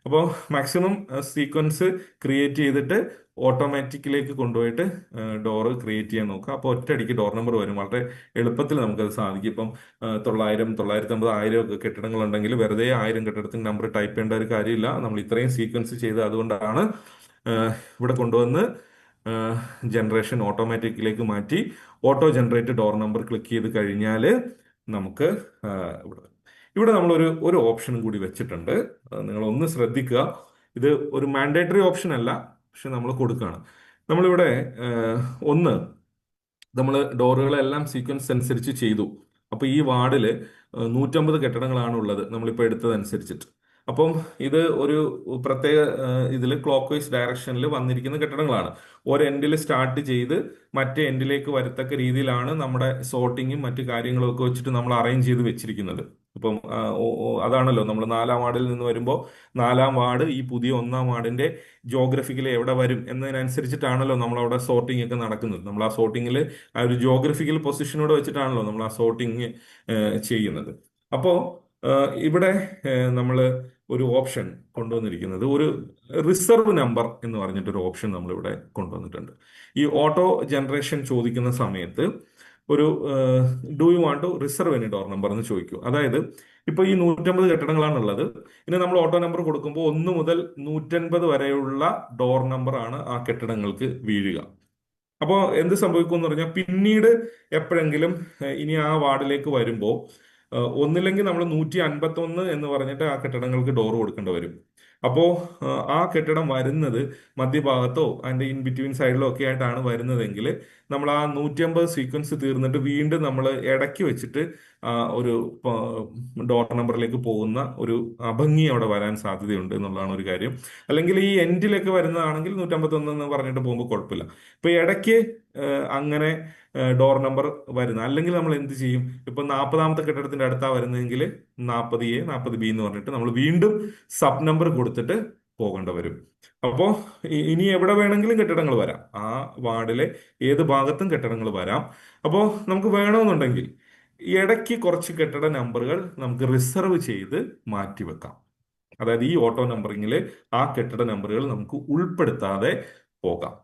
അപ്പോൾ മാക്സിമം സീക്വൻസ് ക്രിയേറ്റ് ചെയ്തിട്ട് ഓട്ടോമാറ്റിക്കിലേക്ക് കൊണ്ടുപോയിട്ട് ഡോറ് ക്രിയേറ്റ് ചെയ്യാൻ നോക്കുക. അപ്പോൾ ഒറ്റയടിക്ക് ഡോർ നമ്പർ വരും. വളരെ എളുപ്പത്തിൽ നമുക്കത് സാധിക്കും. ഇപ്പം 900, 950, 1000 ഒക്കെ കെട്ടിടങ്ങളുണ്ടെങ്കിൽ വെറുതെ 1000 കെട്ടിടത്തിന് നമ്പർ ടൈപ്പ് ചെയ്യേണ്ട ഒരു കാര്യമില്ല. നമ്മൾ ഇത്രയും സീക്വൻസ് ചെയ്ത് അതുകൊണ്ടാണ് ഇവിടെ കൊണ്ടുവന്ന് ജനറേഷൻ ഓട്ടോമാറ്റിക്കിലേക്ക് മാറ്റി auto generate door number click ചെയ്ത് കഴിഞ്ഞാൽ നമുക്ക് ഇവിടെ നമ്മളൊരു ഓപ്ഷനും കൂടി വെച്ചിട്ടുണ്ട്. നിങ്ങളൊന്ന് ശ്രദ്ധിക്കുക. ഇത് ഒരു മാൻഡേറ്ററി ഓപ്ഷൻ അല്ല, പക്ഷെ നമ്മൾ കൊടുക്കുകയാണ്. നമ്മളിവിടെ നമ്മൾ ഡോറുകളെല്ലാം സീക്വൻസ് അനുസരിച്ച് ചെയ്തു. അപ്പോൾ ഈ വാർഡിൽ 150 കെട്ടിടങ്ങളാണ് ഉള്ളത് നമ്മളിപ്പോൾ എടുത്തതനുസരിച്ചിട്ട്. അപ്പം ഇത് ഒരു പ്രത്യേക ഇതിൽ ക്ലോക്ക് വൈസ് ഡയറക്ഷനിൽ വന്നിരിക്കുന്ന കെട്ടിടങ്ങളാണ്. ഒരു എൻഡിൽ സ്റ്റാർട്ട് ചെയ്ത് മറ്റേ എൻഡിലേക്ക് വരത്തക്ക രീതിയിലാണ് നമ്മുടെ സോർട്ടിങ്ങും മറ്റു കാര്യങ്ങളും ഒക്കെ വെച്ചിട്ട് നമ്മൾ അറേഞ്ച് ചെയ്ത് വെച്ചിരിക്കുന്നത്. അപ്പം അതാണല്ലോ നമ്മൾ 4-ാം വാർഡിൽ നിന്ന് വരുമ്പോൾ 4-ാം വാർഡ് ഈ പുതിയ 1-ാം വാർഡിന്റെ ജോഗ്രഫിക്കലി എവിടെ വരും എന്നതിനനുസരിച്ചിട്ടാണല്ലോ നമ്മളവിടെ സോർട്ടിംഗ് ഒക്കെ നടക്കുന്നത്. നമ്മൾ ആ സോർട്ടിങ്ങിൽ ആ ഒരു ജോഗ്രഫിക്കൽ പൊസിഷനോട് വെച്ചിട്ടാണല്ലോ നമ്മൾ ആ സോർട്ടിങ് ചെയ്യുന്നത്. അപ്പോൾ ഇവിടെ നമ്മൾ ഒരു ഓപ്ഷൻ കൊണ്ടുവന്നിരിക്കുന്നത് ഒരു റിസർവ് നമ്പർ എന്ന് പറഞ്ഞിട്ടൊരു ഓപ്ഷൻ നമ്മളിവിടെ കൊണ്ടുവന്നിട്ടുണ്ട്. ഈ ഓട്ടോ ജനറേഷൻ ചോദിക്കുന്ന സമയത്ത് ഒരു do you want to reserve any door number എന്ന് ചോദിക്കും. അതായത് ഇപ്പൊ ഈ 150 കെട്ടിടങ്ങളാണുള്ളത്. ഇനി നമ്മൾ ഓട്ടോ നമ്പർ കൊടുക്കുമ്പോൾ 1 മുതൽ 150 വരെയുള്ള ഡോർ നമ്പർ ആണ് ആ കെട്ടിടങ്ങൾക്ക് വീഴുക. അപ്പോൾ എന്ത് സംഭവിക്കും എന്ന് പറഞ്ഞാൽ പിന്നീട് എപ്പോഴെങ്കിലും ഇനി ആ വാർഡിലേക്ക് വരുമ്പോൾ ഒന്നില്ലെങ്കിൽ നമ്മൾ 151 എന്ന് പറഞ്ഞിട്ട് ആ കെട്ടിടങ്ങൾക്ക് ഡോർ കൊടുക്കേണ്ടി വരും. അപ്പോൾ ആ കെട്ടിടം വരുന്നത് മധ്യഭാഗത്തോ അതിൻ്റെ ഇൻ ബിറ്റ്വീൻ സൈഡിലോ ഒക്കെ ആയിട്ടാണ് വരുന്നതെങ്കിൽ നമ്മൾ ആ 150 സീക്വൻസ് തീർന്നിട്ട് വീണ്ടും നമ്മൾ ഇടയ്ക്ക് വെച്ചിട്ട് ഒരു ഡോർ നമ്പറിലേക്ക് പോകുന്ന ഒരു അഭംഗി അവിടെ വരാൻ സാധ്യതയുണ്ട് എന്നുള്ളതാണ് ഒരു കാര്യം. അല്ലെങ്കിൽ ഈ എൻഡിലൊക്കെ വരുന്നതാണെങ്കിൽ 151 എന്ന് പറഞ്ഞിട്ട് പോകുമ്പോൾ കുഴപ്പമില്ല. ഇപ്പൊ ഇടയ്ക്ക് അങ്ങനെ ഡോർ നമ്പർ വരുന്ന, അല്ലെങ്കിൽ നമ്മൾ എന്ത് ചെയ്യും, ഇപ്പൊ 40-ാമത്തെ കെട്ടിടത്തിന്റെ അടുത്താ വരുന്നതെങ്കിൽ 40A 40B എന്ന് പറഞ്ഞിട്ട് നമ്മൾ വീണ്ടും സബ് നമ്പർ കൊടുത്തിട്ട് പോകേണ്ടി വരും. അപ്പോൾ ഇനി എവിടെ വേണമെങ്കിലും കെട്ടിടങ്ങൾ വരാം, ആ വാർഡിലെ ഏത് ഭാഗത്തും കെട്ടിടങ്ങൾ വരാം. അപ്പോൾ നമുക്ക് വേണമെന്നുണ്ടെങ്കിൽ ഇടയ്ക്ക് കുറച്ച് കെട്ടിട നമ്പറുകൾ നമുക്ക് റിസർവ് ചെയ്ത് മാറ്റിവെക്കാം. അതായത് ഈ ഓട്ടോ നമ്പറിങ്ങിൽ ആ കെട്ടിട നമ്പറുകൾ നമുക്ക് ഉൾപ്പെടുത്താതെ പോകാം.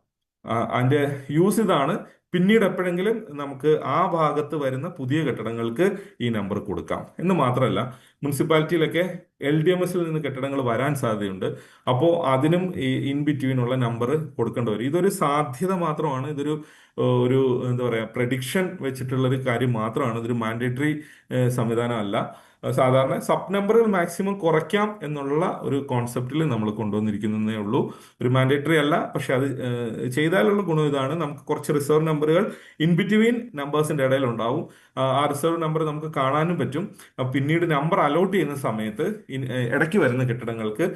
അതിന്റെ യൂസ് ഇതാണ്. പിന്നീട് എപ്പോഴെങ്കിലും നമുക്ക് ആ ഭാഗത്ത് വരുന്ന പുതിയ കെട്ടിടങ്ങൾക്ക് ഈ നമ്പർ കൊടുക്കാം എന്ന് മാത്രമല്ല, മുനിസിപ്പാലിറ്റിയിലൊക്കെ LDMS നിന്ന് കെട്ടിടങ്ങൾ വരാൻ സാധ്യതയുണ്ട്. അപ്പോൾ അതിനും ഈ ഇൻ ബിറ്റ്വീൻ ഉള്ള നമ്പർ കൊടുക്കേണ്ടി വരും. ഇതൊരു സാധ്യത മാത്രമാണ്. ഇതൊരു എന്താ പറയുക, പ്രഡിക്ഷൻ വെച്ചിട്ടുള്ളൊരു കാര്യം മാത്രമാണ്. ഇതൊരു മാൻഡേറ്ററി സംവിധാനം അല്ല. സാധാരണ സബ് നമ്പറുകൾ മാക്സിമം കുറയ്ക്കാം എന്നുള്ള ഒരു കോൺസെപ്റ്റിൽ നമ്മൾ കൊണ്ടുവന്നിരിക്കുന്നതേ ഉള്ളൂ. ഒരു മാൻഡേറ്ററി അല്ല. പക്ഷെ അത് ചെയ്താലുള്ള ഗുണം ഇതാണ്, നമുക്ക് കുറച്ച് റിസർവ് നമ്പറുകൾ ഇൻ ബിറ്റ്വീൻ നമ്പേഴ്സിന്റെ ഇടയിൽ ഉണ്ടാവും. ആ റിസർവ് നമ്പർ നമുക്ക് കാണാനും പറ്റും. പിന്നീട് നമ്പർ അലോട്ട് ചെയ്യുന്ന സമയത്ത് ഇടയ്ക്ക് വരുന്ന കെട്ടിടങ്ങൾക്ക്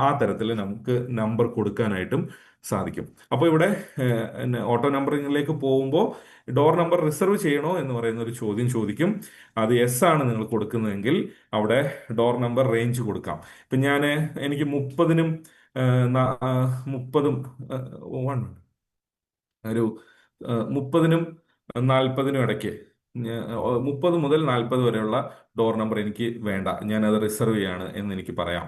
ആ തരത്തിൽ നമുക്ക് നമ്പർ കൊടുക്കാനായിട്ടും സാധിക്കും. അപ്പോൾ ഇവിടെ ഓട്ടോ നമ്പറിങ്ങിലേക്ക് പോകുമ്പോൾ ഡോർ നമ്പർ റിസർവ് ചെയ്യണോ എന്ന് പറയുന്ന ഒരു ചോദ്യം ചോദിക്കും. അത് യെസ് ആണ് നിങ്ങൾ കൊടുക്കുന്നതെങ്കിൽ അവിടെ ഡോർ നമ്പർ റേഞ്ച് കൊടുക്കാം. ഇപ്പം എനിക്ക് 30-നും 30-നും 40-നും ഇടയ്ക്ക് 30 മുതൽ 40 വരെയുള്ള ഡോർ നമ്പർ എനിക്ക് വേണ്ട, ഞാനത് റിസർവ് ചെയ്യാണ് എന്ന് എനിക്ക് പറയാം.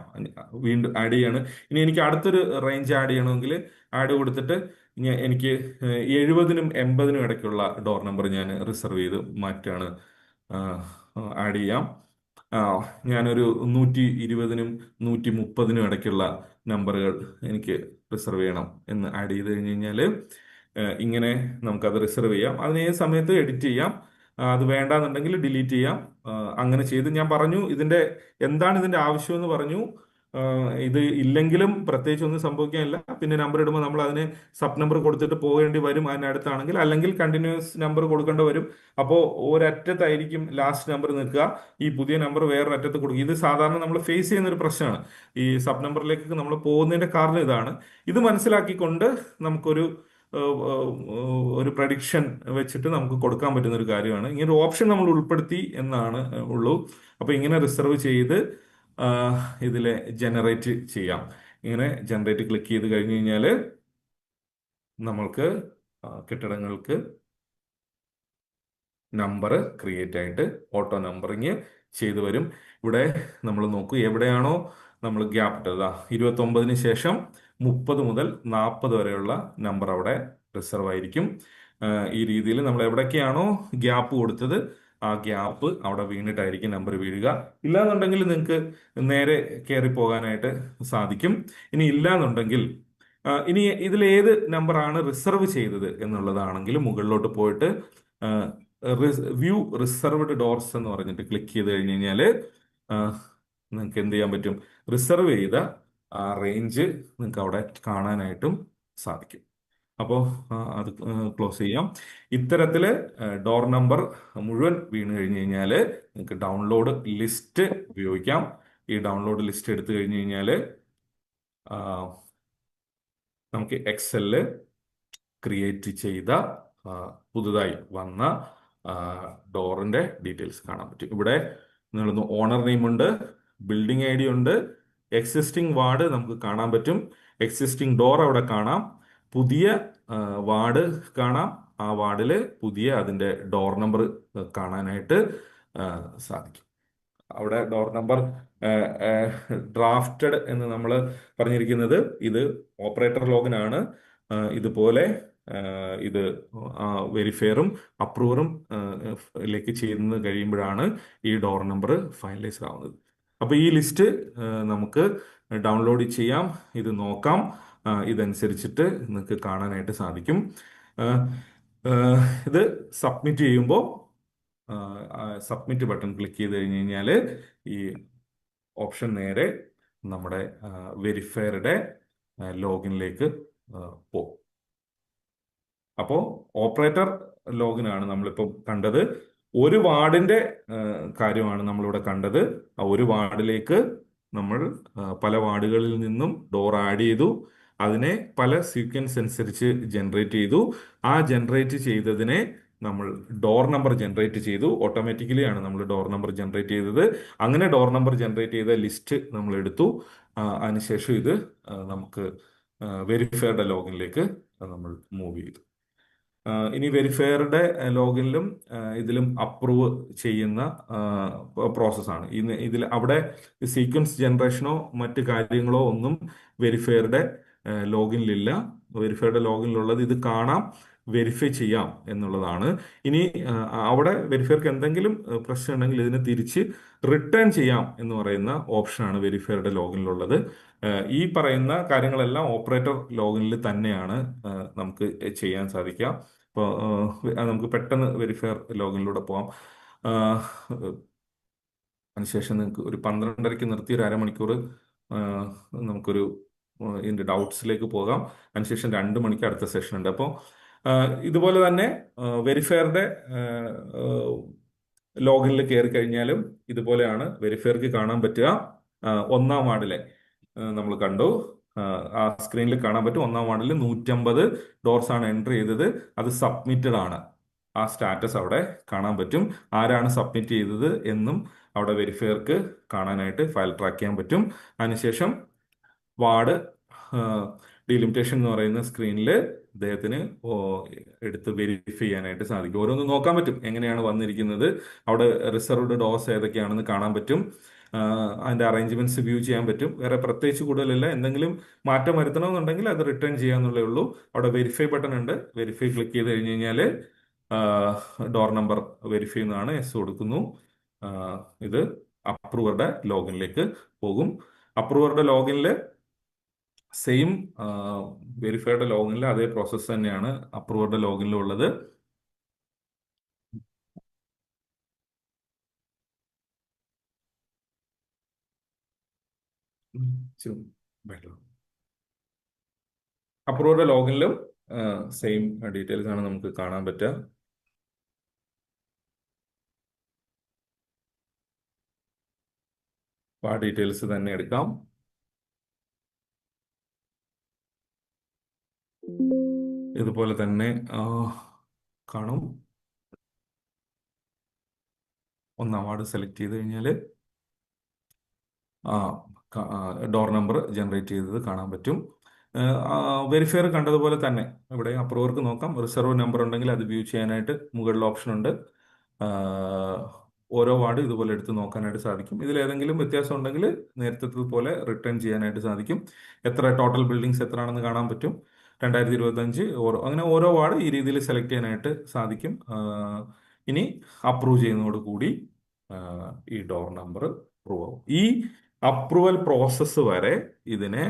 വീണ്ടും ആഡ് ചെയ്യാണ്. ഇനി എനിക്ക് അടുത്തൊരു റേഞ്ച് ആഡ് ചെയ്യണമെങ്കിൽ ആഡ് കൊടുത്തിട്ട് എനിക്ക് 70നും 80നും ഇടയ്ക്കുള്ള ഡോർ നമ്പർ ഞാൻ റിസർവ് ചെയ്ത് മാറ്റാണ്. ആഡ് ചെയ്യാം. ആ, ഞാനൊരു 120നും 130നും ഇടയ്ക്കുള്ള നമ്പറുകൾ എനിക്ക് റിസർവ് ചെയ്യണം എന്ന് ആഡ് ചെയ്ത് കഴിഞ്ഞ് കഴിഞ്ഞാൽ ഇങ്ങനെ നമുക്കത് റിസർവ് ചെയ്യാം. അതിന് ഏത് സമയത്ത് എഡിറ്റ് ചെയ്യാം. അത് വേണ്ടാന്നുണ്ടെങ്കിൽ ഡിലീറ്റ് ചെയ്യാം. അങ്ങനെ ചെയ്ത് ഞാൻ പറഞ്ഞു എന്താണ് ഇതിന്റെ ആവശ്യം എന്ന് പറഞ്ഞു. ഇത് ഇല്ലെങ്കിലും പ്രത്യേകിച്ച് ഒന്നും സംഭവിക്കാനില്ല. പിന്നെ നമ്പർ ഇടുമ്പോൾ നമ്മൾ അതിന് സബ് നമ്പർ കൊടുത്തിട്ട് പോകേണ്ടി വരും അതിനടുത്താണെങ്കിൽ, അല്ലെങ്കിൽ കണ്ടിന്യൂസ് നമ്പർ കൊടുക്കേണ്ടി വരും. അപ്പോൾ ഒരറ്റത്തായിരിക്കും ലാസ്റ്റ് നമ്പർ നിൽക്കുക, ഈ പുതിയ നമ്പർ വേറൊരറ്റത്ത് കൊടുക്കുക. ഇത് സാധാരണ നമ്മൾ ഫേസ് ചെയ്യുന്ന ഒരു പ്രശ്നമാണ്. ഈ സബ് നമ്പറിലേക്ക് നമ്മൾ പോകുന്നതിന്റെ കാരണം ഇതാണ്. ഇത് മനസ്സിലാക്കിക്കൊണ്ട് നമുക്കൊരു ഒരു പ്രഡിക്ഷൻ വെച്ചിട്ട് നമുക്ക് കൊടുക്കാൻ പറ്റുന്ന ഒരു കാര്യമാണ്. ഇങ്ങനെ ഒരു ഓപ്ഷൻ നമ്മൾ ഉൾപ്പെടുത്തി എന്നാണ് ഉള്ളൂ. അപ്പൊ ഇങ്ങനെ റിസർവ് ചെയ്ത് ഇതിലെ ജനറേറ്റ് ചെയ്യാം. ഇങ്ങനെ ജനറേറ്റ് ക്ലിക്ക് ചെയ്ത് കഴിഞ്ഞ് കഴിഞ്ഞാൽ നമ്മൾക്ക് കെട്ടിടങ്ങൾക്ക് നമ്പർ ക്രിയേറ്റ് ആയിട്ട് ഓട്ടോ നമ്പറിങ് ചെയ്തു വരും. ഇവിടെ നമ്മൾ നോക്കൂ, എവിടെയാണോ നമ്മൾ ഗ്യാപ്പ് ഇട്ടത് 29ന് ശേഷം 30 മുതൽ 40 വരെയുള്ള നമ്പർ അവിടെ റിസർവ് ആയിരിക്കും. ഈ രീതിയിൽ നമ്മൾ എവിടേക്കാണോ ഗ്യാപ്പ് കൊടുത്തത് ആ ഗ്യാപ്പ് അവിടെ വീണിട്ടായിരിക്കും നമ്പർ വീഴുക. ഇല്ലാന്നുണ്ടെങ്കിൽ നിങ്ങൾക്ക് നേരെ കയറി പോകാനായിട്ട് സാധിക്കും. ഇനി ഇല്ലാന്നുണ്ടെങ്കിൽ ഇനി ഇതിൽ ഏത് നമ്പറാണ് റിസർവ് ചെയ്തത് എന്നുള്ളതാണെങ്കിൽ മുകളിലോട്ട് പോയിട്ട് വ്യൂ റിസർവ്ഡ് ഡോർസ് എന്ന് പറഞ്ഞിട്ട് ക്ലിക്ക് ചെയ്ത് കഴിഞ്ഞ് കഴിഞ്ഞാൽ നിങ്ങൾക്ക് എന്ത് ചെയ്യാൻ പറ്റും, റിസർവ് ചെയ്ത ആ റേഞ്ച് നിങ്ങൾക്ക് അവിടെ കാണാനായിട്ടും സാധിക്കും. അപ്പോൾ അത് ക്ലോസ് ചെയ്യാം. ഇത്തരത്തിൽ ഡോർ നമ്പർ മുഴുവൻ വീണ് കഴിഞ്ഞ് കഴിഞ്ഞാൽ നിങ്ങൾക്ക് ഡൗൺലോഡ് ലിസ്റ്റ് ഉപയോഗിക്കാം. ഈ ഡൗൺലോഡ് ലിസ്റ്റ് എടുത്തു കഴിഞ്ഞ് കഴിഞ്ഞാൽ നമുക്ക് എക്സലില് ക്രിയേറ്റ് ചെയ്ത പുതുതായി വന്ന ഡോറിന്റെ ഡീറ്റെയിൽസ് കാണാൻ പറ്റും. ഇവിടെ നിങ്ങൾ ഓണർ നെയിം ഉണ്ട്, ബിൽഡിംഗ് ഐ ഡി ഉണ്ട്, എക്സിസ്റ്റിംഗ് വാർഡ് നമുക്ക് കാണാൻ പറ്റും, എക്സിസ്റ്റിംഗ് ഡോർ അവിടെ കാണാം, പുതിയ വാർഡ് കാണാം, ആ വാർഡില് പുതിയ അതിന്റെ ഡോർ നമ്പർ കാണാനായിട്ട് സാധിക്കും. അവിടെ ഡോർ നമ്പർ ഡ്രാഫ്റ്റഡ് എന്ന് നമ്മൾ പറഞ്ഞിരിക്കുന്നത് ഇത് ഓപ്പറേറ്റർ ലോഗിനാണ്. ഇതുപോലെ ഇത് വെരിഫയറും അപ്രൂവറും ലേക്ക് ചെയ്യുന്നത് കഴിയുമ്പോഴാണ് ഈ ഡോർ നമ്പർ ഫൈനലൈസ് ആവുന്നത്. അപ്പോൾ ഈ ലിസ്റ്റ് നമുക്ക് ഡൗൺലോഡ് ചെയ്യാം, ഇത് നോക്കാം, ഇതനുസരിച്ചിട്ട് നിങ്ങൾക്ക് കാണാനായിട്ട് സാധിക്കും. ഇത് സബ്മിറ്റ് ചെയ്യുമ്പോൾ സബ്മിറ്റ് ബട്ടൺ ക്ലിക്ക് ചെയ്ത് കഴിഞ്ഞ് കഴിഞ്ഞാൽ ഈ ഓപ്ഷൻ നേരെ നമ്മുടെ വെരിഫയറുടെ ലോഗിനിലേക്ക് പോകും. അപ്പോൾ ഓപ്പറേറ്റർ ലോഗിനാണ് നമ്മളിപ്പോൾ കണ്ടത്. ഒരു വാർഡിന്റെ കാര്യമാണ് നമ്മളിവിടെ കണ്ടത്. ആ ഒരു വാർഡിലേക്ക് നമ്മൾ പല വാർഡുകളിൽ നിന്നും ഡോർ ആഡ് ചെയ്തു, അതിനെ പല സീക്വൻസ് അനുസരിച്ച് ജനറേറ്റ് ചെയ്തു. ആ ജനറേറ്റ് ചെയ്തതിനെ നമ്മൾ ഡോർ നമ്പർ ജനറേറ്റ് ചെയ്തു. ഓട്ടോമാറ്റിക്കലി ആണ് നമ്മൾ ഡോർ നമ്പർ ജനറേറ്റ് ചെയ്തത്. അങ്ങനെ ഡോർ നമ്പർ ജനറേറ്റ് ചെയ്ത ലിസ്റ്റ് നമ്മൾ എടുത്തു. അതിനുശേഷം ഇത് നമുക്ക് വെരിഫയറുടെ ലോഗിനിലേക്ക് നമ്മൾ മൂവ് ചെയ്തു. ഇനി വെരിഫയറുടെ ലോഗിനിലും ഇതിലും അപ്രൂവ് ചെയ്യുന്ന പ്രോസസ്സാണ്. ഇതിൽ അവിടെ സീക്വൻസ് ജനറേഷനോ മറ്റ് കാര്യങ്ങളോ ഒന്നും വെരിഫയറുടെ ലോഗിനിലില്ല. വെരിഫയറുടെ ലോഗിനിലുള്ളത് ഇത് കാണാം, വെരിഫൈ ചെയ്യാം എന്നുള്ളതാണ്. ഇനി അവിടെ വെരിഫയർക്ക് എന്തെങ്കിലും പ്രശ്നം ഉണ്ടെങ്കിൽ ഇതിനെ തിരിച്ച് റിട്ടേൺ ചെയ്യാം എന്ന് പറയുന്ന ഓപ്ഷനാണ് വെരിഫയറുടെ ലോഗിനിലുള്ളത്. ഈ പറയുന്ന കാര്യങ്ങളെല്ലാം ഓപ്പറേറ്റർ ലോഗിനിൽ തന്നെയാണ് നമുക്ക് ചെയ്യാൻ സാധിക്കുക. അപ്പോൾ നമുക്ക് പെട്ടെന്ന് വെരിഫയർ ലോഗിനിലൂടെ പോകാം. അതിനുശേഷം നിങ്ങൾക്ക് ഒരു 12:30 നിർത്തി ഒരു അരമണിക്കൂർ നമുക്കൊരു ഇതിൻ്റെ ഡൗട്ട്സിലേക്ക് പോകാം. അതിനുശേഷം 2 മണിക്ക് അടുത്ത സെഷൻ ഉണ്ട്. അപ്പോൾ ഇതുപോലെ തന്നെ വെരിഫയറുടെ ലോഗിനിൽ കയറി കഴിഞ്ഞാലും ഇതുപോലെയാണ് വെരിഫയർക്ക് കാണാൻ പറ്റുക. 1ാം വാർഡിലെ നമ്മൾ കണ്ടു, ആ സ്ക്രീനിൽ കാണാൻ പറ്റും. 1ാം വാർഡിൽ 150 ഡോർസ് ആണ് എൻറ്റർ ചെയ്തത്, അത് സബ്മിറ്റഡ് ആണ്. ആ സ്റ്റാറ്റസ് അവിടെ കാണാൻ പറ്റും. ആരാണ് സബ്മിറ്റ് ചെയ്തത് എന്നും അവിടെ വെരിഫയർക്ക് കാണാനായിട്ട് ഫയൽ ട്രാക്ക് ചെയ്യാൻ പറ്റും. അതിനുശേഷം വാർഡ് ഡീലിമിറ്റേഷൻ എന്ന് പറയുന്ന സ്ക്രീനിൽ അദ്ദേഹത്തിന് എടുത്ത് വെരിഫൈ ചെയ്യാനായിട്ട് സാധിക്കും. ഓരോന്ന് നോക്കാൻ പറ്റും എങ്ങനെയാണ് വന്നിരിക്കുന്നത്, അവിടെ റിസർവ്ഡ് ഡോസ് ഏതൊക്കെയാണെന്ന് കാണാൻ പറ്റും, അതിന്റെ അറേഞ്ച്മെന്റ്സ് വ്യൂ ചെയ്യാൻ പറ്റും. വേറെ പ്രത്യേകിച്ച് കൂടുതലല്ല. എന്തെങ്കിലും മാറ്റം വരുത്തണമെന്നുണ്ടെങ്കിൽ അത് റിട്ടേൺ ചെയ്യാന്നുള്ളേ ഉള്ളൂ. അവിടെ വെരിഫൈ ബട്ടൺ ഉണ്ട്. വെരിഫൈ ക്ലിക്ക് ചെയ്ത് കഴിഞ്ഞ് കഴിഞ്ഞാൽ ഡോർ നമ്പർ വെരിഫൈ എന്നാണ്, എസ് കൊടുക്കുന്നു. ഇത് അപ്രൂവറുടെ ലോഗിനിലേക്ക് പോകും. അപ്രൂവറുടെ ലോഗിനിൽ സെയിം വെരിഫൈയുടെ ലോഗിനിൽ അതേ പ്രോസസ്സ് തന്നെയാണ് അപ്രൂവറുടെ ലോഗിനിലുള്ളത്. അപ്രൂവറുടെ ലോഗിനിലും സെയിം ഡീറ്റെയിൽസ് ആണ് നമുക്ക് കാണാൻ പറ്റുക. ആ ഡീറ്റെയിൽസ് തന്നെ എടുക്കാം. ഇതുപോലെ തന്നെ കാണും. ഒന്ന് അവാർഡ് സെലക്ട് ചെയ്ത് കഴിഞ്ഞാൽ ഡോർ നമ്പർ ജനറേറ്റ് ചെയ്തത് കാണാൻ പറ്റും. വെരിഫയർ കണ്ടതുപോലെ തന്നെ ഇവിടെ അപ്രൂവർക്ക് നോക്കാം. റിസർവ് നമ്പർ ഉണ്ടെങ്കിൽ അത് വ്യൂ ചെയ്യാനായിട്ട് മുകളിൽ ഓപ്ഷൻ ഉണ്ട്. ഓരോ വാർഡ് ഇതുപോലെ എടുത്ത് നോക്കാനായിട്ട് സാധിക്കും. ഇതിലേതെങ്കിലും വ്യത്യാസം ഉണ്ടെങ്കിൽ നേരത്തെ പോലെ റിട്ടേൺ ചെയ്യാനായിട്ട് സാധിക്കും. എത്ര ടോട്ടൽ ബിൽഡിങ്സ് എത്ര ആണെന്ന് കാണാൻ പറ്റും. 2025 അങ്ങനെ ഓരോ വാർഡ് ഈ രീതിയിൽ സെലക്ട് ചെയ്യാനായിട്ട് സാധിക്കും. ഇനി അപ്രൂവ് ചെയ്യുന്നതോട് കൂടി ഈ ഡോർ നമ്പർ അപ്രൂവ് ആവും. ഈ അപ്രൂവൽ പ്രോസസ്സ് വരെ ഇതിനെ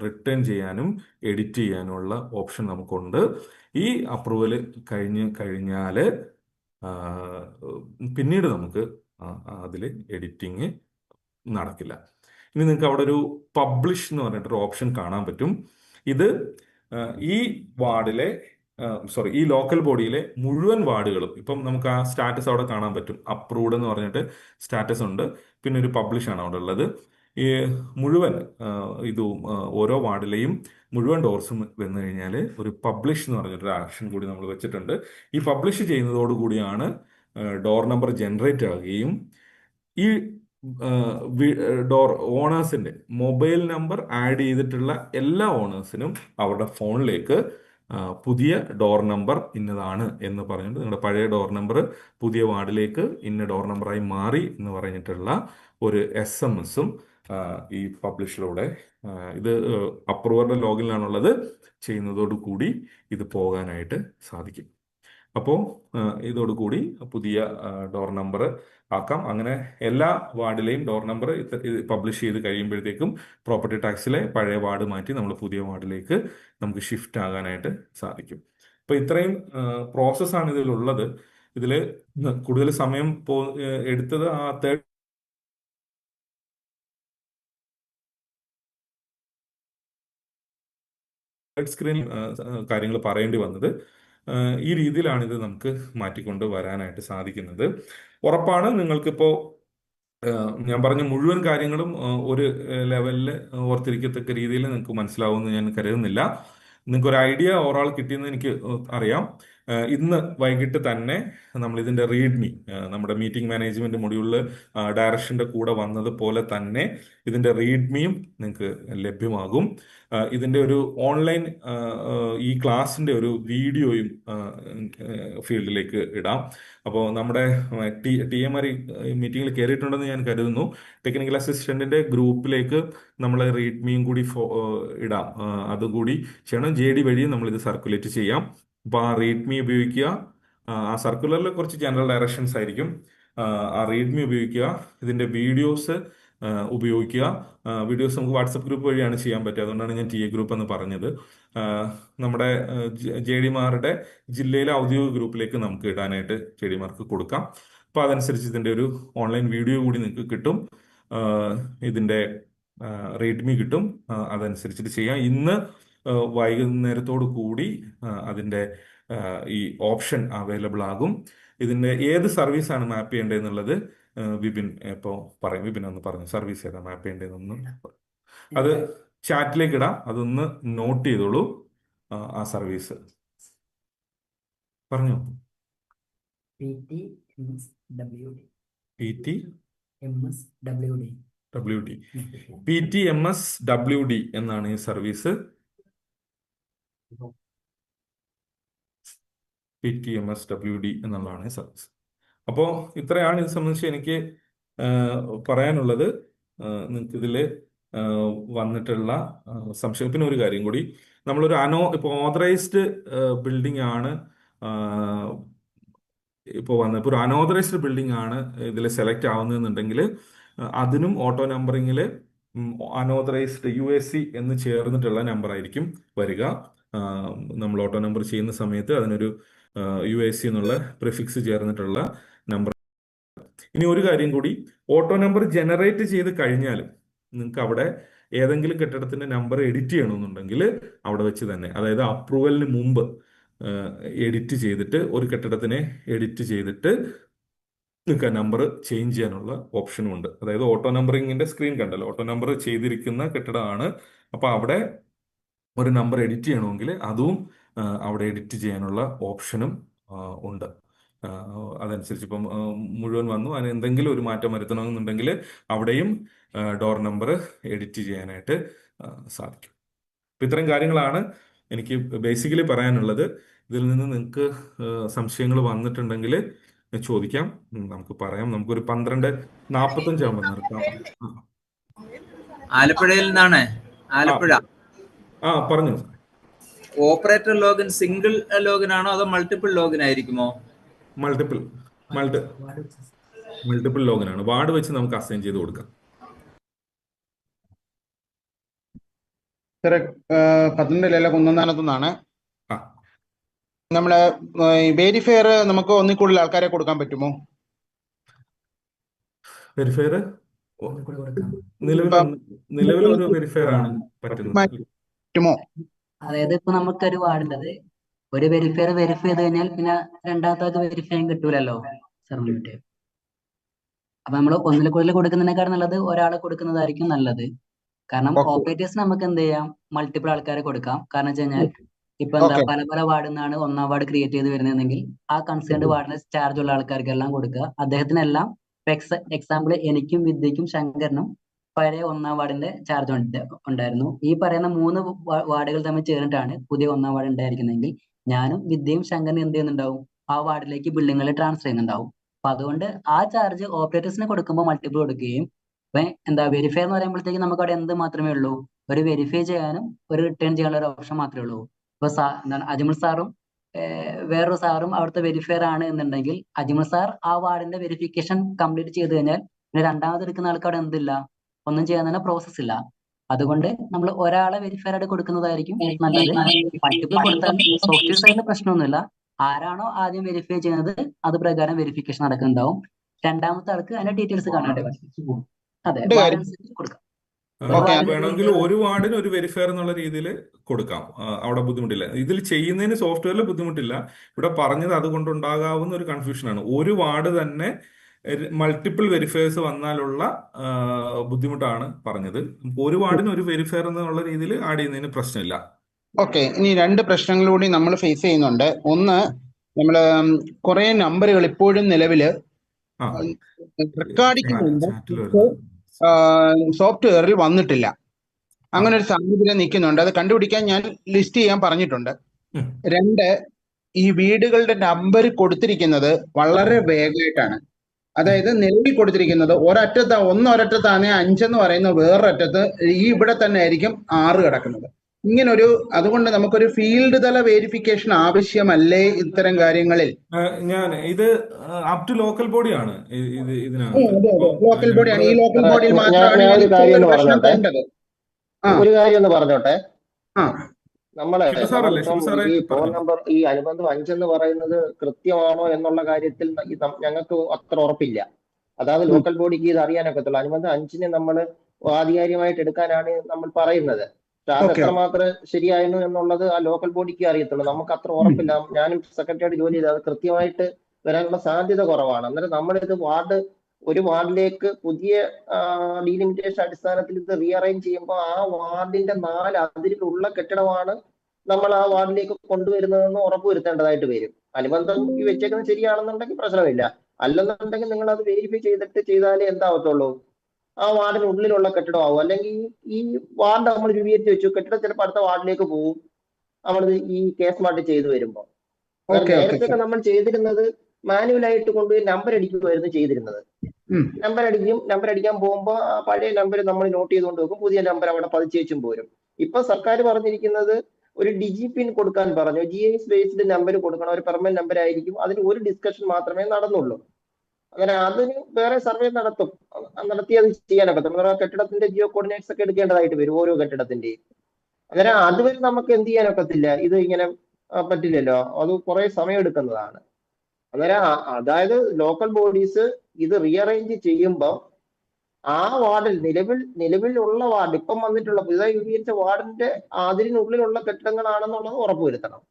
റിട്ടേൺ ചെയ്യാനും എഡിറ്റ് ചെയ്യാനുമുള്ള ഓപ്ഷൻ നമുക്കുണ്ട്. ഈ അപ്രൂവൽ കഴിഞ്ഞാൽ പിന്നീട് നമുക്ക് അതിൽ എഡിറ്റിങ് നടക്കില്ല. ഇനി നിങ്ങൾക്ക് അവിടെ ഒരു പബ്ലിഷ് എന്ന് പറഞ്ഞിട്ടൊരു ഓപ്ഷൻ കാണാൻ പറ്റും. ഇത് ഈ വാർഡിലെ ഈ ലോക്കൽ ബോഡിയിലെ മുഴുവൻ വാർഡുകളും ഇപ്പം നമുക്ക് ആ സ്റ്റാറ്റസ് അവിടെ കാണാൻ പറ്റും. അപ്രൂവ്ഡ് എന്ന് പറഞ്ഞിട്ട് സ്റ്റാറ്റസ് ഉണ്ട്. പിന്നെ ഒരു പബ്ലിഷ് ആണ് അവിടെ ഉള്ളത്. ഈ മുഴുവൻ ഇതും ഓരോ വാർഡിലെയും മുഴുവൻ ഡോർസും വന്നു കഴിഞ്ഞാൽ ഒരു പബ്ലിഷ് എന്ന് പറഞ്ഞിട്ടൊരു ആക്ഷൻ കൂടി നമ്മൾ വെച്ചിട്ടുണ്ട്. ഈ പബ്ലിഷ് ചെയ്യുന്നതോടുകൂടിയാണ് ഡോർ നമ്പർ ജനറേറ്റ് ആവുകയും ഈ ഡോർ ഓണേഴ്സിന്റെ മൊബൈൽ നമ്പർ ആഡ് ചെയ്തിട്ടുള്ള എല്ലാ ഓണേഴ്സിനും അവരുടെ ഫോണിലേക്ക് പുതിയ ഡോർ നമ്പർ ഇന്നതാണ് എന്ന് പറഞ്ഞിട്ട് നിങ്ങളുടെ പഴയ ഡോർ നമ്പർ പുതിയ വാർഡിലേക്ക് ഇന്ന ഡോർ നമ്പറായി മാറി എന്ന് പറഞ്ഞിട്ടുള്ള ഒരു SMS ഈ പബ്ലിഷിലൂടെ ഇത് അപ്രൂവറുടെ ലോഗിനിലാണുള്ളത് ചെയ്യുന്നതോടു കൂടി ഇത് പോകാനായിട്ട് സാധിക്കും. അപ്പോൾ ഇതോടുകൂടി പുതിയ ഡോർ നമ്പർ ആക്കാം. അങ്ങനെ എല്ലാ വാർഡിലെയും ഡോർ നമ്പർ പബ്ലിഷ് ചെയ്ത് കഴിയുമ്പോഴത്തേക്കും പ്രോപ്പർട്ടി ടാക്സിലെ പഴയ വാർഡ് മാറ്റി നമ്മൾ പുതിയ വാർഡിലേക്ക് നമുക്ക് ഷിഫ്റ്റ് ആകാനായിട്ട് സാധിക്കും. അപ്പോൾ ഇത്രയും പ്രോസസ്സാണ് ഇതിലുള്ളത്. ഇതിൽ കൂടുതൽ സമയം എടുത്തത് ആ തേർഡ് സ്ക്രീനിൽ കാര്യങ്ങൾ പറയേണ്ടി വന്നത്. ഈ രീതിയിലാണ് ഇത് നമുക്ക് മാറ്റിക്കൊണ്ട് വരാനായിട്ട് സാധിക്കുന്നത്. ഉറപ്പാണ് നിങ്ങൾക്കിപ്പോൾ ഞാൻ പറഞ്ഞ മുഴുവൻ കാര്യങ്ങളും ഒരു ലെവലിൽ ഓർത്തിരിക്കത്തക്ക രീതിയിൽ നിങ്ങൾക്ക് മനസ്സിലാവുമെന്ന് ഞാൻ കരുതുന്നില്ല. നിങ്ങൾക്ക് ഒരു ഐഡിയ ഓവറോൾ കിട്ടിയെന്ന് എനിക്ക് അറിയാം. ഇന്ന് വൈകിട്ട് തന്നെ നമ്മൾ ഇതിന്റെ റീഡ്മി നമ്മുടെ മീറ്റിംഗ് മാനേജ്മെന്റ് മൊഡ്യൂളിൽ ഡയറക്ഷന്റെ കൂടെ വന്നതുപോലെ തന്നെ ഇതിന്റെ റീഡ്മിയും നിങ്ങൾക്ക് ലഭ്യമാകും. ഇതിന്റെ ഒരു ഓൺലൈൻ ഈ ക്ലാസിന്റെ ഒരു വീഡിയോയും ഫീൽഡിലേക്ക് ഇടാം. അപ്പോൾ നമ്മുടെ TMR മീറ്റിംഗിൽ കയറിയിട്ടുണ്ടെന്ന് ഞാൻ കരുതുന്നു. ടെക്നിക്കൽ അസിസ്റ്റന്റിന്റെ ഗ്രൂപ്പിലേക്ക് നമ്മൾ റീഡ്മിയും കൂടി ഇടാം. അതുകൂടി ചെയ്യണം. JD വഴി നമ്മൾ ഇത് സർക്കുലേറ്റ് ചെയ്യാം. അപ്പോൾ ആ റീഡ്മി ഉപയോഗിക്കുക. ആ സർക്കുലറിൽ കുറച്ച് ജനറൽ ഡയറക്ഷൻസ് ആയിരിക്കും. ആ റീഡ്മി ഉപയോഗിക്കുക. ഇതിന്റെ വീഡിയോസ് ഉപയോഗിക്കുക. വീഡിയോസ് നമുക്ക് വാട്സപ്പ് ഗ്രൂപ്പ് വഴിയാണ് ചെയ്യാൻ പറ്റുക. അതുകൊണ്ടാണ് ഞാൻ TA ഗ്രൂപ്പ് എന്ന് പറഞ്ഞത്. നമ്മുടെ JDമാരുടെ ജില്ലയിലെ ഔദ്യോഗിക ഗ്രൂപ്പിലേക്ക് നമുക്ക് ഇടാനായിട്ട് JDമാർക്ക് കൊടുക്കാം. അപ്പോൾ അതനുസരിച്ച് ഇതിന്റെ ഒരു ഓൺലൈൻ വീഡിയോ കൂടി നിങ്ങൾക്ക് കിട്ടും. ഇതിന്റെ റീഡ്മി കിട്ടും. അതനുസരിച്ചിട്ട് ചെയ്യാം. ഇന്ന് വൈകുന്നേരത്തോടു കൂടി അതിന്റെ ഈ ഓപ്ഷൻ അവൈലബിൾ ആകും. ഇതിന്റെ ഏത് സർവീസാണ് മാപ്പ് ചെയ്യേണ്ടതെന്നുള്ളത് വിപിൻ ഇപ്പോൾ പറയും. വിപിൻ ഒന്ന് പറഞ്ഞു സർവീസ് ഏതാ മാപ്പ് ചെയ്യേണ്ടതെന്ന്. അത് ചാറ്റിലേക്ക് ഇടാം. അതൊന്ന് നോട്ട് ചെയ്തോളൂ. ആ സർവീസ് പറഞ്ഞു. PTMSWD എന്നാണ് ഈ സർവീസ്. PTMSWD എന്നുള്ളതാണ് ഈ സർവീസ്. അപ്പോൾ ഇത്രയാണ് ഇത് സംബന്ധിച്ച് എനിക്ക് പറയാനുള്ളത്. നിങ്ങൾക്ക് ഇതിൽ വന്നിട്ടുള്ള സംശയം. പിന്നെ ഒരു കാര്യം കൂടി, നമ്മളൊരു ഇപ്പോൾ ഓതറൈസ്ഡ് ബിൽഡിംഗ് ആണ് ഇപ്പോൾ ഒരു അനോതറൈസ്ഡ് ബിൽഡിംഗ് ആണ് ഇതിൽ സെലക്ട് ആവുന്നതെന്നുണ്ടെങ്കിൽ അതിനും ഓട്ടോ നമ്പറിങ്ങിൽ അനോതറൈസ്ഡ് UAC എന്ന് ചേർന്നിട്ടുള്ള നമ്പർ ആയിരിക്കും വരിക. നമ്മൾ ഓട്ടോ നമ്പർ ചെയ്യുന്ന സമയത്ത് അതിനൊരു UAC എന്നുള്ള പ്രിഫിക്സ് ചേർന്നിട്ടുള്ള നമ്പർ. ഇനി ഒരു കാര്യം കൂടി, ഓട്ടോ നമ്പർ ജനറേറ്റ് ചെയ്ത് കഴിഞ്ഞാലും നിങ്ങൾക്ക് അവിടെ ഏതെങ്കിലും കെട്ടിടത്തിന്റെ നമ്പർ എഡിറ്റ് ചെയ്യണമെന്നുണ്ടെങ്കിൽ അവിടെ വെച്ച് തന്നെ, അതായത് അപ്രൂവലിന് മുമ്പ് എഡിറ്റ് ചെയ്തിട്ട്, ഒരു കെട്ടിടത്തിനെ എഡിറ്റ് ചെയ്തിട്ട് നിങ്ങൾക്ക് ആ നമ്പർ ചേഞ്ച് ചെയ്യാനുള്ള ഓപ്ഷനും ഉണ്ട്. അതായത് ഓട്ടോ നമ്പറിങ്ങിന്റെ സ്ക്രീൻ കണ്ടല്ലോ, ഓട്ടോ നമ്പർ ചെയ്തിരിക്കുന്ന കെട്ടിടമാണ്. അപ്പോൾ അവിടെ ഒരു നമ്പർ എഡിറ്റ് ചെയ്യണമെങ്കിൽ അതും അവിടെ എഡിറ്റ് ചെയ്യാനുള്ള ഓപ്ഷനും ഉണ്ട്. അതനുസരിച്ച് ഇപ്പം മുഴുവൻ വന്നു, അതിന് എന്തെങ്കിലും ഒരു മാറ്റം വരുത്തണമെന്നുണ്ടെങ്കിൽ അവിടെയും ഡോർ നമ്പർ എഡിറ്റ് ചെയ്യാനായിട്ട് സാധിക്കും. അപ്പം ഇത്തരം കാര്യങ്ങളാണ് എനിക്ക് ബേസിക്കലി പറയാനുള്ളത്. ഇതിൽ നിന്ന് നിങ്ങൾക്ക് സംശയങ്ങൾ വന്നിട്ടുണ്ടെങ്കിൽ ചോദിക്കാം, നമുക്ക് പറയാം. നമുക്കൊരു 12:45 ആകുമ്പോൾ നിർത്താം. ആലപ്പുഴയിൽ നിന്നാണ്. ആലപ്പുഴ. പറഞ്ഞു. ഓപ്പറേറ്റർ ലോഗിൻ സിംഗിൾ ലോഗിൻ ആണോ അതോ മൾട്ടിപ്പിൾ ലോഗിൻ ആയിരിക്കുമോ? മൾട്ടിപ്പിൾ ലോഗിൻ ആണ്. വാർഡ് വെച്ച് നമുക്ക് അസൈൻ ചെയ്ത് കൊടുക്കാം. പത്തനംതിട്ടയിലെ കുന്നന്താനത്തുനിന്നാണ്. നമ്മള് വെരിഫയർ നമുക്ക് ഒന്നിൽ കൂടുതൽ ആൾക്കാരെ കൊടുക്കാൻ പറ്റുമോ? വെരിഫയർ നിലവിൽ ഒരു വെരിഫയർ ആണ് പറ്റുമോ? അതായത് ഇപ്പൊ നമുക്കൊരു വാർഡുള്ളത്, ഒരു വെരിഫയർ വെരിഫൈ ചെയ്ത് കഴിഞ്ഞാൽ പിന്നെ രണ്ടാമത്തെ വെരിഫൈ ചെയ്യാൻ കിട്ടൂലല്ലോ സർട്ടിഫിക്കറ്റ്. അപ്പൊ നമ്മൾ ഒന്നിൽ കൂടുതൽ കൊടുക്കുന്നതിനേക്കാൾ നല്ലത് ഒരാളെ കൊടുക്കുന്നതായിരിക്കും നല്ലത്. കാരണം ഓപ്പറേറ്റേഴ്സിന് നമുക്ക് എന്ത് ചെയ്യാം, മൾട്ടിപ്പിൾ ആൾക്കാരെ കൊടുക്കാം. കാരണം വെച്ച് കഴിഞ്ഞാൽ ഇപ്പൊ എന്താ, പല പല വാർഡിൽ നിന്നാണ് ഒന്നാം വാർഡ് ക്രിയേറ്റ് ചെയ്ത് വരുന്നതെങ്കിൽ ആ കൺസേൺഡ് വാർഡിലെ ചാർജ് ഉള്ള ആൾക്കാർക്കെല്ലാം കൊടുക്കുക. അദ്ദേഹത്തിനെല്ലാം എക്സാമ്പിൾ എനിക്കും വിദ്യയ്ക്കും ശങ്കരനും പഴയ ഒന്നാം വാർഡിന്റെ ചാർജ് ഉണ്ടായിരുന്നു. ഈ പറയുന്ന 3 വാർഡുകൾ തമ്മിൽ ചേർന്നിട്ടാണ് പുതിയ ഒന്നാം വാർഡ് ഉണ്ടായിരിക്കുന്നതെങ്കിൽ ഞാനും വിദ്യയും ശങ്കരനും എന്ത് ചെയ്യുന്നുണ്ടാവും, ആ വാർഡിലേക്ക് ബിൽഡിങ്ങുകളിൽ ട്രാൻസ്ഫർ ചെയ്യുന്നുണ്ടാവും. അപ്പൊ അതുകൊണ്ട് ആ ചാർജ് ഓപ്പറേറ്റേഴ്സിന് കൊടുക്കുമ്പോൾ മൾട്ടിപ്പിൾ കൊടുക്കുകയും, എന്താ വെരിഫൈ എന്ന് പറയുമ്പോഴത്തേക്ക് നമുക്ക് അവിടെ എന്ത് മാത്രമേ ഉള്ളൂ, ഒരു വെരിഫൈ ചെയ്യാനും ഒരു റിട്ടേൺ ചെയ്യാനുള്ള ഒരു ഓപ്ഷൻ മാത്രമേ ഉള്ളൂ. ഇപ്പൊ എന്താണ് അജ്മൽ സാറും വേറൊരു സാറും അവിടുത്തെ വെരിഫയർ ആണ് എന്നുണ്ടെങ്കിൽ അജ്മൽ സാർ ആ വാർഡിന്റെ വെരിഫിക്കേഷൻ കംപ്ലീറ്റ് ചെയ്ത് കഴിഞ്ഞാൽ പിന്നെ രണ്ടാമത് എടുക്കുന്ന ആൾക്ക് അവിടെ എന്തില്ല, ഒന്നും ചെയ്യാൻ തന്നെ പ്രോസസ് ഇല്ല. അതുകൊണ്ട് നമ്മൾ ഒരാളെ വെരിഫയർ ആയിട്ട് കൊടുക്കുന്നതായിരിക്കും നല്ലത്. മൾട്ടിപ്പിൾ കൊടുത്താൽ സോഫ്റ്റ്വെയർ സൈഡിൽ പ്രശ്നമൊന്നുമില്ല. ആരാണോ ആദ്യം വെരിഫൈ ചെയ്യുന്നത് അത് പ്രകാരം വെരിഫിക്കേഷൻ നടക്കുന്നുണ്ടാവും. രണ്ടാമത്തെ ആൾക്ക് അതിന്റെ ഡീറ്റെയിൽസ് കാണാണ്ട് അതെ കൊടുക്കാം. വേണമെങ്കിൽ ഒരു വാർഡിന് ഒരു വെരിഫയർ എന്നുള്ള രീതിയിൽ കൊടുക്കാം. അവിടെ ബുദ്ധിമുട്ടില്ല. ഇതിൽ ചെയ്യുന്നതിന് സോഫ്റ്റ്വെയറിൽ ബുദ്ധിമുട്ടില്ല. ഇവിടെ പറഞ്ഞത് അതുകൊണ്ടുണ്ടാകാവുന്ന ഒരു കൺഫ്യൂഷനാണ്. ഒരു വാർഡ് തന്നെ മൾട്ടിപ്പിൾ വെരിഫയേഴ്സ് വന്നാലുള്ള ബുദ്ധിമുട്ടാണ് പറഞ്ഞത്. ഒരു വാർഡിന് ഒരു വെരിഫയർ എന്നുള്ള രീതിയിൽ ആഡ് ചെയ്യുന്നതിന് പ്രശ്നമില്ല. ഓക്കെ, ഇനി 2 പ്രശ്നങ്ങൾ കൂടി നമ്മൾ ഫേസ് ചെയ്യുന്നുണ്ട്. ഒന്ന്, നമ്മള് കുറെ നമ്പറുകൾ ഇപ്പോഴും നിലവില് റെക്കോർഡിംഗ് സോഫ്റ്റ്വെയറിൽ വന്നിട്ടില്ല. അങ്ങനെ ഒരു സാഹചര്യം നിൽക്കുന്നുണ്ട്. അത് കണ്ടുപിടിക്കാൻ ഞാൻ ലിസ്റ്റ് ചെയ്യാൻ പറഞ്ഞിട്ടുണ്ട്. 2, ഈ വീടുകളുടെ നമ്പർ കൊടുത്തിരിക്കുന്നത് വളരെ വേഗമായിട്ടാണ്. അതായത് നിലവിൽ കൊടുത്തിരിക്കുന്നത് ഒരറ്റത്താണ് 5 എന്ന് പറയുന്നത്, വേറൊരറ്റത്ത് ഈ ഇവിടെ തന്നെ ആയിരിക്കും 6 കിടക്കുന്നത്. ഇങ്ങനൊരു, അതുകൊണ്ട് നമുക്കൊരു ഫീൽഡ് തല വെരിഫിക്കേഷൻ ആവശ്യമല്ലേ ഇത്തരം കാര്യങ്ങളിൽ? ഇത് അപ് ടു ലോക്കൽ ബോഡിയാണ്. ലോക്കൽ ബോഡിയാണ്. ഈ ലോക്കൽ ബോഡിയിൽ മാത്രമാണ് ഒരു കാര്യം ഒന്ന് പറഞ്ഞോട്ടെ. നമ്മളെ ഈ ഫോൺ നമ്പർ, ഈ അനുബന്ധം 5 എന്ന് പറയുന്നത് കൃത്യമാണോ എന്നുള്ള കാര്യത്തിൽ ഞങ്ങൾക്ക് അത്ര ഉറപ്പില്ല. അതായത് ലോക്കൽ ബോഡിക്ക് ഇത് അറിയാനൊക്കത്തുള്ളൂ. അനുബന്ധം 5നെ നമ്മൾ ആധികാരികമായിട്ട് എടുക്കാനാണ് നമ്മൾ പറയുന്നത്. പക്ഷെ അത് എത്രമാത്രം ശരിയായിരുന്നു എന്നുള്ളത് ആ ലോക്കൽ ബോഡിക്ക് അറിയത്തുള്ളൂ. നമുക്ക് അത്ര ഉറപ്പില്ല. ഞാനും സെക്രട്ടറിയായിട്ട് ജോലി ചെയ്ത് അത് കൃത്യമായിട്ട് വരാനുള്ള സാധ്യത കുറവാണ്. അന്നേരം നമ്മളിത് ഒരു വാർഡിലേക്ക് പുതിയ ഡീലിമിറ്റേഷൻ അടിസ്ഥാനത്തിൽ ഇത് റീഅറേഞ്ച് ചെയ്യുമ്പോൾ ആ വാർഡിന്റെ 4 അതിരിലുള്ള കെട്ടിടമാണ് നമ്മൾ ആ വാർഡിലേക്ക് കൊണ്ടുവരുന്നതെന്ന് ഉറപ്പുവരുത്തേണ്ടതായിട്ട് വരും. അനുബന്ധം വെച്ചേക്കുന്നത് ശരിയാണെന്നുണ്ടെങ്കിൽ പ്രശ്നമില്ല. അല്ലെന്നുണ്ടെങ്കിൽ നിങ്ങൾ അത് വെരിഫൈ ചെയ്താലേ എന്താവത്തുള്ളൂ, ആ വാർഡിനുള്ളിലുള്ള കെട്ടിടമാവും. അല്ലെങ്കിൽ ഈ വാർഡ് നമ്മൾ രൂപീകരിച്ച് വെച്ചു, കെട്ടിടം ചിലപ്പോൾ അടുത്ത വാർഡിലേക്ക് പോകും. നമ്മൾ ഈ കേസ് സ്മാർട്ട് ചെയ്തു വരുമ്പോൾ. ഓക്കെ ഓക്കെ നേരത്തെ നമ്മൾ ചെയ്തിരുന്നത് മാനുവലായിട്ട് കൊണ്ടുപോയി നമ്പർ അടിക്കുമായിരുന്നു ചെയ്തിരുന്നത്. നമ്പർ അടിക്കാൻ പോകുമ്പോൾ ആ പഴയ നമ്പർ നമ്മൾ നോട്ട് ചെയ്തുകൊണ്ട് വെക്കും, പുതിയ നമ്പർ അവിടെ പതിച്ചേച്ചും പോരും. ഇപ്പൊ സർക്കാർ പറഞ്ഞിരിക്കുന്നത് ഒരു ഡിജിപിൻ കൊടുക്കാൻ പറഞ്ഞു. GIS ബേസ്ഡ് നമ്പർ കൊടുക്കണം, ഒരു പെർമനന്റ് നമ്പർ ആയിരിക്കും. അതിന് ഒരു ഡിസ്കഷൻ മാത്രമേ നടന്നുള്ളൂ. അങ്ങനെ അതിന് വേറെ സർവേ നടത്തി അത് ചെയ്യാനൊക്കെ നമ്മുടെ കെട്ടിടത്തിന്റെ ജിയോ കോർഡിനേറ്റ്സ് ഒക്കെ എടുക്കേണ്ടതായിട്ട് വരും ഓരോ കെട്ടിടത്തിന്റെയും. അങ്ങനെ അതുവരെ നമുക്ക് എന്ത് ചെയ്യാനൊക്കത്തില്ല, ഇത് ഇങ്ങനെ പറ്റില്ലല്ലോ, അത് കുറെ സമയം എടുക്കുന്നതാണ്. അന്നേരം അതായത് ലോക്കൽ ബോഡീസ് ഇത് റീഅറേഞ്ച് ചെയ്യുമ്പോൾ ആ വാർഡിൽ നിലവിലുള്ള വാർഡ്, ഇപ്പം വന്നിട്ടുള്ള പുതുതായി രൂപീകരിച്ച വാർഡിന്റെ അതിരിനുള്ളിലുള്ള കെട്ടിടങ്ങളാണെന്നുള്ളത് ഉറപ്പുവരുത്തണം.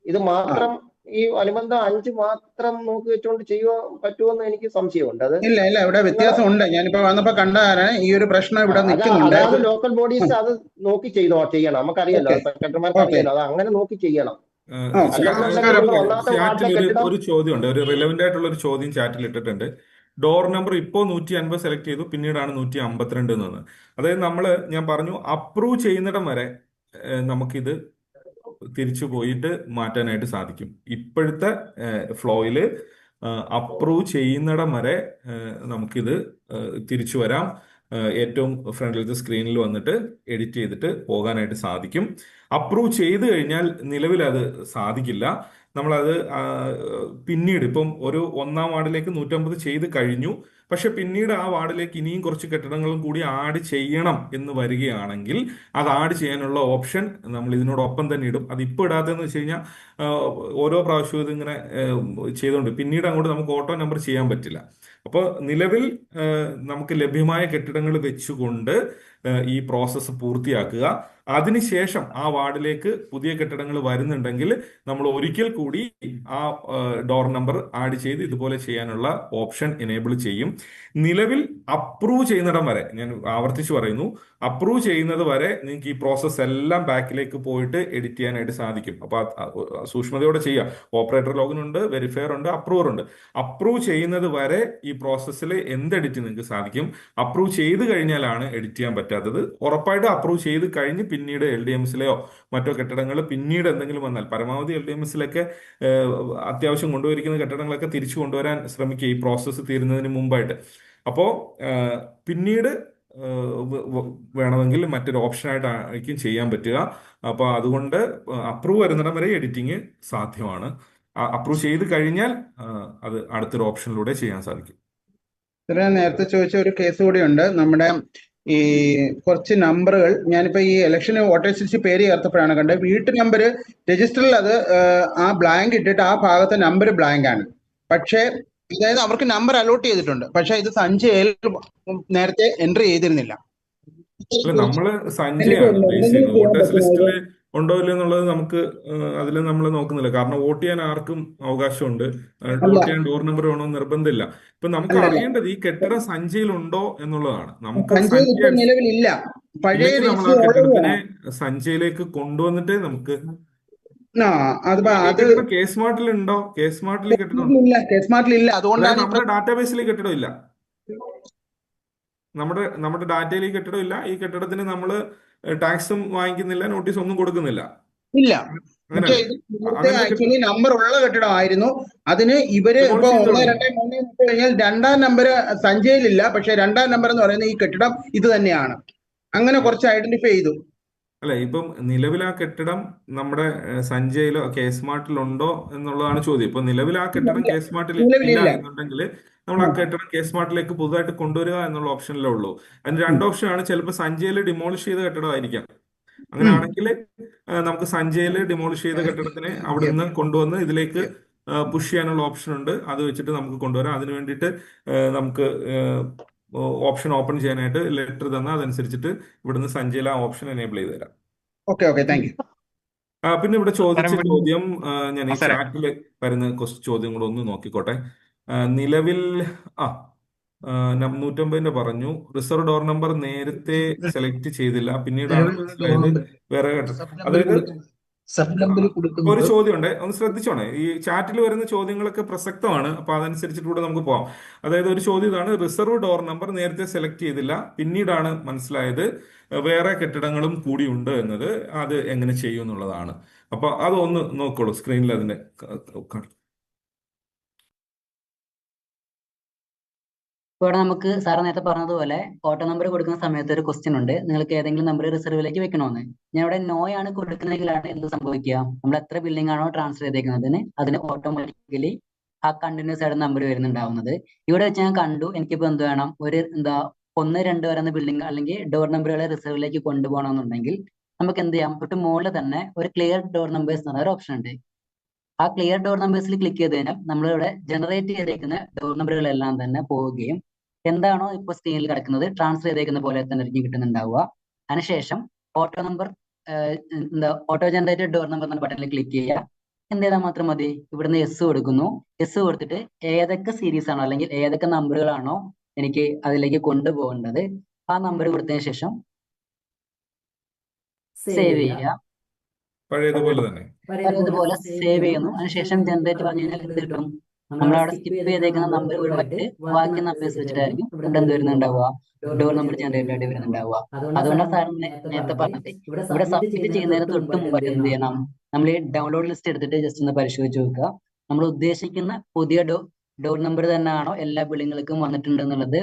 ഇത് മാത്രം ഈ അനുബന്ധം 5 മാത്രം നോക്കി വെച്ചുകൊണ്ട് ചെയ്യുവാൻ പറ്റുമെന്ന് എനിക്ക് സംശയമുണ്ട്. അത് ഇല്ല ഇവിടെ വ്യത്യാസമുണ്ട്. ഞാനിപ്പോ വന്നപ്പോ കണ്ടാണ് ഈ ഒരു പ്രശ്നം ഇവിടെ നിൽക്കുന്നുണ്ട്. അതായത് ലോക്കൽ ബോഡീസ് അത് നോക്കി ചെയ്യണം. നമുക്കറിയാലോ, സെക്രട്ടറിമാർക്ക് അറിയാലോ, അത് അങ്ങനെ നോക്കി ചെയ്യണം. ഒരു ചോദ്യമുണ്ട്, ഒരു റിലവന്റ് ആയിട്ടുള്ള ഒരു ചോദ്യം ചാറ്റിൽ ഇട്ടിട്ടുണ്ട്. ഡോർ നമ്പർ ഇപ്പോൾ 150 സെലക്ട് ചെയ്തു, പിന്നീടാണ് 152 എന്ന് വന്നത്. അതായത് ഞാൻ പറഞ്ഞു അപ്രൂവ് ചെയ്യുന്നിടം വരെ നമുക്കിത് തിരിച്ചു പോയിട്ട് മാറ്റാനായിട്ട് സാധിക്കും. ഇപ്പോഴത്തെ ഫ്ലോയില് അപ്രൂവ് ചെയ്യുന്നിടം വരെ നമുക്കിത് തിരിച്ചു വരാം. ഏറ്റവും ഫ്രണ്ടിലത്തെ സ്ക്രീനിൽ വന്നിട്ട് എഡിറ്റ് ചെയ്തിട്ട് പോകാനായിട്ട് സാധിക്കും. അപ്രൂവ് ചെയ്ത് കഴിഞ്ഞാൽ നിലവിൽ അത് സാധിക്കില്ല. നമ്മളത് പിന്നീട് ഇപ്പം ഒരു 1ാം വാർഡിലേക്ക് 150 ചെയ്ത് കഴിഞ്ഞു, പക്ഷെ പിന്നീട് ആ വാർഡിലേക്ക് ഇനിയും കുറച്ച് കെട്ടിടങ്ങളും കൂടി ആഡ് ചെയ്യണം എന്ന് വരികയാണെങ്കിൽ അത് ആഡ് ചെയ്യാനുള്ള ഓപ്ഷൻ നമ്മൾ ഇതിനോടൊപ്പം തന്നെ ഇടും. അത് ഇപ്പോൾ ഇടാത്തതെന്ന് വെച്ച് കഴിഞ്ഞാൽ ഓരോ പ്രാവശ്യവും ഇതിങ്ങനെ ചെയ്തുകൊണ്ട് പിന്നീട് അങ്ങോട്ട് നമുക്ക് ഓട്ടോ നമ്പർ ചെയ്യാൻ പറ്റില്ല. അപ്പോൾ നിലവിൽ നമുക്ക് ലഭ്യമായ കെട്ടിടങ്ങൾ വെച്ചുകൊണ്ട് ഈ പ്രോസസ്സ് പൂർത്തിയാക്കുക. അതിനുശേഷം ആ വാർഡിലേക്ക് പുതിയ കെട്ടിടങ്ങൾ വരുന്നുണ്ടെങ്കിൽ നമ്മൾ ഒരിക്കൽ കൂടി ആ ഡോർ നമ്പർ ആഡ് ചെയ്ത് ഇതുപോലെ ചെയ്യാനുള്ള ഓപ്ഷൻ എനേബിൾ ചെയ്യും. നിലവിൽ അപ്രൂവ് ചെയ്യുന്നിടം വരെ, ഞാൻ ആവർത്തിച്ച് പറയുന്നു, അപ്രൂവ് ചെയ്യുന്നത് വരെ നിങ്ങൾക്ക് ഈ പ്രോസസ്സ് എല്ലാം ബാക്കിലേക്ക് പോയിട്ട് എഡിറ്റ് ചെയ്യാനായിട്ട് സാധിക്കും. അപ്പൊ സൂക്ഷ്മതയോടെ ചെയ്യുക. ഓപ്പറേറ്റർ ലോഗിൻ ഉണ്ട്, വെരിഫയർ ഉണ്ട്, അപ്രൂവർ ഉണ്ട്. അപ്രൂവ് ചെയ്യുന്നത് വരെ ഈ പ്രോസസ്സിൽ എന്ത് എഡിറ്റ് നിങ്ങൾക്ക് സാധിക്കും. അപ്രൂവ് ചെയ്ത് കഴിഞ്ഞാലാണ് എഡിറ്റ് ചെയ്യാൻ പറ്റാത്തത്. ഉറപ്പായിട്ട് അപ്രൂവ് ചെയ്ത് കഴിഞ്ഞ് പിന്നീട് LDMസിലെയോ മറ്റോ കെട്ടിടങ്ങൾ പിന്നീട് എന്തെങ്കിലും വന്നാൽ, പരമാവധി LDMസിലൊക്കെ അത്യാവശ്യം കൊണ്ടുവരിക്കുന്ന കെട്ടിടങ്ങളൊക്കെ തിരിച്ചു കൊണ്ടുവരാൻ ശ്രമിക്കുക ഈ പ്രോസസ്സ് തീരുന്നതിന് മുമ്പായിട്ട്. അപ്പോൾ പിന്നീട് വേണമെങ്കിൽ മറ്റൊരു ഓപ്ഷനായിട്ടായിരിക്കും ചെയ്യാൻ പറ്റുക. അപ്പോൾ അതുകൊണ്ട് അപ്രൂവ് വരുന്നിടം വരെ എഡിറ്റിംഗ് സാധ്യമാണ്. അപ്രൂവ് ചെയ്ത് കഴിഞ്ഞാൽ അത് അടുത്തൊരു ഓപ്ഷനിലൂടെ ചെയ്യാൻ സാധിക്കും. നേരത്തെ ചോദിച്ച ഒരു കേസ് കൂടിയുണ്ട്. നമ്മുടെ ഈ കുറച്ച് നമ്പറുകൾ ഞാനിപ്പോ ഈ ഇലക്ഷന് വോട്ടേഴ്സ് ലിസ്റ്റ് പേര് ചേർത്തപ്പോഴാണ് കണ്ടത്. വീട്ടു നമ്പർ രജിസ്റ്ററിൽ അത് ആ ബ്ലാങ്ക് ഇട്ടിട്ട് ആ ഭാഗത്തെ നമ്പർ ബ്ലാങ്ക് ആണ്. പക്ഷേ അതായത് അവർക്ക് നമ്പർ അലോട്ട് ചെയ്തിട്ടുണ്ട്, പക്ഷെ ഇത് സഞ്ജയ് നേരത്തെ എൻട്രി ചെയ്തിരുന്നില്ല. നമ്മള് സഞ്ജയാണ് വോട്ടേഴ്സ് ലിസ്റ്റില് ഉണ്ടോ ഇല്ല എന്നുള്ളത് നമുക്ക് അതിൽ നമ്മൾ നോക്കുന്നില്ല. കാരണം വോട്ട് ചെയ്യാൻ ആർക്കും അവകാശമുണ്ട്. വോട്ട് ചെയ്യാൻ ഡോർ നമ്പർ വേണമെന്ന് നിർബന്ധമില്ല. ഇപ്പൊ നമുക്ക് അറിയേണ്ടത് ഈ കെട്ടിടം സഞ്ജയിലുണ്ടോ എന്നുള്ളതാണ്. നമുക്ക് നിലവിലില്ല. നമ്മൾ ആ കെട്ടിടത്തിനെ സഞ്ജയിലേക്ക് കൊണ്ടുവന്നിട്ടേ നമുക്ക് കേസ് സ്മാർട്ടിൽ ഉണ്ടോ, കേസ് സ്മാർട്ടിൽ കെട്ടിടമില്ല. അതുകൊണ്ടാണ് നമ്മുടെ ഡാറ്റാബേസിൽ കെട്ടിടം ഇല്ല, നമ്മുടെ ഡാറ്റയിൽ ഈ കെട്ടിടം ഇല്ല. ഈ കെട്ടിടത്തിന് നമ്മൾ ടാക്സും വാങ്ങിക്കുന്നില്ല, നോട്ടീസ് ഒന്നും കൊടുക്കുന്നില്ല. ഇല്ല. ആക്ച്വലി നമ്പർ ഉള്ള കെട്ടിടമായിരുന്നു. അതിന് ഇവര് ഇപ്പൊ 1, 2, 3 ഇട്ട് കഴിഞ്ഞാൽ 2ാം നമ്പർ സഞ്ജയിലില്ല. പക്ഷെ 2ാം നമ്പർ എന്ന് പറയുന്നത് ഈ കെട്ടിടം ഇത് തന്നെയാണ്. അങ്ങനെ കുറച്ച് ഐഡന്റിഫൈ ചെയ്തു. അല്ല, ഇപ്പം നിലവിൽ ആ കെട്ടിടം നമ്മുടെ സഞ്ജയിലോ കേസ് സ്മാർട്ടിലുണ്ടോ എന്നുള്ളതാണ് ചോദ്യം. ഇപ്പൊ നിലവിൽ ആ കെട്ടിടം കേസ് സ്മാർട്ടിൽ ഇല്ല എന്നുണ്ടെങ്കിൽ നമ്മൾ ആ കെട്ടിടം കേസ് സ്മാർട്ടിലേക്ക് പുതുതായിട്ട് കൊണ്ടുവരിക എന്നുള്ള ഓപ്ഷനിലേ ഉള്ളൂ. അതിന് 2 ഓപ്ഷനാണ്. ചിലപ്പോൾ സഞ്ജയിൽ ഡിമോളിഷ് ചെയ്ത കെട്ടിടമായിരിക്കാം. അങ്ങനെയാണെങ്കിൽ നമുക്ക് സഞ്ജയിൽ ഡിമോളിഷ് ചെയ്ത കെട്ടിടത്തിനെ അവിടെ നിന്ന് കൊണ്ടുവന്ന് ഇതിലേക്ക് പുഷ് ചെയ്യാനുള്ള ഓപ്ഷൻ ഉണ്ട്. അത് വെച്ചിട്ട് നമുക്ക് കൊണ്ടുവരാം. അതിന് വേണ്ടിയിട്ട് നമുക്ക് ഓപ്ഷൻ ഓപ്പൺ ചെയ്യാനായിട്ട് ലെറ്റർ തന്നാൽ അതനുസരിച്ചിട്ട് ഇവിടുന്ന് സഞ്ജയിൽ ആ ഓപ്ഷൻ എനേബിൾ ചെയ്ത് തരാം. പിന്നെ ഇവിടെ ചോദിച്ച ചോദ്യം, ഞാൻ ഈ ചാറ്റിൽ വരുന്ന ചോദ്യം കൂടെ ഒന്ന് നോക്കിക്കോട്ടെ. നിലവിൽ 150 പറഞ്ഞു. റിസർവ് ഡോർ നമ്പർ നേരത്തെ സെലക്ട് ചെയ്തില്ല, പിന്നീടാണ് വേറെ. അതായത് സബ് നമ്പർ അപ്പൊ ഒരു കൊടുക്കുന്നത് ചോദ്യമുണ്ട്, ഒന്ന് ശ്രദ്ധിച്ചോണേ. ഈ ചാറ്റിൽ വരുന്ന ചോദ്യങ്ങളൊക്കെ പ്രസക്തമാണ്, അപ്പൊ അതനുസരിച്ചിട്ടൂടെ നമുക്ക് പോവാം. അതായത് ഒരു ചോദ്യം ഇതാണ്: റിസർവ് ഡോർ നമ്പർ നേരത്തെ സെലക്ട് ചെയ്തില്ല, പിന്നീടാണ് മനസ്സിലായത് വേറെ കെട്ടിടങ്ങളും കൂടി ഉണ്ട് എന്നത്. അത് എങ്ങനെ ചെയ്യും എന്നുള്ളതാണ്. അപ്പൊ അതൊന്ന് നോക്കോളൂ, സ്ക്രീനിൽ അതിന്റെ ഇവിടെ നമുക്ക് സാറ് നേരത്തെ പറഞ്ഞതുപോലെ ഓട്ടോ നമ്പർ കൊടുക്കുന്ന സമയത്ത് ഒരു ക്വസ്റ്റ്യൻ ഉണ്ട്, നിങ്ങൾക്ക് ഏതെങ്കിലും നമ്പർ റിസർവിലേക്ക് വെക്കണമെന്ന്. ഞാൻ ഇവിടെ നോ ആണ് കൊടുക്കുന്നതെങ്കിലാണ് എന്ത് സംഭവിക്കുക? നമ്മൾ എത്ര ബില്ലിംഗ് ആണോ ട്രാൻസ്ഫർ ചെയ്തേക്കുന്നതിന് അതിന് ഓട്ടോമാറ്റിക്കലി ആ കണ്ടിന്യൂസ് ആയിട്ട് നമ്പർ വരുന്നുണ്ടാവുന്നത്. ഇവിടെ വെച്ച് ഞാൻ കണ്ടു, എനിക്കിപ്പോ എന്ത് വേണം, ഒരു 1, 2 വരുന്ന ബിൽഡിംഗ് അല്ലെങ്കിൽ ഡോർ നമ്പറുകളെ റിസർവിലേക്ക് കൊണ്ടുപോകണമെന്നുണ്ടെങ്കിൽ നമുക്ക് എന്ത് ചെയ്യാം? തൊട്ട് മുകളിൽ തന്നെ ഒരു ക്ലിയർ ഡോർ നമ്പേഴ്സ് എന്ന് പറഞ്ഞ ഒരു ഓപ്ഷൻ ഉണ്ട്. ആ ക്ലിയർ ഡോർ നമ്പേഴ്സിൽ ക്ലിക്ക് ചെയ്ത് കഴിഞ്ഞാൽ നമ്മളിവിടെ ജനറേറ്റ് ചെയ്തേക്കുന്ന ഡോർ നമ്പറുകളെല്ലാം തന്നെ പോവുകയും എന്താണോ ഇപ്പൊ സ്ക്രീനിൽ കിടക്കുന്നത് ട്രാൻസ്ഫർ ചെയ്തേക്കുന്ന പോലെ തന്നെ ആയിരിക്കും കിട്ടുന്നുണ്ടാവുക. അതിനുശേഷം auto number auto generated door number എന്ന ബട്ടണിൽ ക്ലിക്ക് ചെയ്യുക. എന്ത് ചെയ്താൽ മാത്രം മതി, ഇവിടുന്ന് എസ് കൊടുക്കുന്നു. എസ് കൊടുത്തിട്ട് ഏതൊക്കെ സീരീസ് ആണോ അല്ലെങ്കിൽ ഏതൊക്കെ നമ്പറുകളാണോ എനിക്ക് അതിലേക്ക് കൊണ്ടുപോകേണ്ടത് ആ നമ്പർ കൊടുത്തതിന് ശേഷം സേവ് ചെയ്യുക. പഴയതുപോലെ തന്നെ പഴയതുപോലെ സേവ് ചെയ്യുന്നു. അതിനുശേഷം ജനറേറ്റ് പറഞ്ഞു കഴിഞ്ഞാൽ എന്ത് കിട്ടും? നമ്മളവിടെ സ്കിപ്പ് ചെയ്തേക്കുന്ന നമ്പർ ഒഴിവായിട്ട് ബാക്കി നമ്പേഴ്സ് വെച്ചിട്ടായിരിക്കും ഇവിടെ എന്ത് വരുന്നുണ്ടാവുക? ഡോർ നമ്പർ ജനറേറ്റ് ആയിട്ട് വരുന്നുണ്ടാവുക. അതുകൊണ്ടാണ് സാർ നേരത്തെ പറഞ്ഞത് ഇവിടെ സബ്മിറ്റ് ചെയ്യുന്നതിന് തൊട്ട് മുമ്പായിട്ട് എന്ത് ചെയ്യണം? നമ്മൾ ഈ ഡൗൺലോഡ് ലിസ്റ്റ് എടുത്തിട്ട് ജസ്റ്റ് ഒന്ന് പരിശോധിച്ച് നോക്കുക. നമ്മൾ ഉദ്ദേശിക്കുന്ന പുതിയ ഡോർ നമ്പർ തന്നെയാണോ എല്ലാ ബിൽഡിങ്ങുകൾക്കും വന്നിട്ടുണ്ട് എന്നുള്ളത്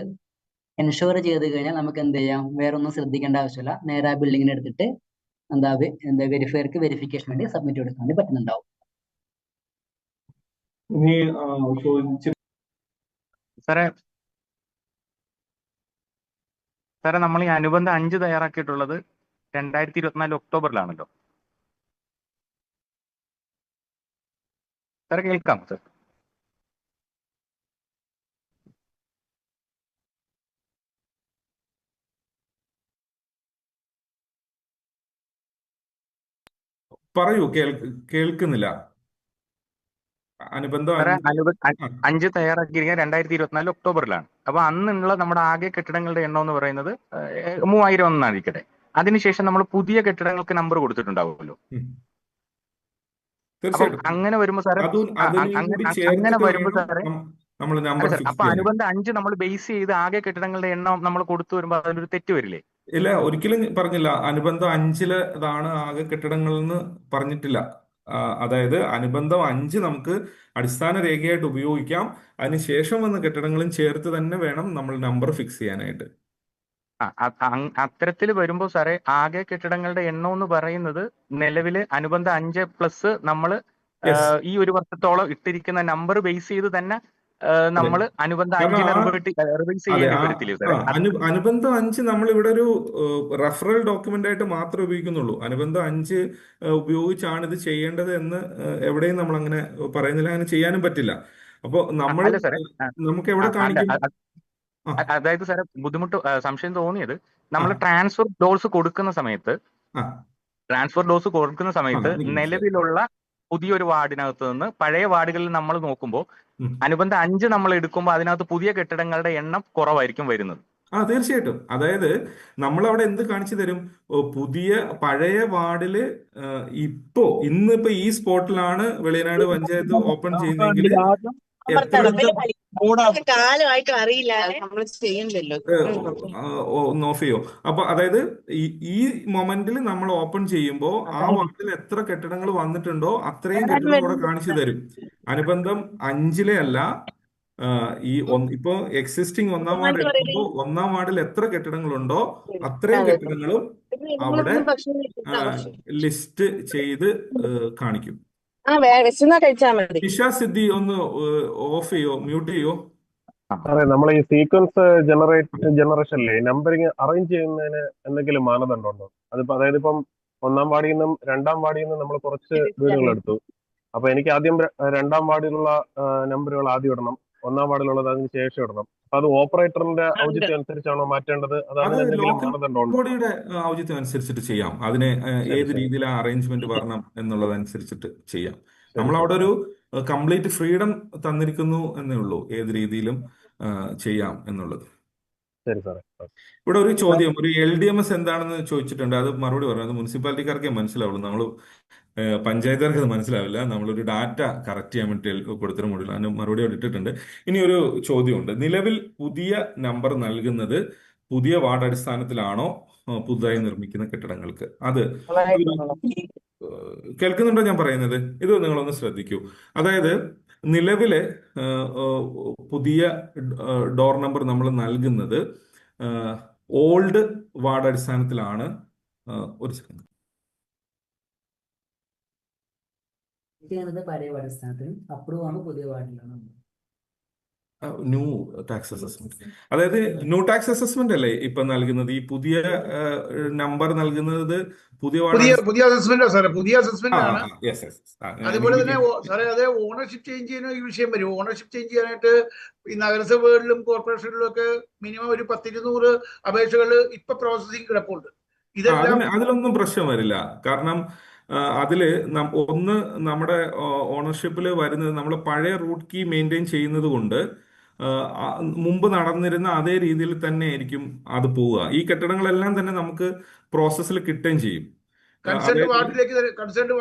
എൻഷുർ ചെയ്ത് കഴിഞ്ഞാൽ നമുക്ക് എന്ത് ചെയ്യാം? വേറെ ഒന്നും ശ്രദ്ധിക്കേണ്ട ആവശ്യമില്ല. നേരെ ആ ബിൽഡിങ്ങിനെ എടുത്തിട്ട് വെരിഫയർക്ക് വെരിഫിക്കേഷൻ വേണ്ടി സബ്മിറ്റ് കൊടുക്കാൻ വേണ്ടി പറ്റുന്നുണ്ടാവും. ഇനി സാറേ നമ്മൾ ഈ അനുബന്ധ 5 തയ്യാറാക്കിയിട്ടുള്ളത് 2024 ഒക്ടോബറിലാണല്ലോ. സാറേ കേൾക്കാം സാർ? പറയൂ, കേൾക്കുന്നില്ല. അനുബന്ധം 5 തയ്യാറാക്കിയിരിക്കുന്നത് 2024 ഒക്ടോബറിലാണ്. അപ്പൊ അന്നുള്ള നമ്മുടെ ആകെ കെട്ടിടങ്ങളുടെ എണ്ണം എന്ന് പറയുന്നത് 3000 എന്നായിരിക്കട്ടെ. അതിനുശേഷം നമ്മൾ പുതിയ കെട്ടിടങ്ങൾക്ക് നമ്പർ കൊടുത്തിട്ടുണ്ടാവുമല്ലോ. അങ്ങനെ വരുമ്പോ സാറേ അപ്പൊ അനുബന്ധ 5 നമ്മൾ ബേസ് ചെയ്ത് ആകെ കെട്ടിടങ്ങളുടെ എണ്ണം നമ്മൾ കൊടുത്തു വരുമ്പോ അതിലൊരു തെറ്റ് വരില്ലേ? ഇല്ല, ഒരിക്കലും പറഞ്ഞില്ല. അനുബന്ധം 5 ഇതാണ് ആകെ കെട്ടിടങ്ങളെന്ന് പറഞ്ഞിട്ടില്ല. അതായത് അനുബന്ധം 5 നമുക്ക് അടിസ്ഥാന രേഖയായിട്ട് ഉപയോഗിക്കാം. അതിനുശേഷം വന്ന കെട്ടിടങ്ങളും ചേർത്ത് തന്നെ വേണം നമ്മൾ നമ്പർ ഫിക്സ് ചെയ്യാനായിട്ട്. അത്തരത്തിൽ വരുമ്പോ സാറേ ആകെ കെട്ടിടങ്ങളുടെ എണ്ണം എന്ന് പറയുന്നത് നിലവില് അനുബന്ധ 5 പ്ലസ് നമ്മൾ ഈ ഒരു വർഷത്തോളം ഇട്ടിരിക്കുന്ന നമ്പർ ബേസ് ചെയ്ത് തന്നെ നമ്മൾ അനുബന്ധ 5 റിവൈസ് ചെയ്യേണ്ടി വരത്തില്ലേ സാറേ? അനുബന്ധം 5 നമ്മൾ ഇവിടെ ഒരു റെഫറൽ ഡോക്യുമെന്റ് ആയിട്ട് മാത്രമേ ഉപയോഗിക്കുന്നുള്ളൂ. അനുബന്ധം 5 ഉപയോഗിച്ചാണ് ഇത് ചെയ്യേണ്ടത് എന്ന് എവിടെയും നമ്മൾ അങ്ങനെ പറയുന്നില്ല, അങ്ങനെ ചെയ്യാനും പറ്റില്ല. അപ്പൊ നമുക്ക് എവിടെ കാണിക്കും? അതായത് സാറേ സംശയം തോന്നിയത് നമ്മൾ ട്രാൻസ്ഫർ ഡോസ് കൊടുക്കുന്ന സമയത്ത് നിലവിലുള്ള പുതിയൊരു വാർഡിനകത്ത് നിന്ന് പഴയ വാർഡുകളിൽ നമ്മൾ നോക്കുമ്പോൾ അനുബന്ധ 5 നമ്മൾ എടുക്കുമ്പോൾ അതിനകത്ത് പുതിയ കെട്ടിടങ്ങളുടെ എണ്ണം കുറവായിരിക്കും വരുന്നത്. തീർച്ചയായിട്ടും. അതായത് നമ്മൾ അവിടെ എന്ത് കാണിച്ചു തരും? പഴയ വാർഡില് ഇന്നിപ്പോ ഈ സ്പോട്ടിലാണ് വെളിയനാട് പഞ്ചായത്ത് ഓപ്പൺ ചെയ്യുന്നതെങ്കിൽ കാലമായിട്ട് അറിയില്ല, നമ്മൾ ചെയ്യണ്ടല്ലോ. ഓഫ് ചെയ്യോ? അപ്പൊ അതായത് ഈ മൊമെന്റിൽ നമ്മൾ ഓപ്പൺ ചെയ്യുമ്പോൾ ആ വാർഡിൽ എത്ര കെട്ടിടങ്ങൾ വന്നിട്ടുണ്ടോ അത്രയും കെട്ടിടങ്ങൾ അവിടെ കാണിച്ചു തരും. അനുബന്ധം 5 അല്ല. ഇപ്പോ എക്സിസ്റ്റിംഗ് 1-ാം വാർഡ് എടുക്കുമ്പോൾ 1-ാം വാർഡിൽ എത്ര കെട്ടിടങ്ങളുണ്ടോ അത്രയും കെട്ടിടങ്ങളും അവിടെ ലിസ്റ്റ് ചെയ്ത് കാണിക്കും. ഇഷ സിദ്ധി ഒന്ന് ഓഫ് ചെയ്യോ, മ്യൂട്ട് ചെയ്യോ? അതെ, നമ്മളെ ഈ സീക്വൻസ് ജനറേഷനിലെ നമ്പറിങ് അറേഞ്ച് ചെയ്യുന്നതിന് എന്തെങ്കിലും മാനദണ്ഡമുണ്ടോ? അതിപ്പോ അതായത് ഇപ്പം 1-ാം വാർഡിൽ നിന്നും 2-ാം വാർഡിൽ നിന്നും നമ്മൾ കുറച്ച് വീടുകൾ എടുത്തു. അപ്പൊ എനിക്ക് ആദ്യം 2-ാം വാർഡിലുള്ള നമ്പറുകൾ ആദ്യം ഇടണം, 1-ാം വാർഡിലുള്ളത് അതിന് ശേഷം ഇടണം. അത് ഓപ്പറേറ്ററിന്റെ ഔചിത്യം അനുസരിച്ചാണോ മാറ്റേണ്ടത്? ബോഡിയുടെ ഔചിത്യം അനുസരിച്ചിട്ട് ചെയ്യാം. അതിന് ഏത് രീതിയിലാണ് അറേഞ്ച്മെന്റ് വരണം എന്നുള്ളതനുസരിച്ചിട്ട് ചെയ്യാം. നമ്മളവിടെ ഒരു കംപ്ലീറ്റ് ഫ്രീഡം തന്നിരിക്കുന്നു എന്നേ ഉള്ളൂ, ഏത് രീതിയിലും ചെയ്യാം എന്നുള്ളത്. ശരി സാറേ. ഇവിടെ ഒരു ചോദ്യം, ഒരു LDMS എന്താണെന്ന് ചോദിച്ചിട്ടുണ്ട്. അത് മറുപടി പറഞ്ഞു. അത് മുനിസിപ്പാലിറ്റിക്കാർക്കേ മനസ്സിലാവുള്ളൂ. നമ്മൾ പഞ്ചായത്തുകാർക്ക് അത് മനസ്സിലാവില്ല. നമ്മളൊരു ഡാറ്റ കറക്റ്റ് ചെയ്യാൻ വേണ്ടി കൊടുത്തിട്ട് മുകളിൽ അതിന് മറുപടി അവിടെ ഇട്ടിട്ടുണ്ട്. ഇനി ഒരു ചോദ്യമുണ്ട്. നിലവിൽ പുതിയ നമ്പർ നൽകുന്നത് പുതിയ വാർഡ് അടിസ്ഥാനത്തിലാണോ പുതുതായി നിർമ്മിക്കുന്ന കെട്ടിടങ്ങൾക്ക്? അത് കേൾക്കുന്നുണ്ടോ ഞാൻ പറയുന്നത്? ഇത് നിങ്ങളൊന്ന് ശ്രദ്ധിക്കൂ. അതായത് നിലവിലെ പുതിയ ഡോർ നമ്പർ നമ്മൾ നൽകുന്നത് ഓൾഡ് വാർഡ് അടിസ്ഥാനത്തിലാണ്. ഒരു സെക്കൻഡ്. പഴയ വാർഡ് അടിസ്ഥാനത്തിലും അപ്രൂവ് ആണ് പുതിയ വാർഡിലാണ്. ന്യൂ ടാക്സ് അസസ്മെന്റ്, അതായത് ന്യൂ ടാക്സ് അസസ്മെന്റ് അല്ലേ ഇപ്പൊ നൽകുന്നത്? ഈ പുതിയ നമ്പർ നൽകുന്നത് പുതിയ പുതിയ അസസ്മെന്റ് സാറേ, പുതിയ അസസ്മെന്റ് ആണ്. അതുപോലെ തന്നെ സാറേ, അതേ ഓണർഷിപ്പ് ചേഞ്ച് ചെയ്യുന്ന ഈ വിഷയം വരും. ഓണർഷിപ്പ് ചേഞ്ച് ചെയ്യാനായിട്ട് ഈ നഗരസഭകളിലും കോർപ്പറേഷനിലും ഒക്കെ മിനിമം ഒരു 10-200 അപേക്ഷകൾ ഇപ്പൊ പ്രോസസ്സിംഗ് കിടപ്പുണ്ട്. ഇതെല്ലാം അതിലൊന്നും പ്രശ്നം വരില്ല. കാരണം അതില് ഒന്ന് നമ്മുടെ ഓണർഷിപ്പിൽ വരുന്നത് നമ്മൾ പഴയ റൂട്ട് കീ മെയിൻറ്റെയിൻ ചെയ്യുന്നത് കൊണ്ട് മുമ്പ് നടന്നിരുന്ന അതേ രീതിയിൽ തന്നെ ആയിരിക്കും അത് പോവുക. ഈ കെട്ടിടങ്ങളെല്ലാം തന്നെ നമുക്ക് പ്രോസസ്സിൽ കിട്ടുകയും ചെയ്യും. കൺസേൺഡ്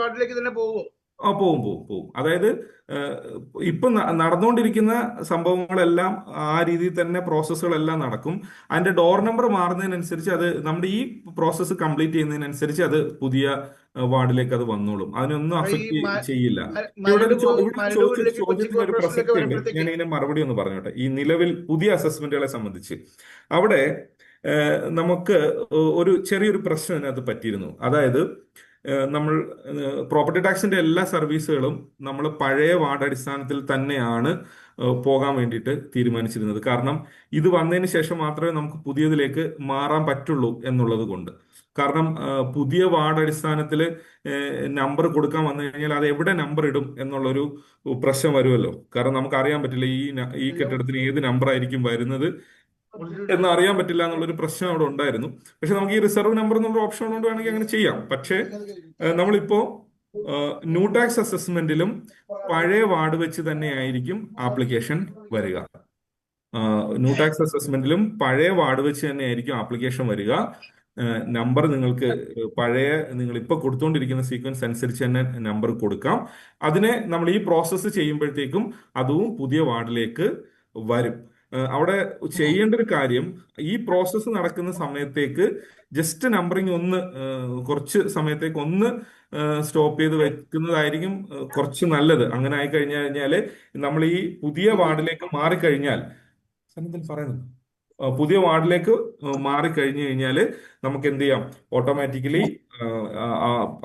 വാർഡിലേക്ക് തന്നെ പോവുമോ? പോവും. അതായത് ഇപ്പൊ നടന്നുകൊണ്ടിരിക്കുന്ന സംഭവങ്ങളെല്ലാം ആ രീതിയിൽ തന്നെ പ്രോസസ്സുകളെല്ലാം നടക്കും. അതിന്റെ ഡോർ നമ്പർ മാറുന്നതിനനുസരിച്ച് അത് നമ്മുടെ ഈ പ്രോസസ്സ് കംപ്ലീറ്റ് ചെയ്യുന്നതിനനുസരിച്ച് അത് പുതിയ വാർഡിലേക്ക് അത് വന്നോളും. അതിനൊന്നും അഫക്ട് ചെയ്യില്ല. ചോദ്യത്തിന് ഒരു പ്രസക്തി ഉണ്ട്. ഞാൻ ഇതിന്റെ മറുപടി ഒന്ന് പറഞ്ഞോട്ടെ. ഈ നിലവിൽ പുതിയ അസസ്മെന്റുകളെ സംബന്ധിച്ച് അവിടെ നമുക്ക് ഒരു ചെറിയൊരു പ്രശ്നം ഇതിനകത്ത് പറ്റിയിരുന്നു. അതായത് നമ്മൾ പ്രോപ്പർട്ടി ടാക്സിന്റെ എല്ലാ സർവീസുകളും നമ്മൾ പഴയ വാർഡ് അടിസ്ഥാനത്തിൽ തന്നെയാണ് പോകാൻ വേണ്ടിയിട്ട് തീരുമാനിച്ചിരുന്നത്. കാരണം ഇത് വന്നതിന് ശേഷം മാത്രമേ നമുക്ക് പുതിയതിലേക്ക് മാറാൻ പറ്റുള്ളൂ എന്നുള്ളത് കൊണ്ട്. കാരണം പുതിയ വാർഡ് അടിസ്ഥാനത്തിൽ നമ്പർ കൊടുക്കാൻ വന്നു കഴിഞ്ഞാൽ അത് എവിടെ നമ്പർ ഇടും എന്നുള്ളൊരു പ്രശ്നം വരുമല്ലോ. കാരണം നമുക്ക് അറിയാൻ പറ്റില്ല ഈ കെട്ടിടത്തിന് ഏത് നമ്പർ ആയിരിക്കും വരുന്നത് എന്ന് അറിയാൻ പറ്റില്ല എന്നുള്ളൊരു പ്രശ്നം അവിടെ ഉണ്ടായിരുന്നു. പക്ഷെ നമുക്ക് ഈ റിസർവ് നമ്പർ എന്നുള്ള ഓപ്ഷൻ കൊണ്ട് വേണമെങ്കിൽ അങ്ങനെ ചെയ്യാം. പക്ഷേ നമ്മളിപ്പോ ന്യൂ ടാക്സ് അസസ്മെന്റിലും പഴയ വാർഡ് വെച്ച് തന്നെ ആയിരിക്കും ആപ്ലിക്കേഷൻ വരിക. ന്യൂ ടാക്സ് അസസ്മെന്റിലും പഴയ വാർഡ് വെച്ച് തന്നെ ആയിരിക്കും ആപ്ലിക്കേഷൻ വരിക. നമ്പർ നിങ്ങൾക്ക് പഴയ നിങ്ങൾ ഇപ്പൊ കൊടുത്തുകൊണ്ടിരിക്കുന്ന സീക്വൻസ് അനുസരിച്ച് തന്നെ നമ്പർ കൊടുക്കാം. അതിനെ നമ്മൾ ഈ പ്രോസസ്സ് ചെയ്യുമ്പോഴത്തേക്കും അതും പുതിയ വാർഡിലേക്ക് വരും. അവിടെ ചെയ്യേണ്ട ഒരു കാര്യം, ഈ പ്രോസസ്സ് നടക്കുന്ന സമയത്തേക്ക് ജസ്റ്റ് നമ്പറിങ് ഒന്ന് കുറച്ച് സമയത്തേക്ക് ഒന്ന് സ്റ്റോപ്പ് ചെയ്ത് വെക്കുന്നതായിരിക്കും കുറച്ച് നല്ലത്. അങ്ങനെ ആയി കഴിഞ്ഞാല് നമ്മൾ ഈ പുതിയ വാർഡിലേക്ക് മാറിക്കഴിഞ്ഞാൽ പുതിയ വാർഡിലേക്ക് മാറിക്കഴിഞ്ഞു കഴിഞ്ഞാൽ നമുക്ക് എന്ത് ചെയ്യാം, ഓട്ടോമാറ്റിക്കലി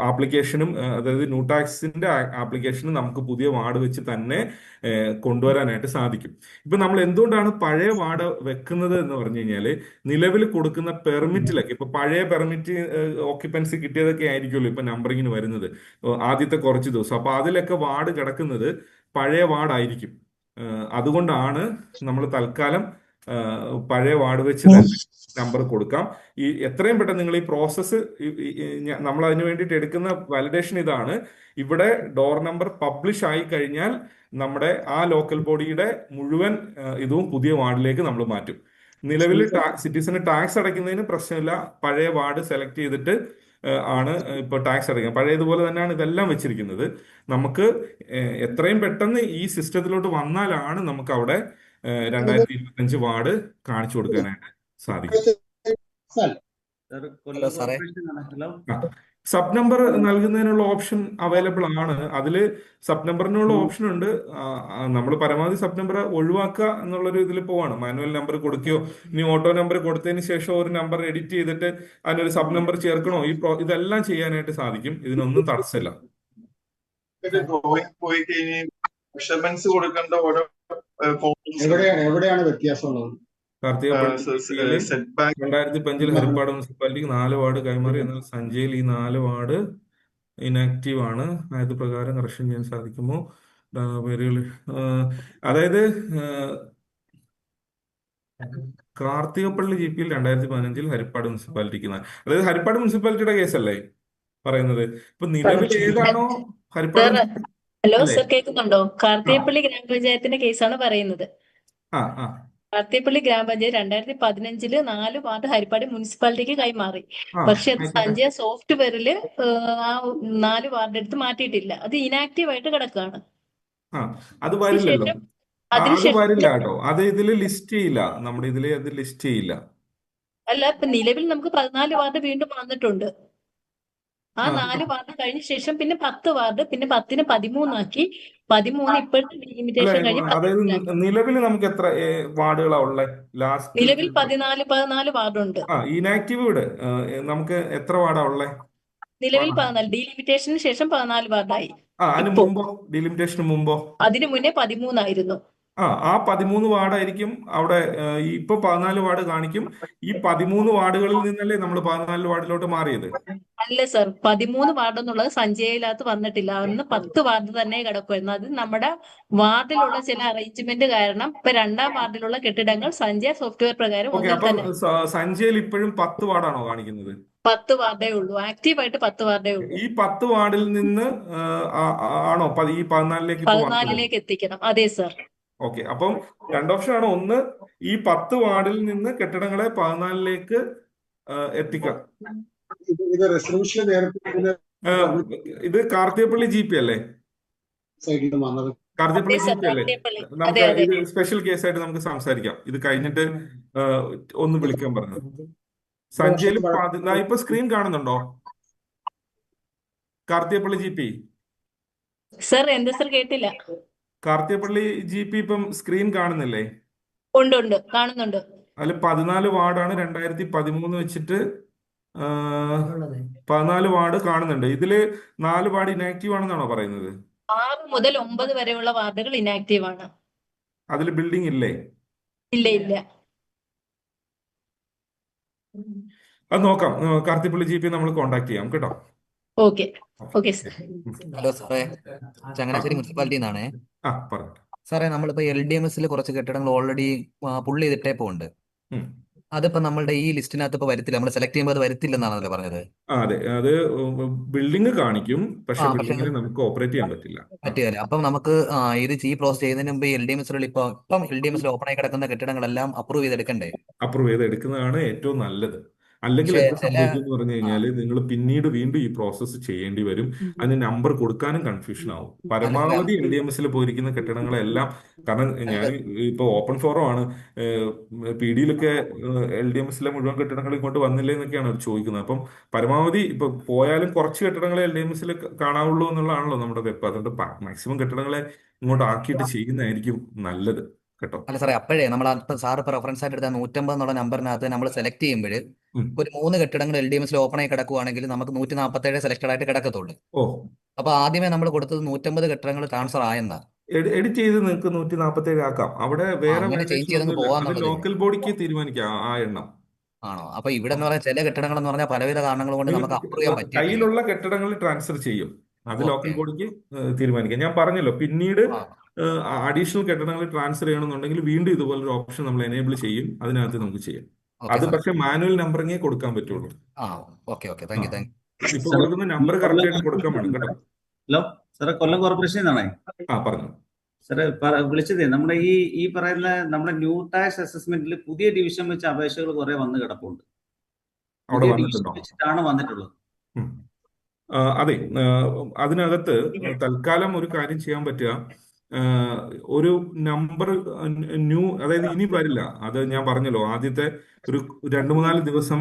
ആപ്ലിക്കേഷനും അതായത് ന്യൂ ടാക്സിന്റെ ആപ്ലിക്കേഷനും നമുക്ക് പുതിയ വാർഡ് വെച്ച് തന്നെ കൊണ്ടുവരാനായിട്ട് സാധിക്കും. ഇപ്പൊ നമ്മൾ എന്തുകൊണ്ടാണ് പഴയ വാർഡ് വെക്കുന്നത് എന്ന് പറഞ്ഞു കഴിഞ്ഞാൽ നിലവിൽ കൊടുക്കുന്ന പെർമിറ്റിലൊക്കെ ഇപ്പൊ പഴയ പെർമിറ്റ് ഓക്യുപ്പൻസി കിട്ടിയതൊക്കെ ആയിരിക്കുമല്ലോ ഇപ്പൊ നമ്പറിങ്ങിന് വരുന്നത് ആദ്യത്തെ കുറച്ച് ദിവസം. അപ്പൊ അതിലൊക്കെ വാർഡ് കിടക്കുന്നത് പഴയ വാർഡായിരിക്കും. അതുകൊണ്ടാണ് നമ്മൾ തൽക്കാലം പഴയ വാർഡ് വെച്ച് തന്നെ നമ്പർ കൊടുക്കാം. ഈ എത്രയും പെട്ടെന്ന് നിങ്ങൾ ഈ പ്രോസസ്സ് നമ്മൾ അതിന് വേണ്ടിയിട്ട് എടുക്കുന്ന വാലിഡേഷൻ ഇതാണ്. ഇവിടെ ഡോർ നമ്പർ പബ്ലിഷ് ആയി കഴിഞ്ഞാൽ നമ്മുടെ ആ ലോക്കൽ ബോഡിയുടെ മുഴുവൻ ഇതും പുതിയ വാർഡിലേക്ക് നമ്മൾ മാറ്റും. നിലവിൽ സിറ്റിസന് ടാക്സ് അടയ്ക്കുന്നതിന് പ്രശ്നമില്ല. പഴയ വാർഡ് സെലക്ട് ചെയ്തിട്ട് ആണ് ഇപ്പൊ ടാക്സ് അടയ്ക്കുക. പഴയതുപോലെ തന്നെയാണ് ഇതെല്ലാം വെച്ചിരിക്കുന്നത്. നമുക്ക് എത്രയും പെട്ടെന്ന് ഈ സിസ്റ്റത്തിലോട്ട് വന്നാലാണ് നമുക്ക് അവിടെ 2025 വാർഡ് കാണിച്ചു കൊടുക്കാനായിട്ട് സാധിക്കും. സബ് നമ്പർ നൽകുന്നതിനുള്ള ഓപ്ഷൻ അവൈലബിൾ ആണ്. അതിൽ സബ് നമ്പറിനുള്ള ഓപ്ഷൻ ഉണ്ട്. നമ്മൾ പരമാവധി സബ് നമ്പർ ഒഴിവാക്കുക എന്നുള്ളൊരു ഇതിൽ പോവാണ്. മാനുവൽ നമ്പർ കൊടുക്കുകയോ ഇനി ഓട്ടോ നമ്പർ കൊടുത്തതിന് ശേഷം ഒരു നമ്പർ എഡിറ്റ് ചെയ്തിട്ട് അതിനൊരു സബ് നമ്പർ ചേർക്കണോ, ഇതെല്ലാം ചെയ്യാനായിട്ട് സാധിക്കും. ഇതിനൊന്നും തടസ്സമില്ല. മെഷർമെന്റ്സ് കൊടുക്കേണ്ട ഓരോ എവിടെയാണ് വ്യത്യാസമുള്ളത്? 2005 ഹരിപ്പാട് മുനിസിപ്പാലിറ്റിക്ക് 4 വാർഡ് കൈമാറി. എന്നാൽ സഞ്ജയിൽ ഈ 4 വാർഡ് ഇനാക്റ്റീവ് ആണ്. ആയത് പ്രകാരം കറക്ഷൻ ചെയ്യാൻ സാധിക്കുമോ? പേരുകൾ അതായത് കാർത്തികപ്പള്ളി GP 2015 ഹരിപ്പാട് മുനിസിപ്പാലിറ്റിക്ക് അതായത് ഹരിപ്പാട് മുനിസിപ്പാലിറ്റിയുടെ കേസല്ലേ പറയുന്നത്? ഇപ്പൊ നിലവിൽ ഏതാണോ ഹരിപ്പാട്. ഹലോ സർ, കേൾക്കുന്നുണ്ടോ? കാർത്തികപ്പള്ളി ഗ്രാമപഞ്ചായത്തിന്റെ കേസാണ് പറയുന്നത്. കാർത്തിപ്പള്ളി ഗ്രാമപഞ്ചായത്ത് 2015 4 വാർഡ് ഹരിപ്പാട് മുനിസിപ്പാലിറ്റിക്ക് കൈമാറി. ആ പക്ഷെ അത് ആയിക്കോട്ടെ. സഞ്ജയ സോഫ്റ്റ്വെയറില് ആ 4 വാർഡ് എടുത്ത് മാറ്റിയിട്ടില്ല. അത് ഇനാക്റ്റീവ് ആയിട്ട് കിടക്കുകയാണ്. ആ അത് വരില്ലല്ലോ. അതിനുശേഷം അത് അതിനുശേഷം വരില്ല കേട്ടോ. അത് ഇതില് ലിസ്റ്റ് ചെയ്യില്ല. നമ്മുടെ ഇതില് അത് ലിസ്റ്റ് ചെയ്യില്ല. അല്ല, ഇപ്പൊ നിലവിൽ നമുക്ക് 14 വാർഡ് വീണ്ടും വന്നിട്ടുണ്ട്. ആ ആ 4 വാർഡ് കഴിഞ്ഞ ശേഷം പിന്നെ 10 വാർഡ്, പിന്നെ 10ന് 13 ആക്കി. 13 ഇപ്പോഴത്തെ അല്ല, ലിമിറ്റേഷൻ കഴിഞ്ഞ് അതായത് 13 ആക്കി. നിലവിൽ നമുക്ക് എത്ര വാർഡുകളാ ഉള്ളത്? ലാസ്റ്റ് നിലവിൽ 14 വാർഡുണ്ട്. ആ ഇനാക്റ്റീവ് ഇവിടെ നമുക്ക് എത്ര വാർഡാ ഉള്ളത്? നിലവിൽ 14. ഡീലിമിറ്റേഷന് ശേഷം 14 വാർഡായി. അതിന് ഇപ്പോ മുമ്പോ, ഡിലിമിറ്റേഷന് മുമ്പോ അതിനു മുന്നേ 13 ആയിരുന്നു. ആ 13 വാർഡായിരിക്കും അവിടെ. ഇപ്പൊ 14 വാർഡ് കാണിക്കും. ഈ 13 വാർഡുകളിൽ നിന്നല്ലേ നമ്മൾ 14 വാർഡിലോട്ട് മാറിയത്? അല്ല സർ, 13 വാർഡ് എന്നുള്ളത് സഞ്ജയയിലകത്ത് വന്നിട്ടില്ല. അന്ന് 10 വാർഡ് തന്നെ കിടക്കുമായിരുന്നു. അത് നമ്മുടെ വാർഡിലുള്ള ചില അറേഞ്ച്മെന്റ് കാരണം ഇപ്പൊ 2ാം വാർഡിലുള്ള കെട്ടിടങ്ങൾ സഞ്ജയ സോഫ്റ്റ്വെയർ പ്രകാരം ഓക്കെ. ഒന്നിൽ അപ്പം തന്നെ സഞ്ജയിൽ ഇപ്പോഴും 10 വാർഡാണോ കാണിക്കുന്നത്? 10 വാർഡേ ഉള്ളൂ. ആക്റ്റീവായിട്ട് 10 വാർഡേ ഉള്ളൂ. ഈ 10 വാർഡിൽ നിന്ന് ആണോ ഈ 14ലേക്ക് ഇപ്പൊ വന്നത്? 14ലേക്ക് എത്തിക്കണം. അതെ സർ. ഓക്കെ. അപ്പം 2 ഓപ്ഷൻ ആണ്. ഒന്ന്, ഈ 10 വാർഡിൽ നിന്ന് കെട്ടിടങ്ങളെ 14ലേക്ക് എത്തിക്കാം. ഇത് റെസൊല്യൂഷൻ നേരത്തെ ഇത് കാർത്തികപ്പള്ളി ജി പി അല്ലേ? വന്നത് കാർത്തികപ്പള്ളി അതെ ജി സർ, പി അല്ലേ? കാർത്തികപ്പള്ളി. അതെ നമുക്ക് അതെ. ഇത് സ്പെഷ്യൽ കേസായിട്ട് നമുക്ക് സംസാരിക്കാം. ഇത് കഴിഞ്ഞിട്ട് ഒന്ന് വിളിക്കാൻ പറഞ്ഞു. സഞ്ജയിൽ ഇപ്പൊ സ്ക്രീൻ കാണുന്നുണ്ടോ? Karthikappally G P. സർ എന്താ സർ, കേട്ടില്ല. കാർത്തികപ്പള്ളി ജി പി ഇപ്പം സ്ക്രീൻ കാണുന്നില്ലേ? ഉണ്ട് ഉണ്ട്, കാണുന്നുണ്ട്. അതിൽ 14 വാർഡാണ് 2013 വെച്ചിട്ട് 14 വാർഡ് കാണുന്നുണ്ട്. ഇതില് 4 വാർഡ് ഇനാക്റ്റീവ് ആണെന്നാണോ പറയുന്നത്? 6 മുതൽ 9 വരെയുള്ള വാർഡുകൾ ഇനാക്റ്റീവ് ആണ്. അതിൽ ബിൽഡിംഗ് ഇല്ലേ? ഇല്ല ഇല്ല. അത് നോക്കാം. കാർത്തികപ്പള്ളി ജി പി നമ്മൾ കോണ്ടാക്ട് ചെയ്യാം കേട്ടോ. Okay okay sir. ഹലോ സാറേ, ചങ്ങനാശ്ശേരി മുനിസിപ്പാലിറ്റി നിന്നാണേ. ആ പറഞ്ഞു സാറേ, നമ്മളിപ്പോ LDMSൽ കുറച്ച് കെട്ടിടങ്ങൾ ഓൾറെഡി പുള്ളി ചെയ്തിട്ടേ പോകുന്നുണ്ട്. അതിപ്പോ നമ്മളുടെ ഈ ലിസ്റ്റിനകത്ത് ഇപ്പൊ വരത്തില്ല. നമ്മൾ സെലക്ട് ചെയ്യുമ്പോൾ അത് വരത്തില്ലെന്നാണല്ലോ പറഞ്ഞത്. അതെ, അത് ബിൽഡിംഗ് കാണിക്കും, പക്ഷെ ബിൽഡിംഗിൽ നമുക്ക് ഓപ്പറേറ്റ് ചെയ്യാൻ പറ്റില്ല. പറ്റില്ല. അപ്പം നമുക്ക് ഇത് ഈ പ്രോസസ് ചെയ്യുന്നതിന് മുമ്പ് LDMSൽ ഇപ്പം LDMSൽ ഓപ്പൺ ആയി കിടക്കുന്ന കെട്ടിടങ്ങളെല്ലാം അപ്രൂവ് ചെയ്തെടുക്കണ്ടേ? അപ്രൂവ് ചെയ്ത് എടുക്കുന്നതാണ് ഏറ്റവും നല്ലത്. അല്ലെങ്കിൽ പക്ഷേ എന്താ സംഭവിക്കും എന്ന് പറഞ്ഞു കഴിഞ്ഞാൽ നിങ്ങൾ പിന്നീട് വീണ്ടും ഈ പ്രോസസ്സ് ചെയ്യേണ്ടി വരും. അതിന് നമ്പർ കൊടുക്കാനും കൺഫ്യൂഷൻ ആവും. പരമാവധി LDMSൽ പോയിരിക്കുന്ന കെട്ടിടങ്ങളെല്ലാം, കാരണം ഞാൻ ഇപ്പൊ ഓപ്പൺ ഫോറം ആണ്, PD-യിലൊക്കെ LDMSലെ മുഴുവൻ കെട്ടിടങ്ങൾ ഇങ്ങോട്ട് വന്നില്ലേ എന്നൊക്കെയാണ് അവർ ചോദിക്കുന്നത്. അപ്പം പരമാവധി ഇപ്പൊ പോയാലും കുറച്ച് കെട്ടിടങ്ങളെ LDMSൽ കാണാവുള്ളൂ എന്നുള്ളതാണല്ലോ നമ്മുടെ വെപ്പ്. അതുകൊണ്ട് മാക്സിമം കെട്ടിടങ്ങളെ ഇങ്ങോട്ട് ആക്കിയിട്ട് ചെയ്യുന്നതായിരിക്കും നല്ലത് കേട്ടോ. അല്ല സാറേ, അപ്പോഴേ നമ്മൾ സാർ ഇപ്പൊ റെഫറൻസ് ആയിട്ട് എടുത്ത 150 എന്നുള്ള നമ്പറിനകത്ത് നമ്മൾ സെലക്ട് ചെയ്യുമ്പോൾ ഒരു 3 കെട്ടിടങ്ങൾ LDMSൽ ഓപ്പൺ ആയി കിടക്കുവാണെങ്കിൽ നമുക്ക് 147 സെലക്ടഡ് ആയിട്ട് കിടക്കത്തുള്ളൂ. അപ്പൊ ആദ്യമേ നമ്മൾ കൊടുത്തത് 150 കെട്ടിടങ്ങൾ ട്രാൻസ്ഫർ ആയെന്നാ. എഡിറ്റ് ചെയ്ത് നിങ്ങൾക്ക് 147 ആക്കാം. അവിടെ വേറെ അങ്ങനെ ചേഞ്ച് ചെയ്തങ്ങ് അത് പോവാന്നുള്ളത് ലോക്കൽ ബോഡിക്ക് തീരുമാനിക്കാം ആ എണ്ണം. ആണോ? അപ്പൊ ഇവിടെ എന്ന് പറഞ്ഞാൽ ചില കെട്ടിടങ്ങൾ എന്ന് പറഞ്ഞാൽ പലവിധ കാരണങ്ങൾ കൊണ്ട് നമുക്ക് അപ്രൂവ് ചെയ്യാൻ പറ്റിയിട്ടില്ല. കയ്യിലുള്ള കെട്ടിടങ്ങൾ ട്രാൻസ്ഫർ ചെയ്യും. അത് ലോക്കൽ ബോഡിക്ക് തീരുമാനിക്കാം. ഞാൻ പറഞ്ഞല്ലോ, പിന്നീട് അഡീഷണൽ കെട്ടിടങ്ങൾ ട്രാൻസ്ഫർ ചെയ്യണമെന്നുണ്ടെങ്കിൽ വീണ്ടും ഇതുപോലൊരു ഓപ്ഷൻ നമ്മൾ എനേബിൾ ചെയ്യും. അതിനകത്ത് നമുക്ക് ചെയ്യാം. അത് പക്ഷെ മാനുവൽ നമ്പറിങ്ങേ കൊടുക്കാൻ പറ്റുള്ളൂ. ഇപ്പൊ കൊടുക്കുന്ന നമ്പർ കറക്റ്റ് ആയിട്ട് കൊടുക്കാൻ വേണം കേട്ടോ. ഹലോ സാറേ, കൊല്ലം കോർപ്പറേഷൻ എന്നാണേ. പറഞ്ഞു സാറേ, വിളിച്ചതേ നമ്മുടെ ഈ പറയുന്ന നമ്മുടെ ന്യൂ ടാക്സ് അസസ്മെന്റിൽ പുതിയ ഡിവിഷൻ വെച്ച് അപേക്ഷകൾ കുറെ വന്ന് കിടപ്പുണ്ട്. അവിടെ പുതിയ ഡിവിഷൻ വന്നിട്ടുണ്ടോ? വെച്ചിട്ടാണ് വന്നിട്ടുള്ളത്. അതെ, അതിനകത്ത് തൽക്കാലം ഒരു കാര്യം ചെയ്യാൻ പറ്റുക, ഒരു നമ്പർ അതായത് ഇനി വരില്ല. അത് ഞാൻ പറഞ്ഞല്ലോ, ആദ്യത്തെ ഒരു 2-3 ദിവസം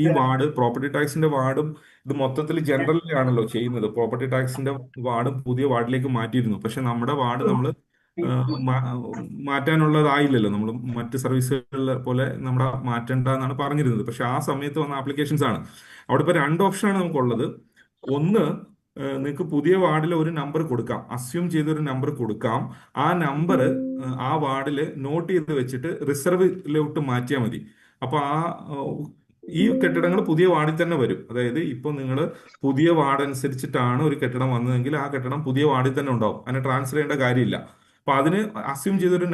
ഈ വാർഡ്, പ്രോപ്പർട്ടി ടാക്സിന്റെ വാർഡും ഇത് മൊത്തത്തിൽ ജനറലിലാണല്ലോ ചെയ്യുന്നത്. പ്രോപ്പർട്ടി ടാക്സിന്റെ വാർഡും പുതിയ വാർഡിലേക്ക് മാറ്റിയിരുന്നു. പക്ഷെ നമ്മുടെ വാർഡ് നമ്മൾ മാറ്റാനുള്ളതായില്ലല്ലോ. നമ്മൾ മറ്റ് സർവീസുകളിലെ പോലെ നമ്മുടെ മാറ്റേണ്ട എന്നാണ് പറഞ്ഞിരുന്നത്. പക്ഷെ ആ സമയത്ത് വന്ന ആപ്ലിക്കേഷൻസ് ആണ്. അവിടെ ഇപ്പൊ 2 ഓപ്ഷനാണ് നമുക്കുള്ളത്. ഒന്ന്, നിങ്ങൾക്ക് പുതിയ വാർഡിൽ ഒരു നമ്പർ കൊടുക്കാം, അസ്യൂം ചെയ്തൊരു നമ്പർ കൊടുക്കാം. ആ നമ്പർ ആ വാർഡിൽ നോട്ട് ചെയ്ത് വെച്ചിട്ട് റിസർവിലോട്ട് മാറ്റിയാൽ മതി. അപ്പൊ ഈ കെട്ടിടങ്ങൾ പുതിയ വാർഡിൽ തന്നെ വരും. അതായത് ഇപ്പൊ നിങ്ങൾ പുതിയ വാർഡ് അനുസരിച്ചിട്ടാണ് ഒരു കെട്ടിടം വന്നതെങ്കിൽ ആ കെട്ടിടം പുതിയ വാർഡിൽ തന്നെ ഉണ്ടാവും. അതിനെ ട്രാൻസ്ഫർ ചെയ്യേണ്ട കാര്യമില്ല. അപ്പൊ അതിന് അസ്യൂം ചെയ്തൊരു